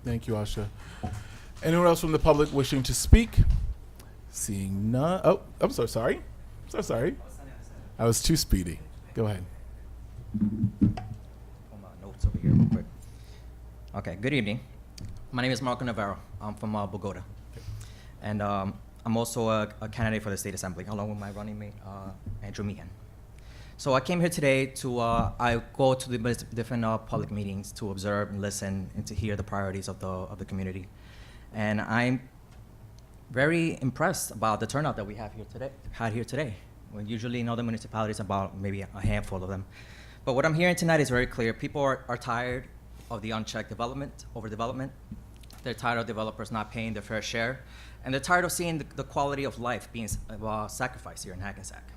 Thank you, Asha. Anyone else from the public wishing to speak? Seeing none. Oh, I'm so sorry. So sorry. I was too speedy. Go ahead.
Pull my notes over here real quick. Okay, good evening. My name is Marco Navarro. I'm from Bogota. And I'm also a candidate for the State Assembly, along with my running mate, Andrew Meehan. So I came here today to, I go to the different public meetings to observe and listen and to hear the priorities of the community. And I'm very impressed about the turnout that we have here today. When usually in other municipalities, about maybe a handful of them. But what I'm hearing tonight is very clear. People are tired of the unchecked overdevelopment. They're tired of developers not paying their fair share. And they're tired of seeing the quality of life being sacrificed here in Hackensack.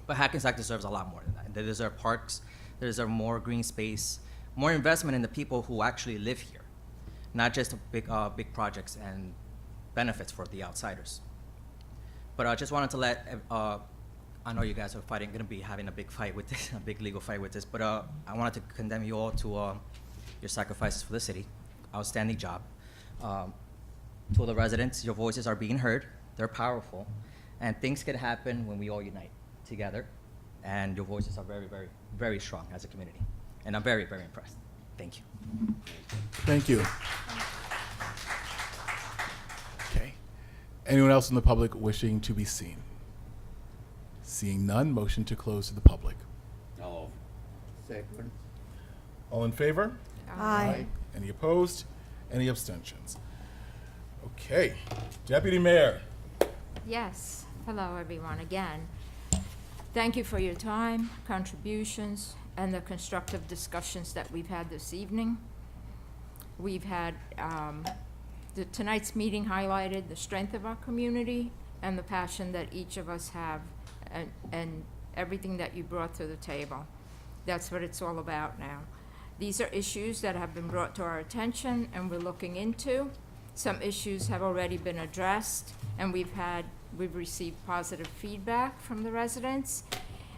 But Hackensack deserves a lot more than that. They deserve parks, they deserve more green space, more investment in the people who actually live here, not just big projects and benefits for the outsiders. But I just wanted to let, I know you guys are going to be having a big fight with this, a big legal fight with this, but I wanted to condemn you all to your sacrifices for the city. Outstanding job. To the residents, your voices are being heard, they're powerful, and things can happen when we all unite together, and your voices are very, very, very strong as a community. And I'm very, very impressed. Thank you.
Thank you. Okay. Anyone else in the public wishing to be seen? Seeing none, motion to close to the public.
Oh.
Second.
All in favor?
Aye.
Any opposed? Any abstentions? Okay. Deputy Mayor.
Yes. Hello, everyone, again. Thank you for your time, contributions, and the constructive discussions that we've had this evening. We've had, tonight's meeting highlighted the strength of our community and the passion that each of us have and everything that you brought to the table. That's what it's all about now. These are issues that have been brought to our attention and we're looking into. Some issues have already been addressed, and we've received positive feedback from the residents,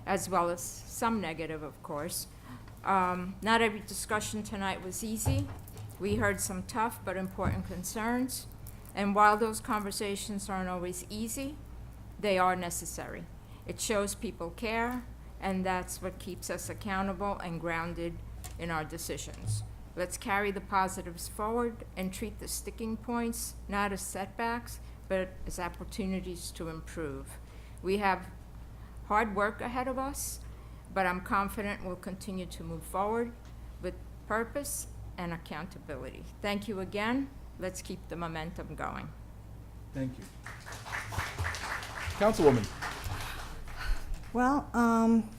as well as some negative, of course. Not every discussion tonight was easy. We heard some tough but important concerns, and while those conversations aren't always easy, they are necessary. It shows people care, and that's what keeps us accountable and grounded in our decisions. Let's carry the positives forward and treat the sticking points not as setbacks, but as opportunities to improve. We have hard work ahead of us, but I'm confident we'll continue to move forward with purpose and accountability. Thank you again. Let's keep the momentum going.
Thank you. Councilwoman.
Well,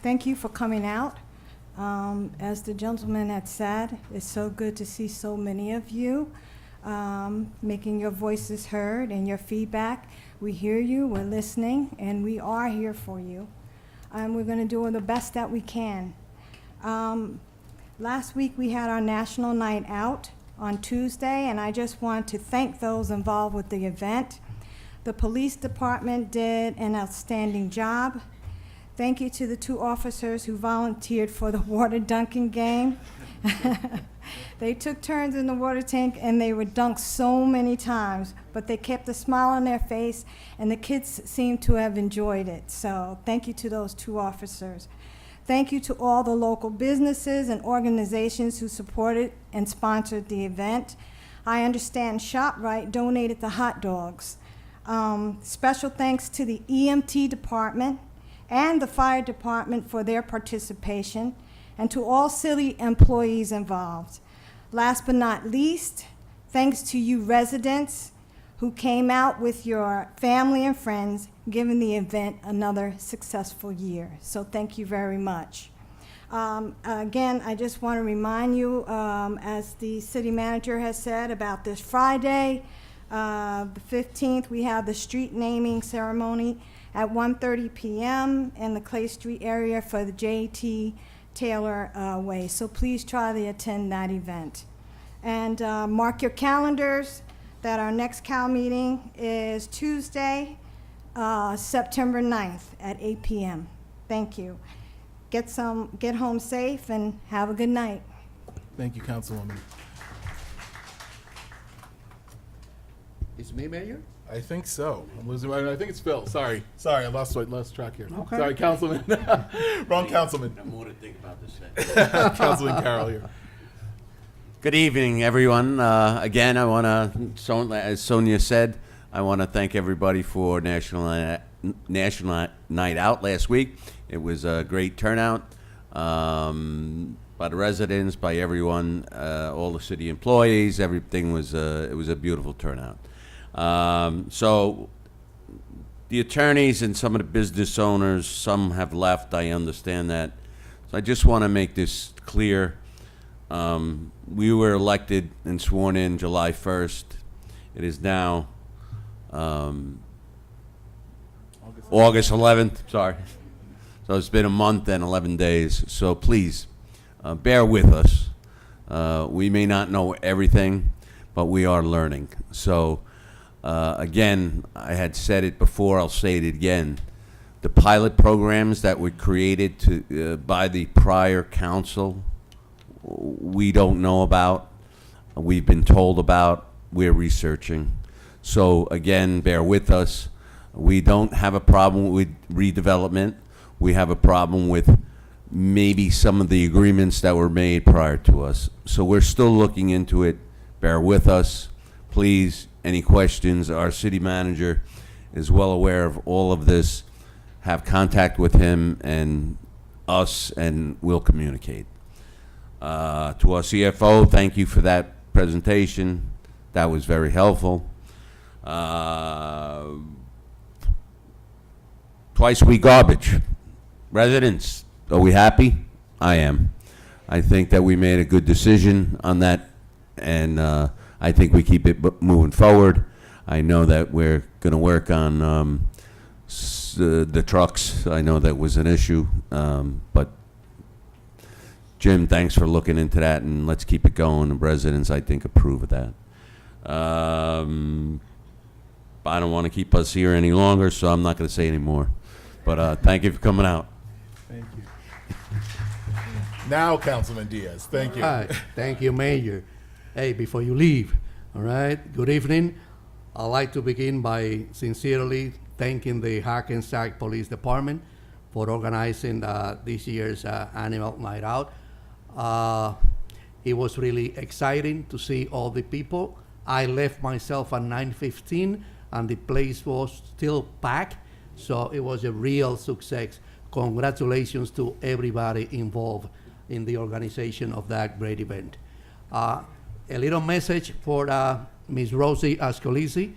thank you for coming out. As the gentleman had said, it's so good to see so many of you making your voices heard and your feedback. We hear you, we're listening, and we are here for you. We're going to do the best that we can. Last week we had our National Night Out on Tuesday, and I just want to thank those involved with the event. The police department did an outstanding job. Thank you to the 2 officers who volunteered for the water dunking game. They took turns in the water tank and they were dunked so many times, but they kept a smile on their face and the kids seemed to have enjoyed it. So thank you to those 2 officers. Thank you to all the local businesses and organizations who supported and sponsored the event. I understand ShopRite donated the hot dogs. Special thanks to the EMT department and the fire department for their participation, and to all city employees involved. Last but not least, thanks to you residents who came out with your family and friends, giving the event another successful year. So thank you very much. Again, I just want to remind you, as the city manager has said, about this Friday, the 15th, we have the street naming ceremony at 1:30 p.m. in the Clay Street area for the J.T. Taylor Way. So please try to attend that event. And mark your calendars that our next CAL meeting is Tuesday, September 9th at 8 p.m. Thank you. Get home safe and have a good night.
Thank you, Councilwoman.
It's me, Mayor?
I think so. I think it's Phil. Sorry, I lost track here.
Okay.
Sorry, Councilman. Wrong Councilman.
More to think about this.
Councilman Carroll here.
Good evening, everyone. Again, I want to, as Sonia said, I want to thank everybody for National Night Out last week. It was a great turnout by the residents, by everyone, all the city employees. Everything was it was a beautiful turnout. So the attorneys and some of the business owners, some have left. I understand that. So I just want to make this clear. We were elected and sworn in July 1st. It is now August 11th, sorry. So it's been a month and 11 days. So please, bear with us. We may not know everything, but we are learning. So again, I had said it before, I'll say it again. The pilot programs that were created by the prior council, we don't know about, we've been told about, we're researching. So again, bear with us. We don't have a problem with redevelopment. We have a problem with maybe some of the agreements that were made prior to us. So we're still looking into it. Bear with us. Please, any questions, our city manager is well aware of all of this. Have contact with him and us, and we'll communicate. To our CFO, thank you for that presentation. That was very helpful. Twice a week garbage. Residents, are we happy? I am. I think that we made a good decision on that, and I think we keep it moving forward. I know that we're going to work on the trucks. I know that was an issue, but Jim, thanks for looking into that, and let's keep it going. The residents, I think, approve of that. I don't want to keep us here any longer, so I'm not going to say any more. But thank you for coming out.
Thank you. Now, Councilman Diaz, thank you.
Hi, thank you, Mayor. Hey, before you leave, all right, good evening. I'd like to begin by sincerely thanking the Hackensack Police Department for organizing this year's Animal Night Out. It was really exciting to see all the people. I left myself at 9:15 and the place was still packed, so it was a real success. Congratulations to everybody involved in the organization of that great event. A little message for Ms. Rosie Ascolisi,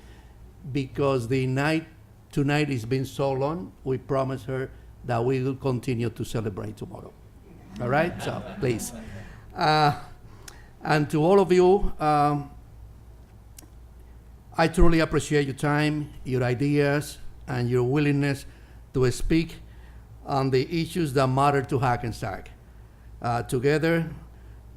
because the night tonight has been so long, we promise her that we will continue to celebrate tomorrow. All right, so please. And to all of you, I truly appreciate your time, your ideas, and your willingness to speak on the issues that matter to Hackensack. Together,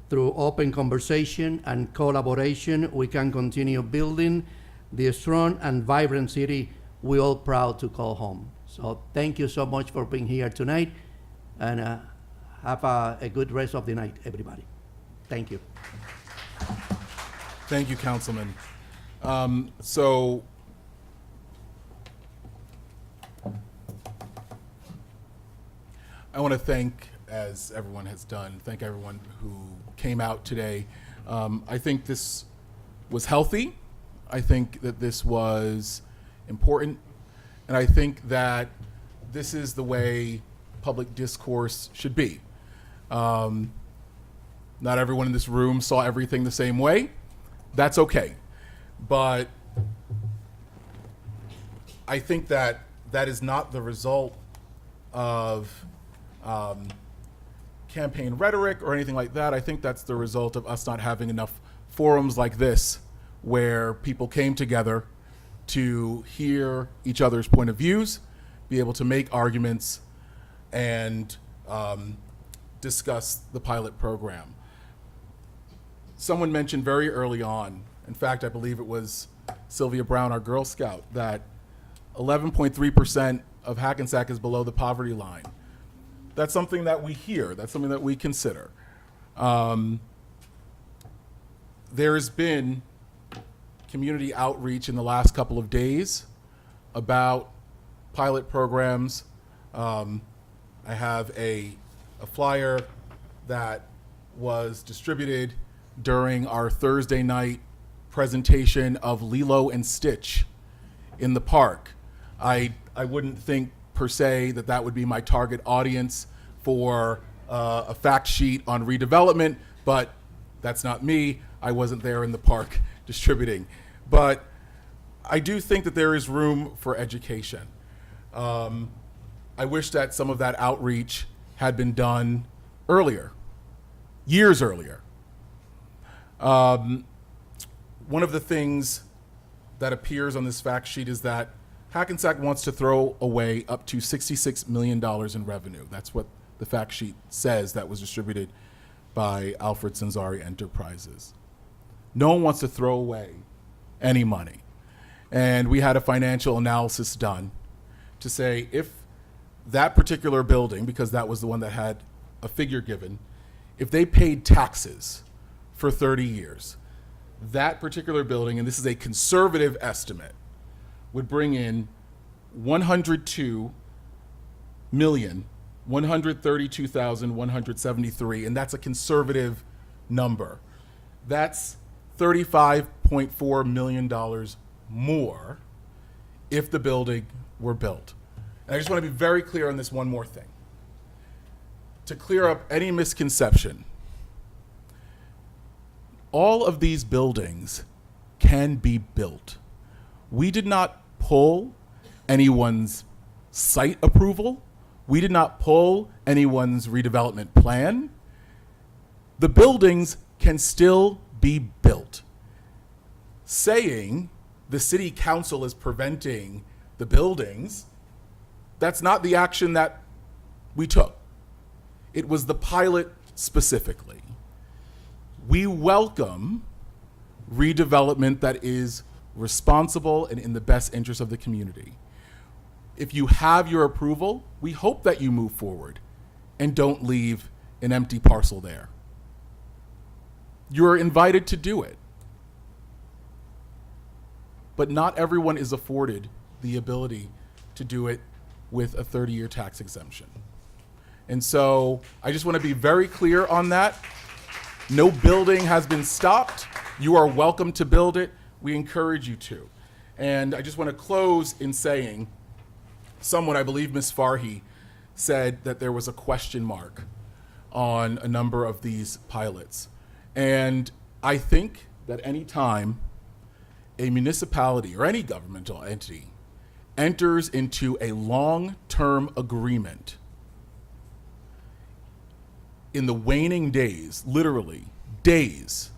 through open conversation and collaboration, we can continue building the strong and vibrant city we're all proud to call home. So thank you so much for being here tonight, and have a good rest of the night, everybody. Thank you.
Thank you, Councilman. So I want to thank, as everyone has done, thank everyone who came out today. I think this was healthy. I think that this was important. And I think that this is the way public discourse should be. Not everyone in this room saw everything the same way. That's okay. But I think that that is not the result of campaign rhetoric or anything like that. I think that's the result of us not having enough forums like this where people came together to hear each other's point of views, be able to make arguments, and discuss the pilot program. Someone mentioned very early on, in fact, I believe it was Sylvia Brown, our Girl Scout, that 11.3% of Hackensack is below the poverty line. That's something that we hear. That's something that we consider. There's been community outreach in the last couple of days about pilot programs. I have a flyer that was distributed during our Thursday night presentation of Lilo and Stitch in the park. I wouldn't think per se that that would be my target audience for a fact sheet on redevelopment, but that's not me. I wasn't there in the park distributing. But I do think that there is room for education. I wish that some of that outreach had been done earlier, years earlier. One of the things that appears on this fact sheet is that Hackensack wants to throw away up to $66 million in revenue. That's what the fact sheet says that was distributed by Alfred Sanzari Enterprises. No one wants to throw away any money. And we had a financial analysis done to say if that particular building, because that was the one that had a figure given, if they paid taxes for 30 years, that particular building, and this is a conservative estimate, would bring in $102,132,173, and that's a conservative number. That's $35.4 million more if the building were built. And I just want to be very clear on this one more thing. To clear up any misconception, all of these buildings can be built. We did not pull anyone's site approval. We did not pull anyone's redevelopment plan. The buildings can still be built. Saying the city council is preventing the buildings, that's not the action that we took. It was the pilot specifically. We welcome redevelopment that is responsible and in the best interest of the community. If you have your approval, we hope that you move forward and don't leave an empty parcel there. You're invited to do it. But not everyone is afforded the ability to do it with a 30-year tax exemption. And so I just want to be very clear on that. No building has been stopped. You are welcome to build it. We encourage you to. And I just want to close in saying, someone, I believe Ms. Farhi, said that there was a question mark on a number of these pilots. And I think that any time a municipality or any governmental entity enters into a long-term agreement in the waning days, literally days,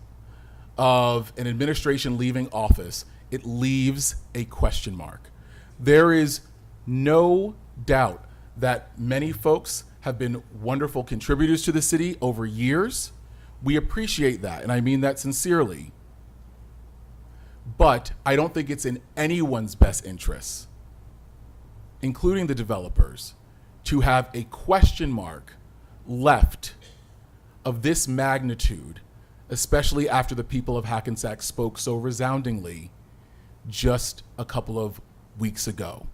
of an administration leaving office, it leaves a question mark. There is no doubt that many folks have been wonderful contributors to the city over years. We appreciate that, and I mean that sincerely. But I don't think it's in anyone's best interest, including the developers, to have a question mark left of this magnitude, especially after the people of Hackensack spoke so resoundingly just a couple of weeks ago.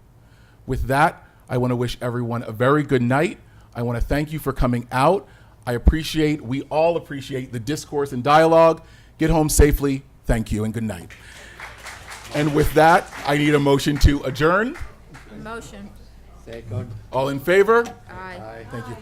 With that, I want to wish everyone a very good night. I want to thank you for coming out. We all appreciate the discourse and dialogue. Get home safely. Thank you and good night. And with that, I need a motion to adjourn.
Motion.
Second.
All in favor?
Aye.
Thank you.